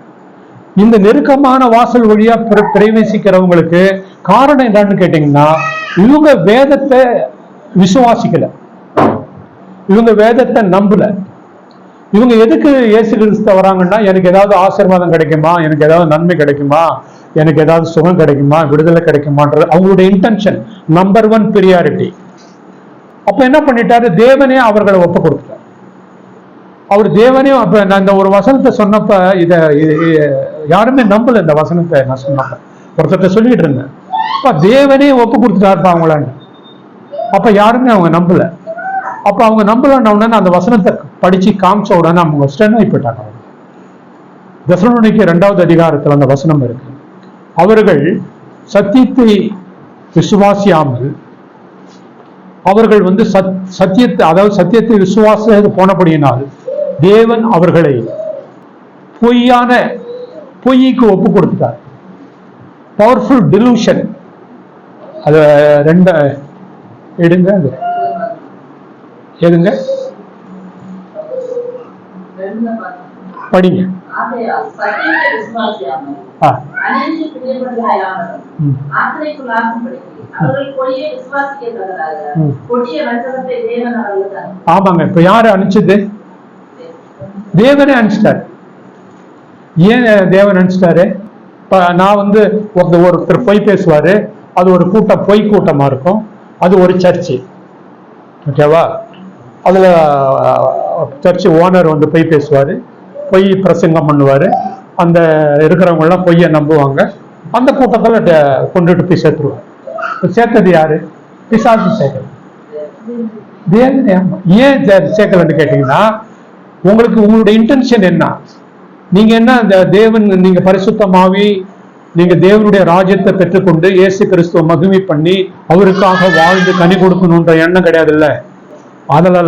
இந்த நெருக்கமான வாசல் வழியா பிரவேசிக்கிறவங்களுக்கு காரணம் என்னன்னு கேட்டீங்கன்னா, இவங்க வேதத்தை விசுவாசிக்கல, இவங்க வேதத்தை நம்பல. இவங்க எதுக்கு இயேசு கிறிஸ்து வராங்கன்னா, எனக்கு ஏதாவது ஆசீர்வாதம் கிடைக்குமா, எனக்கு ஏதாவது நன்மை கிடைக்குமா, எனக்கு ஏதாவது சுகம் கிடைக்குமா, விடுதலை கிடைக்குமான்றது அவங்களுடைய இன்டென்ஷன், நம்பர் 1 பிரியாரிட்டி. அப்ப என்ன பண்ணிட்டாரு, தேவனே அவர்களை ஒப்பு கொடுத்தார். அவர் தேவனே, அப்ப நான் இந்த ஒரு வசனத்தை சொன்னப்ப இத யாருமே நம்பல. இந்த வசனத்தை நான் சொன்னப்ப ஒருத்தட்ட சொல்லிட்டு இருந்தேன், அப்ப தேவனே ஒப்பு கொடுத்துட்டாருப்பா அவங்களான்னு. அப்ப யாருமே அவங்க நம்பல. அப்ப அவங்க நம்பலன்ன உடனே அந்த வசனத்தை படிச்சு காமிச்ச உடனே அவங்க ஸ்டன் ஆகி போயிட்டாங்க. தெசலோனிக்கே 2வது அதிகாரத்துல அந்த வசனம் இருக்கு, அவர்கள் சத்தியத்தை விசுவாசியாமல் அவர்கள் வந்து சத்தியத்தை, அதாவது சத்தியத்தை விசுவாச போனபடியினால் தேவன் அவர்களை பொய்க்கு ஒப்பு கொடுத்தார். Powerful delusion. அத ரெண்ட எடுங்க, அது எதுங்க படிங்க. ஆமாங்க. இப்ப யாரு அனுப்பிச்சது? தேவனே அனுப்பிச்சிட்டாரு. ஏன் தேவன் அனுப்பிச்சிட்டாரு? நான் வந்து ஒருத்தர் பொய் பேசுவாரு, அது ஒரு கூட்டம், பொய் கூட்டமா இருக்கும், அது ஒரு சர்ச்சு. ஓகேவா? அதுல சர்ச்சு ஓனர் வந்து பொய் பேசுவாரு, பொய் பிரசங்கம் பண்ணுவாரு, அந்த இருக்கிறவங்க எல்லாம் பொய்ய நம்புவாங்க. அந்த கூட்டத்துல கொண்டுட்டு போய் சேர்த்துருவாங்க. சேர்த்தது யாரு? பிசாசு சேர்க்கல. ஏன் சேர்க்கலன்னு கேட்டீங்கன்னா, உங்களுக்கு உங்களுடைய இன்டென்ஷன் என்ன? நீங்க என்ன தேவன், நீங்க பரிசுத்தமாவி நீங்க தேவனுடைய ராஜ்யத்தை பெற்றுக்கொண்டு இயேசு கிறிஸ்துவ மகிமை பண்ணி அவருக்காக வாழ்ந்து கனி கொடுக்கணுன்ற எண்ணம் கிடையாதுல்ல. அதனால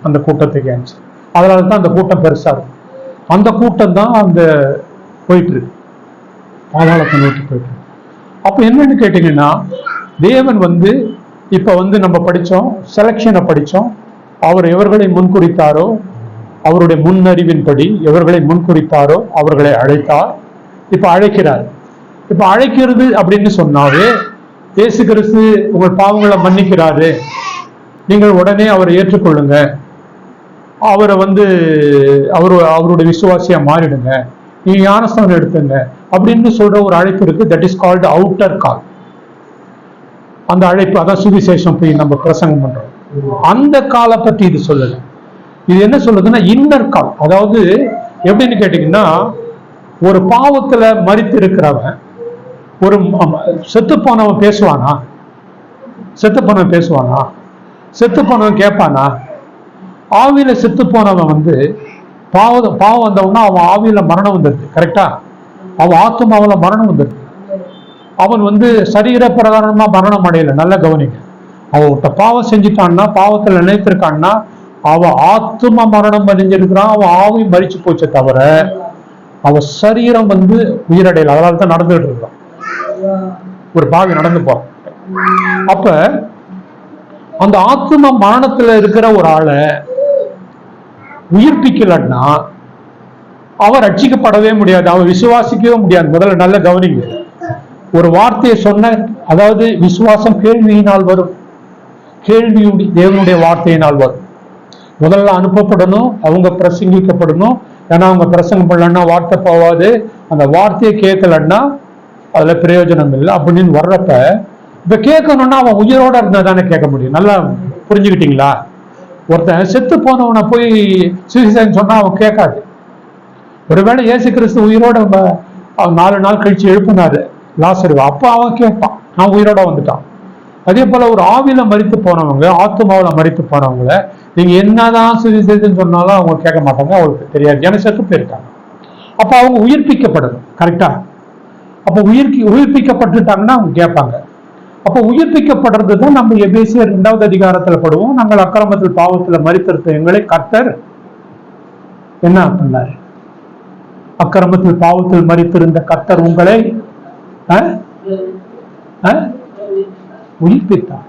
அந்த கூட்டத்துக்கு ஆச்சு. அதனால தான் அந்த கூட்டம் பெருசா இருக்கும். அந்த கூட்டம் தான் அந்த போயிட்டு இருக்கு, பாதாளத்தை நோக்கி போயிட்டு இருக்கு. அப்ப என்னன்னு கேட்டீங்கன்னா, தேவன் வந்து இப்ப வந்து நம்ம படிச்சோம், செலக்ஷனை படிச்சோம். அவர் எவர்களை முன்குறித்தாரோ, அவருடைய முன்னறிவின்படி எவர்களை முன்குறித்தாரோ அவர்களை அழைத்தார். இப்ப அழைக்கிறார். இப்ப அழைக்கிறது அப்படின்னு சொன்னாவே, இயேசு கிறிஸ்து உங்கள் பாவங்களை மன்னிக்கிறாரு, நீங்கள் உடனே அவரை ஏற்றுக்கொள்ளுங்க, அவரை வந்து அவருடைய விசுவாசியா மாறிடுங்க, நீங்க ஞானஸ்தானம் எடுத்துங்க அப்படின்னு சொல்ற ஒரு அழைப்பு இருக்கு. தட் இஸ் கால்டு அவுட்டர் கால். அந்த அழைப்பு, அதான் சுவிசேஷம் போய் நம்ம பிரசங்கம் பண்றோம். அந்த காலை பற்றி இது சொல்லல. இது என்ன சொல்லுதுன்னா இன்னர் கால். அதாவது எப்படின்னு கேட்டீங்கன்னா, ஒரு பாவத்துல மரித்து இருக்கிறவன், ஒரு செத்து போனவன் பேசுவானா? செத்து போனவன் பேசுவானா? செத்து போனவன் கேட்பானா? ஆவியில செத்து போனவன் வந்து பாவம் வந்தவனா அவன் ஆவியில மரணம் வந்துடுது. கரெக்டா? அவன் ஆத்மாவில மரணம் வந்துடுது. அவன் வந்து சரீர பிரகாரமா மரணம் அடையல. நல்ல கவனிங்க. அவன் பாவம் செஞ்சுட்டான்னா, பாவத்துல நினைத்திருக்கான்னா, அவன் ஆத்ம மரணம் அடைஞ்சிருக்கிறான். அவன் ஆவி மரிச்சு போச்சே தவிர அவன் சரீரம் வந்து உயிரடையல. அதனால தான் நடந்துட்டு இருக்கான். ஒரு பாவி நடந்து போறான். அப்ப அந்த ஆத்ம மரணத்துல இருக்கிற ஒரு ஆளை உயிர்ப்பிக்கலன்னா அவன் ரட்சிக்கப்படவே முடியாது, அவன் விசுவாசிக்கவே முடியாது. முதல்ல நல்ல கவனிங்க. ஒரு வார்த்தையை சொன்ன, அதாவது விசுவாசம் கேள்வியினால் வரும், கேள்வியுடைய தேவனுடைய வார்த்தையினால் வரும். முதல்ல அனுப்பப்படணும், அவங்க பிரசங்கிக்கப்படணும். ஏன்னா அவங்க பிரசங்கம் பண்ணலன்னா வார்த்தை போவாது, அந்த வார்த்தையை கேட்கலன்னா அதுல பிரயோஜனம் இல்லை அப்படின்னு வர்றப்ப, இப்ப கேட்கணும்னா அவன் உயிரோட இருந்தா தானே கேட்க முடியும். நல்லா புரிஞ்சுக்கிட்டீங்களா? ஒருத்தன் செத்து போனவனை போய் சுவிசேஷம் சொன்னா அவன் கேட்காது. ஒருவேளை இயேசு கிறிஸ்து உயிரோட 4 நாள் கழிச்சு எழுப்பினாரு லாசரு, அப்ப அவன் கேட்பான், நான் உயிரோட வந்துட்டான். அதே போல ஒரு ஆவியில மரித்து போனவங்க, ஆத்மாவில மரித்து போனவங்கள நீங்க என்னதான் சுவிசேஷம் சொன்னாலும் அவங்க கேட்க மாட்டாங்க, அவங்களுக்கு தெரியாது. ஏன்னா செத்து போயிருக்காங்க. அப்ப அவங்க உயிர்ப்பிக்கப்படணும். கரெக்டா? அப்ப உயிர்ப்பிக்கப்பட்டுட்டாங்கன்னா அவங்க கேட்பாங்க. அப்ப உயிர்ப்பிக்கப்படுறது தான் நம்ம எபேசியர் 2வது அதிகாரத்துல படுவோம். நாங்கள் அக்கிரமத்தில் பாவத்துல மரித்திருந்த எங்களை கர்த்தர் என்ன பண்ணாரு? அக்கிரமத்தில் பாவத்தில் மரித்திருந்த கர்த்தர் உங்களை உயிர்ப்பித்தார்.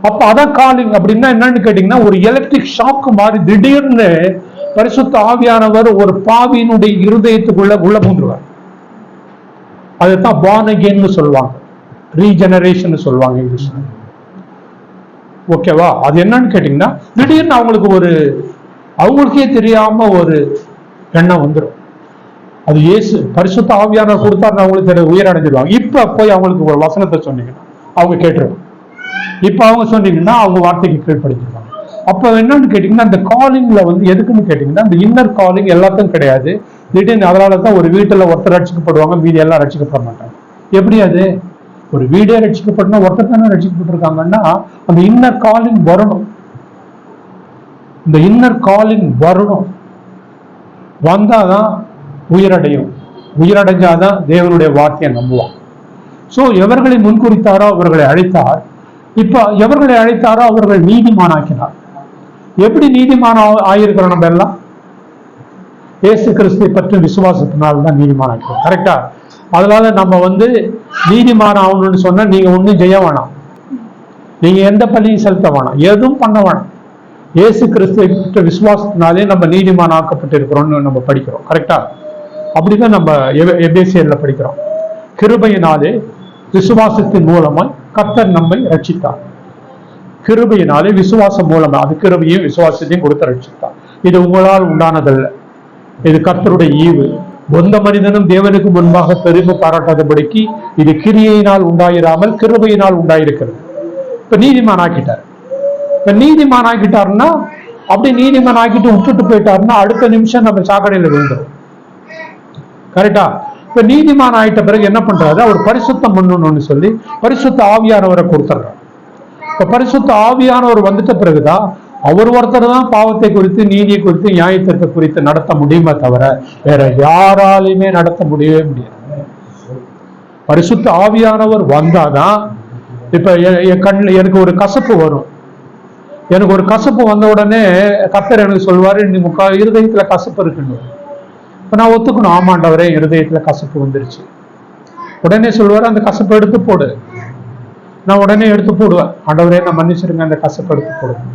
அப்ப அதான் காலிங். அப்படின்னா என்னன்னு கேட்டீங்கன்னா, ஒரு எலக்ட்ரிக் ஷாக்கு மாதிரி திடீர்னு பரிசுத்த ஆவியானவர் ஒரு பாவியினுடைய இருதயத்துக்குள்ள பூந்துருவார். அதுதான் born again சொல்லுவாங்க, ரீஜெனரேஷன் சொல்லுவாங்க இங்கிலீஷ். ஓகேவா? அது என்னன்னு கேட்டீங்கன்னா, திடீர்னு அவங்களுக்கே தெரியாம ஒரு எண்ணம் வந்துடும். அது இயேசு பரிசுத்த ஆவியானவர் கொடுத்தாருன்னு அவங்களுக்கு உயிரடைஞ்சிருவாங்க. இப்ப போய் அவங்களுக்கு ஒரு வசனத்தை சொன்னீங்கன்னா அவங்க கேட்டுருவாங்க. இப்ப அவங்க சொன்னீங்கன்னா அவங்க வார்த்தைக்கு கீழ்படிஞ்சிருவாங்க. அப்ப என்னன்னு கேட்டீங்கன்னா, அந்த காலிங்ல வந்து எதுக்குன்னு கேட்டீங்கன்னா, அந்த இன்னர் காலிங் எல்லாத்துக்கும் கிடையாது. திடீர்னு அதனாலதான் ஒரு வீட்டுல ஒருத்தர் ரட்சிக்கப்படுவாங்க, மீதி எல்லாம் ரட்சிக்கப்பட மாட்டாங்க. எப்படி அது? ஒரு வீடே ரட்சிக்கப்படணும், ஒருத்தர் தானே ரட்சிக்கப்பட்டிருக்காங்கன்னா அந்த இன்னர் காலிங் வரணும். இந்த இன்னர் காலிங் வரணும், வந்தாதான் உயிரடையும். உயிரடைஞ்சாதான் தேவனுடைய வார்த்தையை நம்புவான். சோ எவர்களை முன்குறித்தாரோ அவர்களை அழைத்தார். இப்ப எவர்களை அழைத்தாரோ அவர்கள் நீதிமானாக்கினார். எப்படி நீதிமான ஆயிருக்கிறோம் நம்ம எல்லாம்? இயேசு கிறிஸ்துவை பற்றி விசுவாசத்தினால்தான் நீதிமானாக்கிறோம். கரெக்டா? அதனால நம்ம நீதிமான ஆகணும்னு சொன்னா நீங்க ஒன்னும் செய்ய வேணாம், நீங்க எந்த பள்ளியும் செலுத்த வேணாம், எதுவும் பண்ண வேணாம். இயேசு கிறிஸ்துவை பற்றி விசுவாசத்தினாலே நம்ம நீதிமான ஆக்கப்பட்டு இருக்கிறோம்னு நம்ம படிக்கிறோம். கரெக்டா? அப்படிதான் நம்ம எபேசியர்ல படிக்கிறோம். கிருபையினாலே விசுவாசத்தின் மூலமா கர்த்தர் நம்மை ரட்சித்தார். கிருபையினாலே விசுவாசம் மூலமா, அது கிருபையும் விசுவாசத்தையும் கொடுத்து ரட்சித்தார். இது உங்களால் உண்டானதல்ல, இது கர்த்தருடைய ஈவு. எந்த மனிதனும் தேவனுக்கு முன்பாக பெருமை பாராட்டாதபடிக்கு இது கிரியையினால் உண்டாயிராமல் கிருபையினால் உண்டாயிருக்கிறது. இப்ப நீதிமான் ஆக்கிட்டார். இப்ப நீதிமான் ஆக்கிட்டாருன்னா, அப்படி நீதிமான் ஆக்கிட்டு விட்டுட்டு போயிட்டாருன்னா அடுத்த நிமிஷம் நம்ம சாக்கடையில விழுந்துடும். கரெக்டா? இப்ப நீதிமான் ஆயிட்ட பிறகு என்ன பண்றாரு? அவர் பரிசுத்தம் பண்ணணும்னு சொல்லி பரிசுத்த ஆவியானவரை கொடுத்துட்றாரு. இப்ப பரிசுத்த ஆவியானவர் வந்துட்ட பிறகுதான் அவர் ஒருத்தர் தான் பாவத்தை குறித்து, நீதியை குறித்து, நியாயத்திற்கு குறித்து நடத்த முடியுமே தவிர வேற யாராலையுமே நடத்த முடியவே முடியாது. பரிசுத்த ஆவியானவர் வந்தாதான், இப்ப என் கண்ணில் எனக்கு ஒரு கசப்பு வரும். எனக்கு ஒரு கசப்பு வந்த உடனே கர்த்தர் எனக்கு சொல்வாரு, நீ இருதயத்துல கசப்பு இருக்குன்னு. இப்ப நான் ஒத்துக்கணும், ஆமாண்டவரே இருதயத்துல கசப்பு வந்துருச்சு. உடனே சொல்வாரு, அந்த கசப்பை எடுத்து போடு. நான் உடனே எடுத்து போடுவேன். ஆண்டவரே நான் மன்னிச்சிருங்க, அந்த கசப்பை எடுத்து போடுவேன்.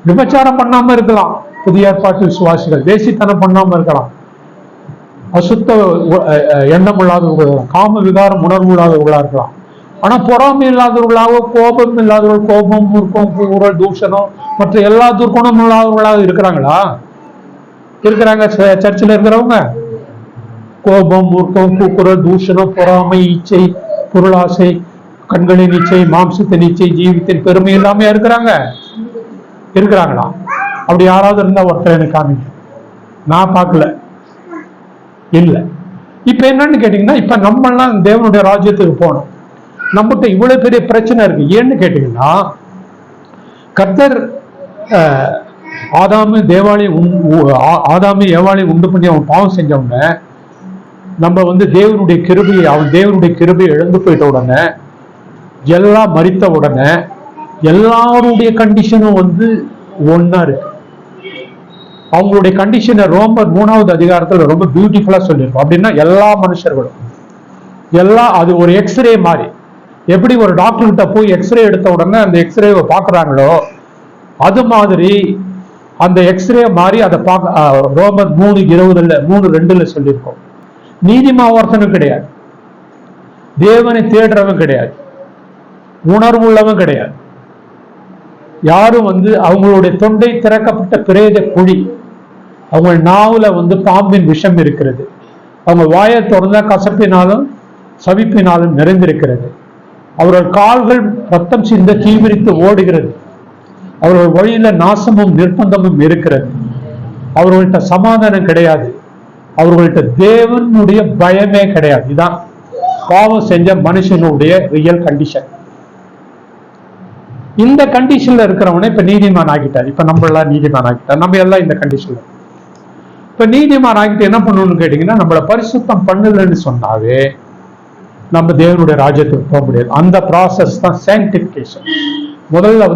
விபச்சாரம் பண்ணாம இருக்கலாம் புதிய ஏற்பாட்டு விசுவாசிகள், தேசித்தனம் பண்ணாம இருக்கலாம், அசுத்த எண்ணம் இல்லாதவர்களாக, காம விகாரம் உணர்வு இல்லாதவர்களா இருக்கலாம். ஆனா பொறாமை இல்லாதவர்களாக, கோபம் இல்லாதவர்கள், கோபம், மூர்க்கம், கூறல், தூஷணம் மற்ற எல்லா துர்க்குணமும் இல்லாதவர்களாக இருக்கிறாங்களா? இருக்கிறாங்க. சர்ச்சில் இருக்கிறவங்க கோபம், மூர்க்கம், கூக்குரல், தூஷணம், பொறாமை, இச்சை, பொருளாசை, கண்களின் இச்சை, மாம்சத்தின் இச்சை, ஜீவித்தின் பெருமை எல்லாமே இருக்கிறாங்களா? அப்படி யாராவது இருந்தா ஒருத்தர் எனக்கு காமிங்க. நான் பார்க்கல, இல்ல. இப்ப என்னன்னு கேட்டீங்கன்னா, இப்ப நம்ம எல்லாம் தேவனுடைய ராஜ்யத்துக்கு போகணும். நம்மகிட்ட இவ்வளவு பெரிய பிரச்சனை இருக்கு. ஏன்னு கேட்டீங்கன்னா, கர்த்தர் ஆதாமு ஏவாளை உண்டு பண்ணி அவன் பாவம் செஞ்சவங்க, நம்ம தேவனுடைய கிருபையை இழந்து போயிட்ட உடனே, எல்லாம் மறித்த உடனே எல்லாருடைய கண்டிஷனும் ஒன்னா இருக்கு. அவங்களுடைய கண்டிஷனை ரோமர் 3வது அதிகாரத்துல ரொம்ப பியூட்டிஃபுல்லா சொல்லியிருக்கோம். அப்படின்னா எல்லா மனுஷர்களும் அது ஒரு எக்ஸ்ரே மாதிரி. எப்படி ஒரு டாக்டர் கிட்ட போய் எக்ஸ்ரே எடுத்த உடனே அந்த எக்ஸ்ரேவை பாக்குறாங்களோ, அது மாதிரி அந்த எக்ஸ்ரே மாதிரி அதை ரோமர் 3:20 சொல்லியிருக்கோம். நீதிமாவர்த்தனும் கிடையாது, தேவனை தேடுறவன் கிடையாது, உணர்வு உள்ளவன் கிடையாது. யாரும் அவங்களுடைய தொண்டை திறக்கப்பட்ட பிரேத குழி, அவங்க நாவுல பாம்பின் விஷம் இருக்கிறது, அவங்க வாயை திறந்தா கசப்பினாலும் சவிப்பினாலும் நிறைந்திருக்கிறது, அவர்கள் கால்கள் ரத்தம் சிந்த தீவிரித்து ஓடுகிறது, அவர்கள் வழியில நாசமும் நிர்பந்தமும் இருக்கிறது, அவர்கள்ட்ட சமாதானம் கிடையாது, அவர்கள்ட்ட தேவனுடைய பயமே கிடையாது. இதுதான் பாவம் செஞ்ச மனுஷனுடைய ரியல் கண்டிஷன். இந்த கண்டிஷன்ல இருக்கிறவனை இப்ப நீதிமான் ஆகிட்டார். இப்ப நம்ம எல்லாம் நீதிமான் ஆகிட்டார். நம்ம எல்லாம் இந்த கண்டிஷன்ல இப்ப நீதிமான் ஆகிட்டு என்ன பண்ணணும்னு கேட்டீங்கன்னா, நம்மள பரிசுத்தம் பண்ணலன்னு சொன்னாவே நம்ம தேவனுடைய ராஜ்யத்துக்கு போக முடியாது. அந்த ப்ராசஸ் தான் சாங்டிஃபிகேஷன். முதல்ல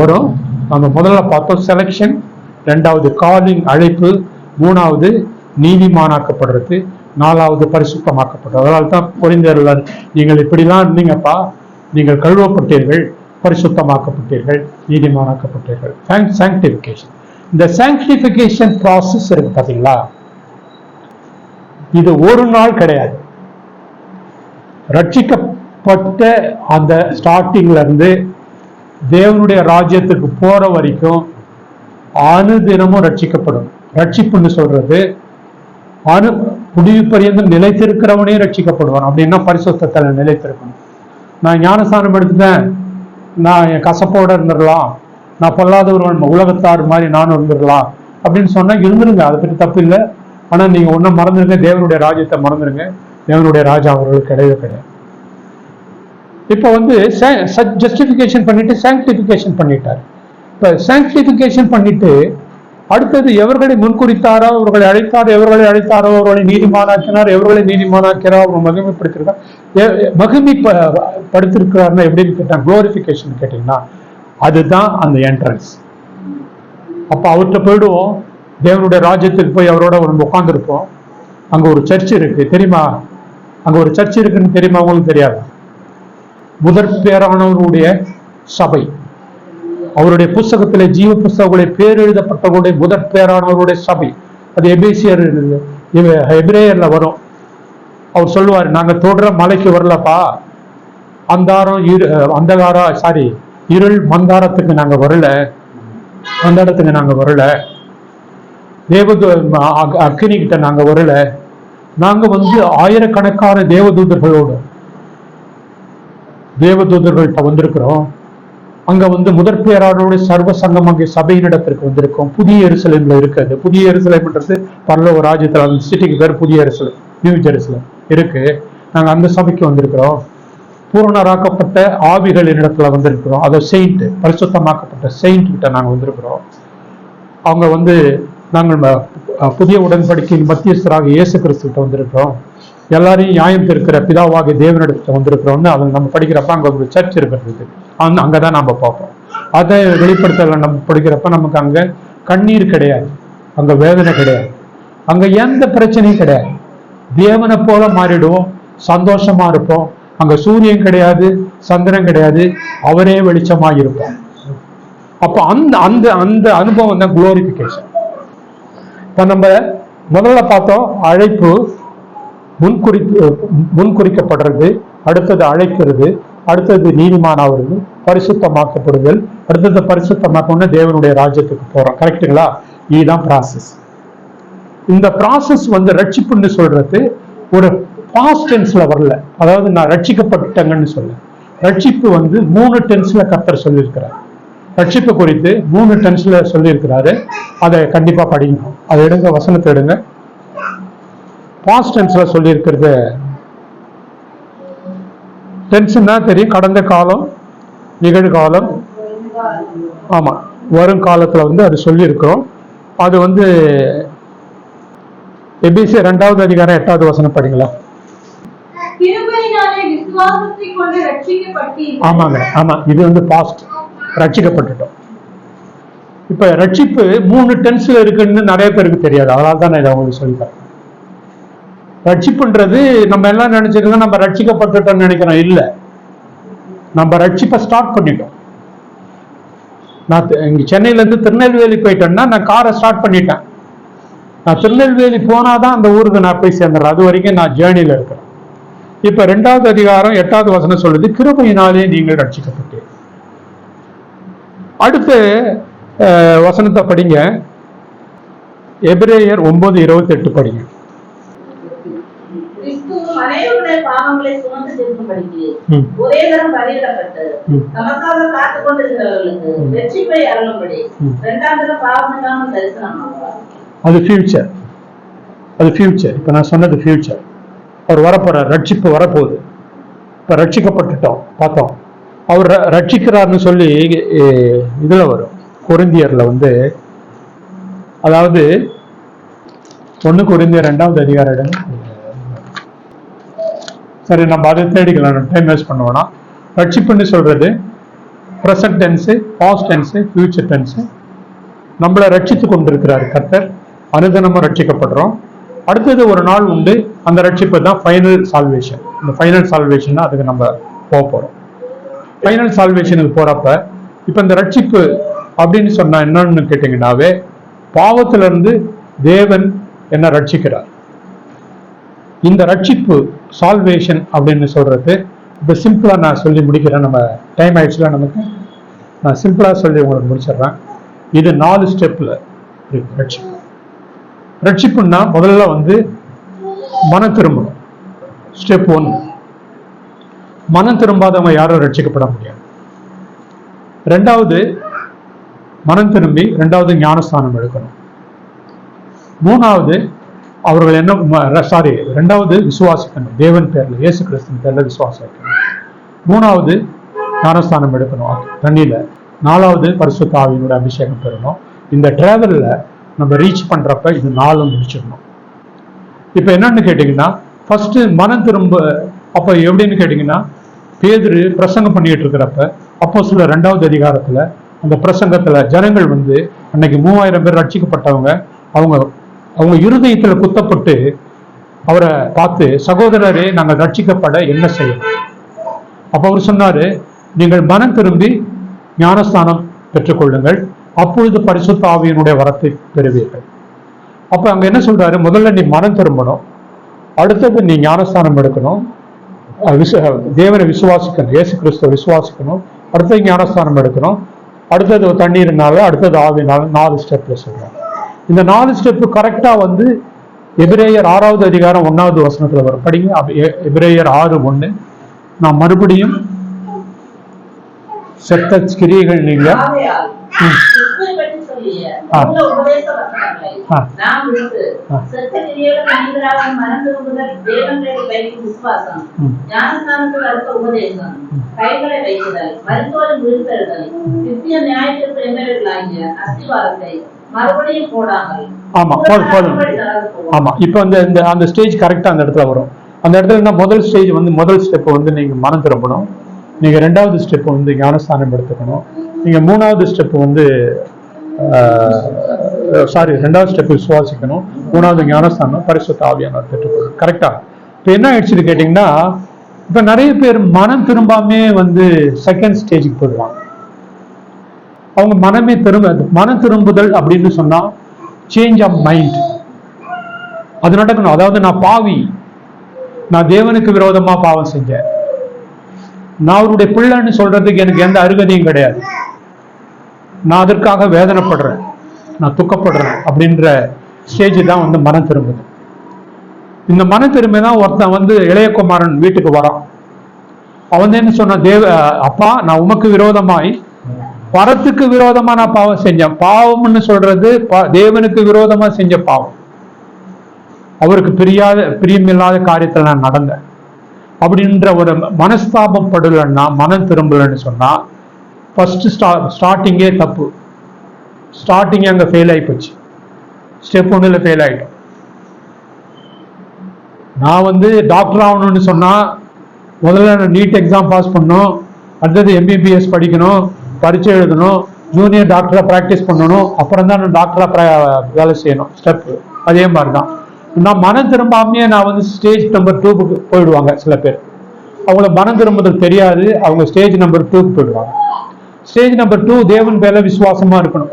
வரும். நம்ம முதல்ல பார்த்தோம் செலெக்ஷன், 2வது காலிங் அழைப்பு, 3வது நீதிமானாக்கப்படுறது, 4வது பரிசுத்தமாக்கப்படுறது. அதனால தான் கொரிந்தியர்ல நீங்கள் இப்படிலாம் இருந்தீங்கப்பா, நீங்கள் கழுவப்பட்டீர்கள், பரிசுத்தமாக்கப்பட்டீர்கள், நீதிமானாக்கப்பட்டீர்கள். சாங்டிஃபிகேஷன். இந்த சாங்டிஃபிகேஷன் ப்ராசஸ் இருக்கு பாத்தீங்களா, இது ஒரு நாள் கிடையாது. ரட்சிக்கப்பட்ட அந்த ஸ்டார்டிங்ல இருந்து தேவனுடைய ராஜ்யத்துக்கு போற வரைக்கும் அனுதினமும் ரட்சிக்கப்படும். ரட்சிப்புன்னு சொல்றது முடிவு பரியந்தம் நிலைத்திருக்கிறவனே ரட்சிக்கப்படுவான். அப்படின்னா பரிசுத்தத்தில் நிலைத்திருக்கணும். நான் ஞானஸ்தானம் எடுத்துட்டேன், நான் என் கசப்போட இருந்துடலாம், நான் பொல்லாதவர்கள் உலகத்தார் மாதிரி நானும் இருந்துடலாம் அப்படின்னு சொன்னா இருந்துருங்க, அதை பற்றி தப்பு இல்லை. ஆனா நீங்க ஒன்னும் மறந்துருங்க, தேவனுடைய ராஜ்யத்தை மறந்துருங்க. தேவனுடைய ராஜா அவர்களுக்கு கிடையவே கிடையாது. இப்ப ஜஸ்டிபிகேஷன் பண்ணிட்டு சாங்டிபிகேஷன் பண்ணிட்டார். இப்ப சாங்டிபிகேஷன் பண்ணிட்டு அடுத்தது எவர்களை முன்குறித்தாரோ அவர்களை அழைத்தார், எவர்களை அழைத்தாரோ அவர்களை நீதிமானாக்கினார், எவர்களை நீதிமானாக்கிறார் அவர் மகிமைப்படுத்திருக்கார். மகிமைப்படுத்திருக்கிறார்னா எப்படின்னு கேட்டாங்க, குளோரிபிகேஷன் கேட்டீங்கன்னா அதுதான் அந்த என்ட்ரன்ஸ். அப்ப அவர்கிட்ட போயிடுவோம், தேவனுடைய ராஜ்யத்துக்கு போய் அவரோட உட்கார்ந்துருப்போம். அங்க ஒரு சர்ச் இருக்கு தெரியுமா? அங்க ஒரு சர்ச் இருக்குன்னு தெரியுமா? உங்களுக்கு தெரியாது. முதற் பேரானவருடைய சபை, அவருடைய புஸ்தகத்திலே ஜீவ புஸ்தகங்களுடைய பேர் எழுதப்பட்டவருடைய முதற் பேரானவருடைய சபை. அது எபிரேயர்ல வரும். அவர் சொல்லுவார், நாங்க தொடர மலைக்கு வரலப்பா, இருள் மந்தாரத்துக்கு நாங்க வரல, அந்த இடத்துக்கு நாங்க வரல, அக்கினி கிட்ட நாங்க வரல, நாங்க ஆயிரக்கணக்கான தேவதூதர்கள்ட்ட வந்திருக்கிறோம். அங்க முதற் பேராளருடைய சர்வ சங்கம் அங்கே சபையினிடத்திற்கு வந்திருக்கோம். புதிய எருசலேம்ல இருக்குது. புதிய எருசலேம்ன்றது பரலோக ராஜ்யத்துல அந்த சிட்டிக்கு பேர் புதிய எருசலேம், நியூ ஜெருசலேம் இருக்கு. நாங்க அந்த சபைக்கு வந்திருக்கிறோம். பூரணராக்கப்பட்ட ஆவிகளின் இடத்துல வந்திருக்கிறோம். அதை செயின்ட், பரிசுத்தமாக்கப்பட்ட செயின்ட் கிட்ட நாங்க வந்திருக்கிறோம். அவங்க நாங்கள் புதிய உடன்படிக்கையின் மத்தியஸ்தராக இயேசு கிறிஸ்து கிட்ட வந்திருக்கிறோம். எல்லாரையும் நியாயம் இருக்கிற பிதாவாக தேவனிடத்துல வந்திருக்கிறோம்னு அதை நம்ம படிக்கிறப்ப அங்க ஒரு சர்ச் இருக்கிறது. அங்கதான் நம்ம பார்ப்போம். அதை வெளிப்படுத்தல நம்ம படிக்கிறப்ப நமக்கு அங்க கண்ணீர் கிடையாது, அங்க வேதனை கிடையாது, அங்க எந்த பிரச்சனையும் கிடையாது. தேவனை போல மாறிடுவோம், சந்தோஷமா இருப்போம். அங்க சூரியன் கிடையாது, சந்திரன் கிடையாது, அவரே வெளிச்சமாக இருப்பார். அப்ப அந்த அந்த அந்த அனுபவம் தான் குளோரிபிகேஷன். இப்ப நம்ம முதல்ல பார்த்தோம், அழைப்பு முன்குறிக்கப்படுறது, அடுத்தது அழைக்கிறது, அடுத்தது நீதிமானாவது, பரிசுத்தமாக்கப்படுதல், அடுத்தது பரிசுத்தமாக்கணும்னா தேவனுடைய ராஜ்யத்துக்கு போறோம். கரெக்டுங்களா? இதுதான் ப்ராசஸ். இந்த ப்ராசஸ் ரட்சிப்புன்னு சொல்றது ஒரு பாஸ்ட் டென்ஸ்ல வரல. அதாவது நான் ரட்சிக்கப்பட்டேங்கன்னு சொல்ல, ரட்சிப்பு 3 டென்ஸ்ல கர்த்தர் சொல்லியிருக்கிறார். ரட்சிப்பு குறித்து 3 டென்ஸ்ல சொல்லியிருக்கிறாரு. அதை கண்டிப்பா படிக்கணும். அதை எடுங்க, வசனத்தை எடுங்க. பாஸ்ட் டென்ஸ்ல சொல்லியிருக்கிறது, டென்ஸ்னா தெரியும், கடந்த காலம், நிகழ்காலம், ஆமா, வருங்காலத்துல அது சொல்லியிருக்கிறோம். அது எபிசி 2வது அதிகாரம் 8வது வசனம் படிங்களா? ஆமாங்க, ஆமா, இது பாஸ்ட், ரட்சிக்கப்பட்டுட்டோம். இப்ப ரட்சிப்பு 3 டென்ஸ்ல இருக்குன்னு நிறைய பேருக்கு தெரியாது. அதனால தான் நான் இதை உங்களுக்கு சொல்லித்தரேன். ரட்சிப்புன்றது நம்ம எல்லாம் நினைச்சிருக்கோம், நம்ம ரட்சிக்கப்பட்டுட்டோம்னு நினைக்கிறோம். இல்ல, நம்ம ரட்சிப்பை ஸ்டார்ட் பண்ணிட்டோம். நான் இங்க சென்னையில இருந்து திருநெல்வேலி போயிட்டேன்னா நான் காரை ஸ்டார்ட் பண்ணிட்டேன். நான் திருநெல்வேலி போனாதான் அந்த ஊருக்கு நான் போய் சேர்ந்துடுறேன். அது வரைக்கும் நான் ஜேர்னில இருக்கிறேன். இப்ப 2வது அதிகாரம் 8வது வசனம் சொல்லுது, கிருபையினாலே நீங்கள் ரட்சிக்கப்பட்டு. அடுத்த வசனத்தை படிங்க, எபிரேயர் 9:28 படிங்க. அது ஃபியூச்சர், அது ஃபியூச்சர். இப்ப நான் சொன்னது ஃபியூச்சர். அவர் வரப்போறார், ரட்சிப்பு வரப்போகுது. இப்ப ரட்சிக்கப்பட்டுட்டோம் பார்த்தோம். அவர் ரட்சிக்கிறார்னு சொல்லி இதுல வரும், கொரிந்தியர்ல அதாவது 1 கொரிந்தியர் 2வது அதிகாரம் இடம். சரி, நம்ம அதை தேடிக்கலாம், டைம் வேஸ்ட் பண்ண வேணாம். ரட்சிப்புன்னு சொல்றது present tense, past tense, future tense. நம்மளை ரட்சித்து கொண்டிருக்கிறார் கர்த்தர், அனுதினமும் ரட்சிக்கப்படுறோம். அடுத்தது ஒரு நாள் உண்டு, அந்த ரட்சிப்பு தான் ஃபைனல் சால்வேஷன். இந்த ஃபைனல் சால்வேஷன் அதுக்கு நம்ம போறோம். ஃபைனல் சால்வேஷனுக்கு போறப்ப இப்ப இந்த ரட்சிப்பு அப்படின்னு சொன்னா என்னன்னு கேட்டீங்கன்னாவே, பாவத்திலிருந்து தேவன் என்ன ரட்சிக்கிறார். இந்த ரட்சிப்பு சால்வேஷன் அப்படின்னு சொல்றது இப்ப சிம்பிளா நான் சொல்லி முடிக்கிறேன். நம்ம டைம் ஆயிடுச்சுல நமக்கு, நான் சிம்பிளா சொல்லி உங்களுக்கு முடிச்சிடுறேன். இது 4 ஸ்டெப்ல இருக்கு ரட்சிப்பு. ரட்சிப்புன்னா முதல்ல மனம் திரும்பணும். ஸ்டெப் 1. மனம் திரும்பாதவங்க யாரும் ரட்சிக்கப்பட முடியாது. 2வது மனம் திரும்பி 2வது ஞானஸ்தானம் எடுக்கணும். 3வது அவர்கள் 2வது விசுவாசிக்கணும், தேவன் பேர்ல, இயேசு கிறிஸ்துவின் பேர்ல விசுவாசிக்கணும். 3வது ஞானஸ்தானம் எடுக்கணும் தண்ணியில. 4வது பரிசுத்த ஆவியினுடைய அபிஷேகம் பெறணும். இந்த டிராவல்ல நம்ம ரீச் பண்றப்ப இது 4 முடிச்சிடணும். இப்ப என்னன்னு கேட்டீங்கன்னா, ஃபர்ஸ்ட் மனம் திரும்ப. அப்ப எப்படின்னு கேட்டீங்கன்னா, பேதுரு பிரசங்கம் பண்ணிட்டு இருக்கிறப்ப அப்போஸ்தலர் 2வது அதிகாரத்துல அந்த பிரசங்கத்துல ஜனங்கள் வந்து அன்னைக்கு 3000 பேர் ரட்சிக்கப்பட்டவங்க, அவங்க இருதயத்துல குத்தப்பட்டு அவரை பார்த்து, சகோதரரே நாங்கள் ரட்சிக்கப்பட என்ன செய்யணும்? அப்ப அவர் சொன்னாரு, நீங்கள் மனம் திரும்பி ஞானஸ்தானம் பெற்றுக்கொள்ளுங்கள், அப்பொழுது பரிசுத்த ஆவியினுடைய வரத்தை பெறுவீர்கள். அப்ப அங்க என்ன சொல்றாரு? முதல்ல நீ மனம் திரும்பணும், அடுத்தது நீ ஞானஸ்தானம் எடுக்கணும், தேவனை விசுவாசிக்கணும், இயேசு கிறிஸ்துவ விசுவாசிக்கணும், அடுத்தது ஞானஸ்தானம் எடுக்கணும், அடுத்தது தண்ணீர்னால, அடுத்தது ஆவினால, 4 ஸ்டெப்ல சொல்றாங்க. இந்த 4 ஸ்டெப் கரெக்டா வந்து எபிரேயர் 6வது அதிகாரம் 1வது வசனத்துல வரும். படிங்க எபிரேயர் 6:1. நான் மறுபடியும் செத்த கிரியைகள் நீங்க ஆமா போதும். ஆமா, இப்ப அந்த ஸ்டேஜ் கரெக்டா அந்த இடத்துல வரும். அந்த இடத்துல முதல் ஸ்டேஜ் வந்து முதல் ஸ்டெப் வந்து நீங்க மனம் திரும்பணும், நீங்க 2வது ஸ்டெப் வந்து ஞானஸ்தானம் எடுத்துக்கணும், நீங்க 3வது ஸ்டெப் வந்து 2வது ஸ்டெப் விசுவாசிக்கணும், 3வது ஞானஸ்தானம், பரிசுத்த ஆவியானவர் பெற்றுக்கொள்ளும். கரெக்டா? இப்ப என்ன ஆயிடுச்சுன்னு கேட்டீங்கன்னா, இப்ப நிறைய பேர் மனம் திரும்பாமே வந்து செகண்ட் ஸ்டேஜுக்கு போயிடுவாங்க. அவங்க மனம் திரும்புதல் அப்படின்னு சொன்னா சேஞ்ச் ஆஃப் மைண்ட், அது நடக்கணும். அதாவது நான் பாவி, நான் தேவனுக்கு விரோதமா பாவம் செஞ்சேன், நான் அவருடைய பிள்ளைன்னு சொல்றதுக்கு எனக்கு எந்த அருகதையும் கிடையாது, நான் அதற்காக வேதனைப்படுறேன், நான் துக்கப்படுறேன் அப்படின்ற ஸ்டேஜ் தான் வந்து மனம் திரும்புது. இந்த மன திரும்பி தான் ஒருத்தன் வந்து இளையகுமாரன் வீட்டுக்கு வரான். அவன் என்ன சொன்ன, அப்பா நான் உமக்கு விரோதமாய் வரத்துக்கு விரோதமா நான் பாவம் செஞ்சேன். பாவம்னு சொல்றது தேவனுக்கு விரோதமா செஞ்ச பாவம், அவருக்கு பிரியமில்லாத காரியத்தில் நான் நடந்தேன் அப்படின்ற ஒரு மனஸ்தாபம் படலன்னா, மனம் திரும்பலன்னு சொன்னா ஃபர்ஸ்ட் ஸ்டார்டிங்கே தப்பு. ஸ்டார்டிங்கே அங்க ஃபெயில் ஆகி போச்சு, ஸ்டெப் 1ல ஃபெயில் ஆயிட்டோம். நான் வந்து டாக்டர் ஆகணும்னு சொன்னா முதல்ல நான் நீட் எக்ஸாம் பாஸ் பண்ணணும், அடுத்தது MBBS படிக்கணும், பரீட்சை எழுதணும், ஜூனியர் டாக்டரா பிராக்டிஸ் பண்ணணும், அப்புறம் தான் நான் டாக்டரா வேலை செய்யணும். ஸ்டெப் அதே மாதிரிதான். நான் மனம் திரும்பாமையே நான் வந்து ஸ்டேஜ் நம்பர் 2க்கு போயிடுவாங்க. சில பேர் அவங்கள மனம் திரும்புதல் தெரியாது, அவங்க ஸ்டேஜ் நம்பர் 2க்கு போயிடுவாங்க. ஸ்டேஜ் நம்பர் 2 தேவன் மேல விசுவாசமா இருக்கணும்,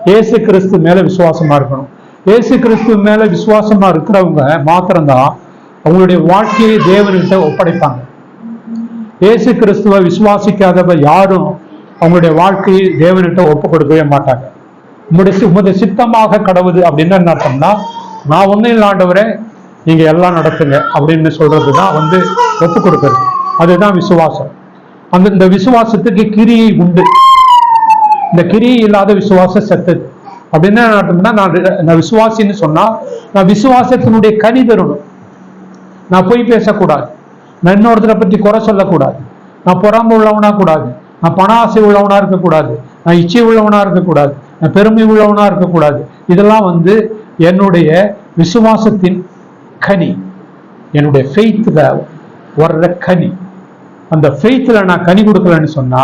இயேசு கிறிஸ்து மேல விசுவாசமா இருக்கணும். இயேசு கிறிஸ்து மேல விசுவாசமா இருக்கிறவங்க மாத்திரம்தான் அவங்களுடைய வாழ்க்கையை தேவன்கிட்ட ஒப்படைப்பாங்க. இயேசு கிறிஸ்துவ விசுவாசிக்காதவ யாரும் அவங்களுடைய வாழ்க்கையை தேவன்கிட்ட ஒப்பு கொடுக்கவே மாட்டாங்க. உம்முடைய சித்தமாக கடவுது அப்படின்னு என்ன அர்த்தம்னா, நான் ஒன்னும் இல்லாண்டவரே நீங்க எல்லாம் நடத்துங்க அப்படின்னு சொல்றதுதான் வந்து ஒப்பு கொடுக்கறது. அதுதான் விசுவாசம். இந்த விசுவாசத்துக்கு கிரியை உண்டு. இந்த கிரியை இல்லாத விசுவாசம் செத்தது. அப்படின்னு என்ன அர்த்தம்னா, நான் விசுவாசின்னு சொன்னா நான் விசுவாசத்தினுடைய கனி தரணும். நான் பொய் பேசக்கூடாது, நான் இன்னொருத்தரை பற்றி குறை சொல்லக்கூடாது, நான் பொறாமை உள்ளவனா கூடாது, நான் பண ஆசை உள்ளவனா இருக்கக்கூடாது, நான் இச்சை உள்ளவனா இருக்கக்கூடாது, நான் பெருமை உள்ளவனா இருக்கக்கூடாது. இதெல்லாம் வந்து என்னுடைய விசுவாசத்தின் கனி, என்னுடைய ஃபெய்த்ல வர்ற கனி. அந்த ஃபெய்த்ல நான் கனி கொடுக்கலன்னு சொன்னா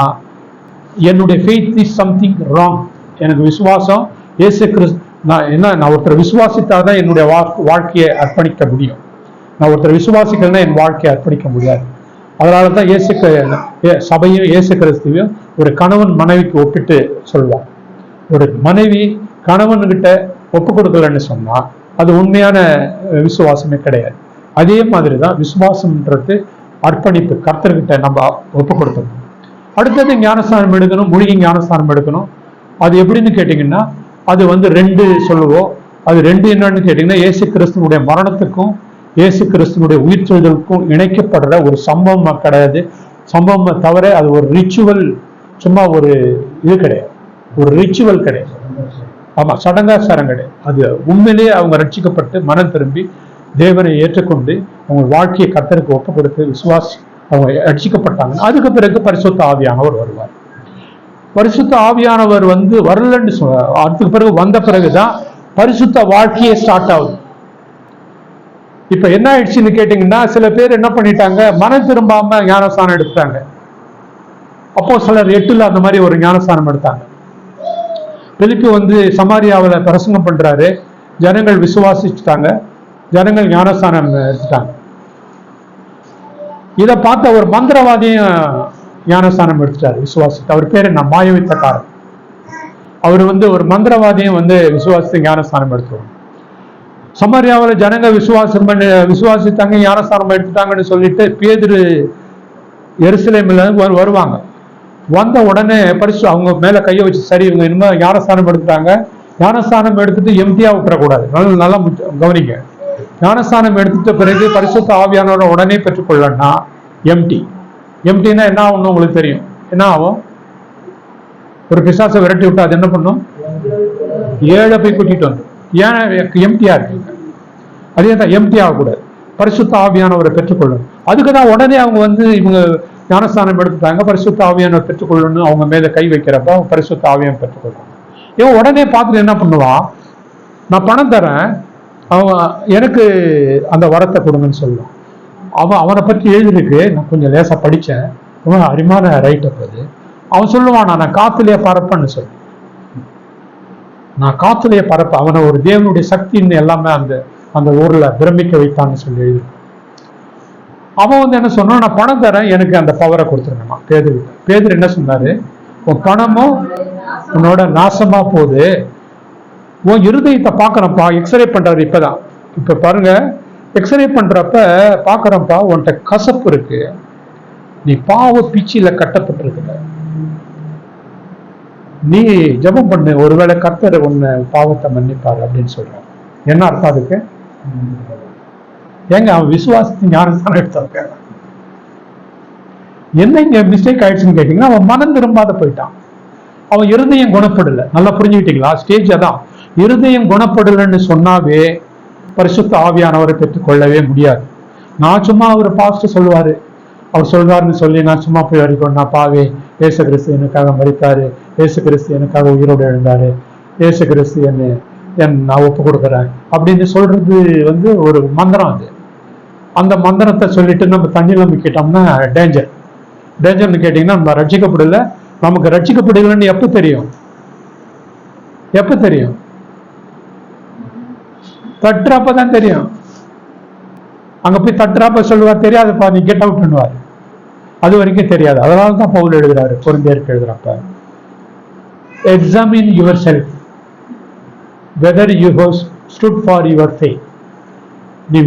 என்னுடைய ஃபெய்த் இஸ் சம்திங் ராங். எனக்கு விசுவாசம் இயேசு கிறிஸ்து, நான் ஒருத்தர் விசுவாசித்தாதான் என்னுடைய வாழ்க்கையை அர்ப்பணிக்க முடியும். நான் ஒருத்தர் விசுவாசிக்கலன்னா என் வாழ்க்கையை அர்ப்பணிக்க முடியாது. அதனாலதான் சபையும் இயேசு கிறிஸ்துவையும் ஒரு கணவன் மனைவிக்கு ஒப்பிட்டு சொல்வார். ஒரு மனைவி கணவன்கிட்ட ஒப்பு கொடுக்கலன்னு சொன்னா அது உண்மையான விசுவாசமே கிடையாது. அதே மாதிரிதான் விசுவாசம்ன்றது அர்ப்பணிப்பு, கர்த்தர்கிட்ட நம்ம ஒப்பு கொடுக்கணும். அடுத்தது ஞானஸ்தானம் எடுக்கணும், மூலிகை ஞானஸ்தானம் எடுக்கணும். அது எப்படின்னு கேட்டீங்கன்னா, அது வந்து 2 சொல்லுவோம். அது 2 என்னன்னு கேட்டீங்கன்னா, இயேசு கிறிஸ்துவனுடைய மரணத்துக்கும் இயேசு கிறிஸ்துவனுடைய உயிர்த்தெழுதலுக்கும் இணைக்கப்படுற ஒரு சம்பவம் கிடையாது. சம்பவம் தவிர அது ஒரு ரிச்சுவல், சும்மா ஒரு இது கிடையாது, ஒரு ரிச்சுவல் கிடையாது. ஆமா, சடங்காச்சாரம் கிடையாது. அது உண்மையிலேயே அவங்க ரட்சிக்கப்பட்டு மனம் திரும்பி தேவனை ஏற்றுக்கொண்டு அவங்க வாழ்க்கையை கர்த்தருக்கு ஒப்பு கொடுத்து விசுவாசி அவங்க ரட்சிக்கப்பட்டாங்க. அதுக்கு பிறகு பரிசுத்த ஆவியானவர் வருவார். பரிசுத்த ஆவியானவர் வந்து வரலன்னு அதுக்கு பிறகு வந்த பிறகுதான் பரிசுத்த வாழ்க்கையே ஸ்டார்ட் ஆகுது. இப்ப என்ன ஆயிடுச்சுன்னு கேட்டீங்கன்னா, சில பேர் என்ன பண்ணிட்டாங்க, மனம் திரும்பாம ஞானஸ்தானம் எடுத்தாங்க. அப்போஸ்தலர் 8 அந்த மாதிரி ஒரு ஞானஸ்தானம் எடுத்தாங்க. பிலிப்பு சமாரியாவில் பிரசங்கம் பண்றாரு, ஜனங்கள் விசுவாசிச்சுட்டாங்க, ஜனங்கள் ஞானஸ்தானம் எடுத்துட்டாங்க. இதை பார்த்த ஒரு மந்திரவாதியும் ஞானஸ்தானம் எடுத்துட்டாரு, விசுவாசித்து. அவர் பேர் என்ன, மாயவித்தக்காரன். அவர் ஒரு மந்திரவாதியும் விசுவாசித்து ஞானஸ்தானம் எடுத்துருவாங்க. சமாரியாவில் ஜனங்க விசுவாசித்தாங்க, ஞானஸ்தானம் எடுத்துட்டாங்கன்னு சொல்லிட்டு பேதுரு எருசலேம்ல வருவாங்க. வந்த உடனே அவங்க மேல கையை வச்சு, சரி இவங்க இனிமே ஞானஸ்தானம் எடுத்துட்டாங்க, ஞானஸ்தானம் எடுத்துட்டு எம்டியா விட்டுறக்கூடாது, நல்லா கவனிங்க. ஞானஸ்தானம் எடுத்துட்ட பிறகு பரிசுத்த ஆவியானவரை உடனே பெற்றுக்கொள்ளனா எம்டினா என்ன ஆகும் உங்களுக்கு தெரியும். என்ன ஆகும்? ஒரு பிசாசை விரட்டி விட்டு அது என்ன பண்ணும்? 7 போய் கூட்டிட்டு வந்து. ஏன் எம்டியா இருக்கீங்க? அதே தான், எம்டி ஆகக்கூடாது, பரிசுத்த ஆவியானவரை பெற்றுக்கொள்ளணும். அதுக்குதான் உடனே அவங்க இவங்க ஞானஸ்தானம் எடுத்துட்டாங்க, பரிசுத்த ஆவியானவர் பெற்றுக்கொள்ளணும். அவங்க மேல கை வைக்கிறப்ப அவங்க பரிசுத்த ஆவியான் பெற்றுக்கொள்ளணும். இவன் உடனே பார்த்துட்டு என்ன பண்ணுவான், நான் பணம் தரேன், அவன் எனக்கு அந்த வரத்தை கொடுங்கன்னு சொல்லுவான். அவனை பற்றி எழுதிருக்கு, நான் கொஞ்சம் லேசா படிச்சேன், ரொம்ப அருமையான ரைட்டப் அது. அவன் சொல்லுவான், நான் காத்துலயே பரப்பன்னு சொல்லி, நான் காத்துலயே பரப்ப, அவனை ஒரு தேவனுடைய சக்தின்னு எல்லாமே அந்த ஊர்ல பிரமிக்க வைத்தான்னு சொல்லி எழுதி. அவன் என்ன சொன்னான், நான் பணம் தரேன், எனக்கு அந்த பவரை கொடுத்துருங்கம்மா. பேதுரு என்ன சொன்னாரு, உன் பணமும் உன்னோட நாசமா போகுது, உன் இருதயத்தை பார்க்கறப்பா, எக்ஸ்ரே பண்றாரு. இப்ப பாருங்க, எக்ஸ்ரே பண்றப்ப பாக்குறப்பா, உன்கிட்ட கசப்பு இருக்கு, நீ பாவ பிச்சியில கட்டப்பட்டிருக்க, நீ ஜெபம் பண்ணு, ஒருவேளை கர்த்தர் உன்னை பாவத்தை மன்னிப்பாரு அப்படின்னு சொல்றான். என்ன அர்த்தம் அதுக்கு? ஏங்க அவன் விசுவாசத்து ஞானஸ்தானம் எடுத்தாங்க. என்ன இங்க மிஸ்டேக் ஆயிடுச்சுன்னு கேட்டீங்கன்னா, அவன் மனம் திரும்பாத போயிட்டான், அவன் இருதயம் குணப்படல. நல்லா புரிஞ்சுக்கிட்டீங்களா? ஸ்டேஜ் அதான், இருதயம் குணப்படலன்னு சொன்னாவே பரிசுத்த ஆவியானவரை பெற்றுக்கொள்ளவே முடியாது. நான் சும்மா அவர் பாஸ்டர் சொல்லுவாரு, அவர் சொல்றாருன்னு சொல்லி நான் சும்மா போய் வரைக்கும், நான் பாவே, இயேசு கிறிஸ்து எனக்காக மரித்தாரு, இயேசு கிறிஸ்து எனக்காக உயிரோடு எழுந்தாரு, இயேசு கிறிஸ்து நான் ஒப்பு கொடுக்குறேன் அப்படின்னு சொல்றது ஒரு மந்திரம். அது அந்த மந்திரத்தை சொல்லிட்டு நம்ம தண்ணியில் முக்கிட்டோம்னா டேஞ்சர்னு கேட்டீங்கன்னா, நம்ம ரட்சிக்கப்படல. நமக்கு ரட்சிக்கப்படலன்னு எப்ப தெரியும்? தட்டுறப்பதான் தெரியும். அங்க போய் தட்டுறப்ப சொல்லுவார், தெரியாதுப்பா நீ கெட் அவுட்னுவார், அது வரைக்கும் தெரியாது. அதனாலதான் பவுல் எழுதுறாரு, கொரிந்தியருக்கு எழுதுறப்ப, examine yourself whether you have stood for your faith. நீ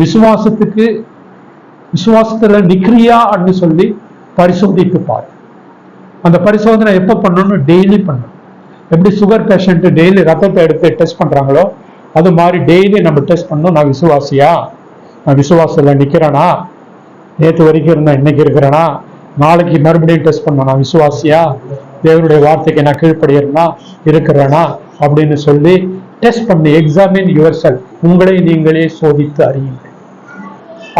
விசுவாசத்துல நிக்கிறியா அப்படின்னு சொல்லி பரிசோதித்து பாரு. அந்த பரிசோதனை எப்ப பண்ணணும்? டெய்லி பண்ணணும். எப்படி சுகர் பேஷண்ட் டெய்லி ரத்தத்தை எடுத்து டெஸ்ட் பண்றாங்களோ, அது மாதிரி டெய்லி நம்ம டெஸ்ட் பண்ணணும். நான் விசுவாசியா, நான் விசுவாசத்துல நிக்கிறேனா, நேற்று வரைக்கும் இருந்தா இன்னைக்கு இருக்கிறேனா, நாளைக்கு மறுபடியும் டெஸ்ட் பண்ணணும், நான் விசுவாசியா, தேவனுடைய வார்த்தைக்கு நான் கீழ்ப்படுகிறேனா இருக்கிறேனா அப்படின்னு சொல்லி டெஸ்ட் பண்ணி, எக்ஸாமின் யுவர் செல்ஃப், உங்களை நீங்களே சோதித்து அறியுங்கள்.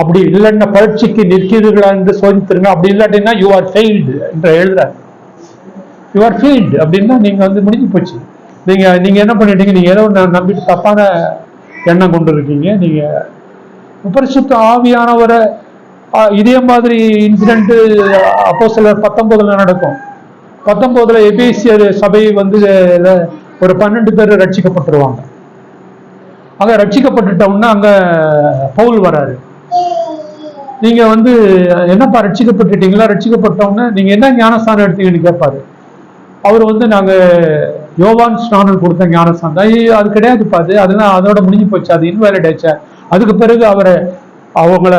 அப்படி இல்லைன்னா பரீட்சைக்கு நிற்கிறீர்களா என்று சோதித்துருங்க. அப்படி இல்லாட்டினா யூ ஆர் ஃபெயில்டு என்று எழுதுறாரு. யூ ஆர் ஃபெயில்டு அப்படின்னா நீங்க முடிஞ்சு போச்சு. நீங்க என்ன பண்ணிட்டீங்க? நீங்க ஏதோ நம்பிட்டு தப்பான எண்ணம் கொண்டு இருக்கீங்க. நீங்க பரிசுத்த ஆவியானவரை இதே மாதிரி இன்சிடென்ட் அப்போஸ்தலர் 19 நடக்கும். 19 எபேசியர் சபை ஒரு 12 பேர் ரட்சிக்கப்பட்டுருவாங்க. அங்க ரட்சிக்கப்பட்டுட்டோம்னா அங்க பவுல் வராரு. நீங்க என்னப்பா ரட்சிக்கப்பட்டுட்டீங்களா? ரட்சிக்கப்பட்டோம்னா நீங்க என்ன ஞானஸ்தானம் எடுத்தீங்கன்னு கேட்பாரு. அவர் நாங்க யோவான் ஸ்நானம் கொடுத்த ஞானஸ்தானம் தான். அது கிடையாதுப்பா, அதெல்லாம் அதோட முடிஞ்சு போச்சு, அது இன்வேலிட் ஆச்சு. அதுக்கு பிறகு அவங்கள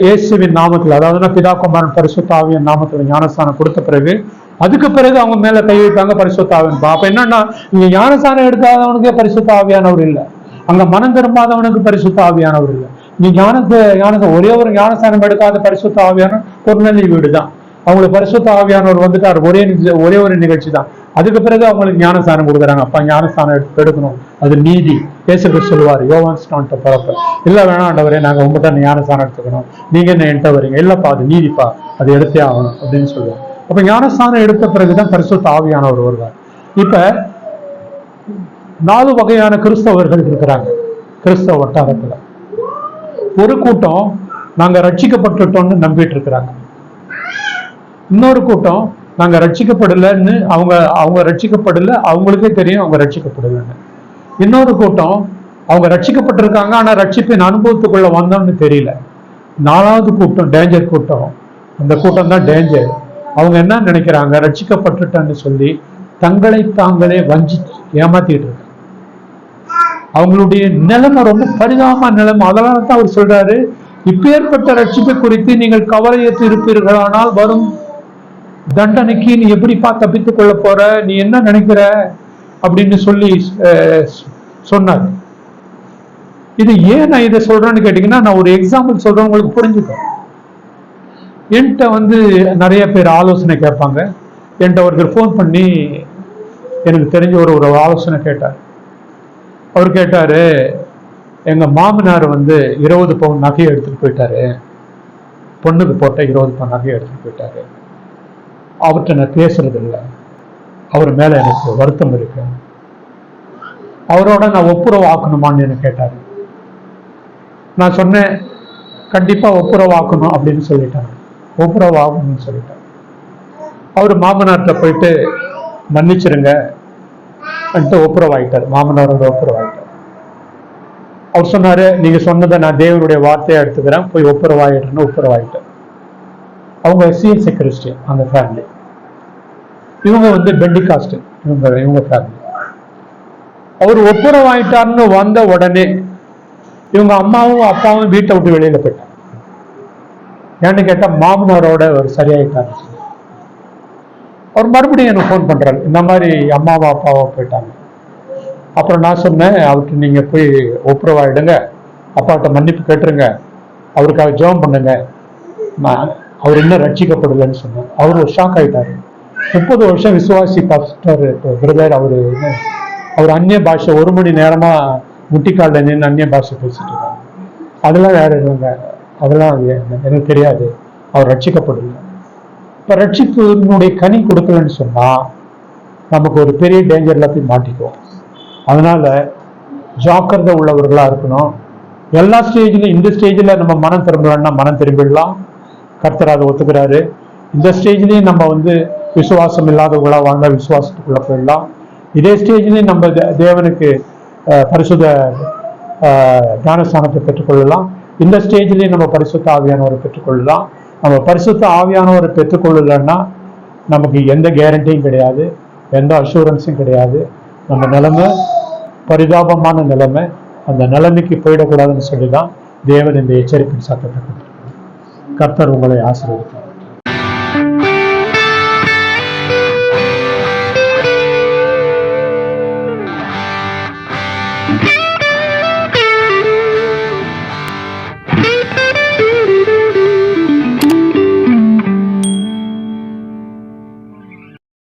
இயேசுவின் நாமத்துல, அதாவது பிதா குமாரன் பரிசுத்த ஆவியின் நாமத்துல ஞானஸ்தானம் கொடுத்த பிறகு அதுக்கு பிறகு அவங்க மேல கை வைப்பாங்க பரிசுத்த ஆவியான். அப்ப என்னன்னா, இங்க ஞானஸ்தானம் எடுக்காதவனுக்கே பரிசுத்த ஆவியானவர் இல்லை, அங்க மனம் திரும்பாதவனுக்கு பரிசுத்த ஆவியானவர் இல்லை. நீ ஞானத்தை ஒரே ஒரு ஞானஸ்தானம் எடுக்காத பரிசுத்த ஆவியானவர் பொருநெல்லி வீடு தான். அவங்களுக்கு பரிசுத்த ஆவியானவர் வந்துட்டார், ஒரே ஒரு நிகழ்ச்சி தான். அதுக்கு பிறகு அவங்களுக்கு ஞானஸ்தானம் கொடுக்குறாங்க. அப்ப ஞானஸ்தானம் எடுக்கணும், அது நீதி. இயேசு சொல்லுவார் யோவான் ஸ்நானத்தை பரப்ப, இல்ல வேணாண்டவரே, நாங்க உங்ககிட்ட ஞானஸ்தானம் எடுத்துக்கணும், நீங்க என்ன என்கிட்ட வரீங்க, இல்லப்பா அது நீதிப்பா, அது எடுத்தே ஆகணும் அப்படின்னு சொல்லுவாங்க. அப்ப ஞானஸ்தானம் எடுத்த பிறகுதான் பரிசுத்த ஆவியானவர் வருவார். இப்ப 4 வகையான கிறிஸ்தவர்கள் இருக்கிறாங்க கிறிஸ்தவ வட்டாரத்துல. ஒரு கூட்டம் நாங்க ரட்சிக்கப்பட்டுட்டோம்னு நம்பிட்டு இருக்கிறாங்க. இன்னொரு கூட்டம் நாங்க ரட்சிக்கப்படலைன்னு அவங்க ரட்சிக்கப்படல, அவங்களுக்கே தெரியும் அவங்க ரட்சிக்கப்படலைன்னு. இன்னொரு கூட்டம் அவங்க ரட்சிக்கப்பட்டிருக்காங்க, ஆனா ரட்சிப்பின் அனுபவத்துக்குள்ள வந்தோம்னு தெரியல. 4வது கூட்டம் டேஞ்சர் கூட்டம். அந்த கூட்டம் தான் டேஞ்சர். அவங்க என்ன நினைக்கிறாங்க, ரட்சிக்கப்பட்டுட்டேன்னு சொல்லி தங்களை தாங்களே வஞ்சி ஏமாத்திட்டு இருக்காங்க. அவங்களுடைய நிலைமை ரொம்ப பரிதாபமான நிலைமை. அதனால தான் அவர் சொல்றாரு, இப்பேற்பட்ட ரட்சிப்பை குறித்து நீங்கள் கவலையற்று இருப்பீர்களானால் வரும் தண்டனைக்கு நீ எப்படிப்பா தப்பித்துக் கொள்ள போற, நீ என்ன நினைக்கிற அப்படின்னு சொல்லி சொன்னார். இது ஏன் நான் இதை சொல்றேன்னு கேட்டீங்கன்னா, நான் ஒரு எக்ஸாம்பிள் சொல்றேன், உங்களுக்கு புரிஞ்சுக்கும். என்கிட்ட நிறைய பேர் ஆலோசனை கேட்பாங்க. என்கிட்ட ஒருத்தர் ஃபோன் பண்ணி எனக்கு தெரிஞ்ச ஒரு ஆலோசனை கேட்டார். அவர் கேட்டாரு, எங்க மாமனார் 20 பவுன் நகையை எடுத்துட்டு போயிட்டாரு, பொண்ணுக்கு போட்ட 20 பவுன் நகையை எடுத்துட்டு போயிட்டாரு. அவர்கிட்ட நான் பேசுறது இல்லை, அவர் மேல எனக்கு வருத்தம் இருக்கு, அவரோட நான் ஒப்புரவு ஆக்கணுமான்னு என்ன கேட்டாரு. நான் சொன்னேன், கண்டிப்பா ஒப்புரவு ஆக்கணும் அப்படின்னு சொல்லிட்டாங்க. ஒப்புரவு ஆகணும்னு சொல்லிட்டாங்க. அவர் மாமனார்கிட்ட போயிட்டு மன்னிச்சிருங்க ஒப்புரவாயிட்டார். மாமனாரோட ஒப்புரவாயிட்டார். அவர் சொன்னாரு, நீங்க சொன்னதை நான் தேவனுடைய வார்த்தையா எடுத்துக்கிறேன், போய் ஒப்புரவாயிட்டேன்னு ஒப்புரவாயிட்டார். அவங்க சிஎஸ்ஐ கிறிஸ்டியன் அந்த ஃபேமிலி. இவங்க பெண்டிகாஸ்ட், இவங்க ஃபேமிலி. அவர் ஒப்புரவாயிட்டார்னு வந்த உடனே இவங்க அம்மாவும் அப்பாவும் வீட்டை விட்டு வெளியில போயிட்டாங்க. ஏன்னு கேட்டா மாமனாரோட ஒரு சரியாயிட்டாரு. அவர் மறுபடியும் எனக்கு ஃபோன் பண்றாரு, இந்த மாதிரி அம்மாவும் அப்பாவும் போயிட்டாங்க. அப்புறம் நான் சொன்னேன், அவருக்கு நீங்க போய் ஒப்புரவாயிடுங்க, அப்பாட்ட மன்னிப்பு கேட்டுருங்க, அவருக்காக ஜெபம் பண்ணுங்க, அவர் இன்னும் ரட்சிக்கப்படலைன்னு சொன்னார். அவர் ஒரு ஷாக் ஆயிட்டாரு. 30 வருஷம் விசுவாசி பாஸ்டர் பிரதர். அவர் அந்நிய பாஷை 1 மணி நேரமா முட்டிக்காலில் நின்று அந்நிய பாஷை பேசிட்டு இருக்காங்க. அதெல்லாம் யார் இல்லைங்க, அதெல்லாம் எனக்கு தெரியாது, அவர் ரட்சிக்கப்படல. இப்ப ரட்சிப்பினுடைய கனி கொடுக்கலன்னு சொன்னா நமக்கு ஒரு பெரிய டேஞ்சர்ல போய் மாட்டிக்குவோம். அதனால ஜாக்கிரதை உள்ளவர்களா இருக்கணும். எல்லா ஸ்டேஜ்லயும், இந்த ஸ்டேஜ்ல நம்ம மனம் திரும்பலன்னா மனம் திரும்பிடலாம், கர்த்தர் அதை ஒத்துக்கிறாரு. இந்த ஸ்டேஜ்லயும் நம்ம விசுவாசம் இல்லாதவங்களா வாழ்ந்தா விசுவாசத்துக்குள்ள போயிடலாம். இதே ஸ்டேஜ்லயும் நம்ம தேவனுக்கு பரிசுத்த ஞானஸ்தானத்தை பெற்றுக்கொள்ளலாம். இந்த ஸ்டேஜ்லயும் நம்ம பரிசுத்த ஆவியானவரை பெற்றுக்கொள்ளலாம். நம்ம பரிசுத்த ஆவியானவரை பெற்றுக்கொள்ளலன்னா நமக்கு எந்த கேரண்டியும் கிடையாது, எந்த அஷூரன்ஸும் கிடையாது. நம்ம நிலைமை பரிதாபமான நிலைமை. அந்த நிலைமைக்கு போயிடக்கூடாதுன்னு சொல்லிதான் தேவன் இந்த எச்சரிக்கை சத்தத்தை கொடுத்திருக்கிறார். கர்த்தர் உங்களை ஆசீர்வதிப்பார்.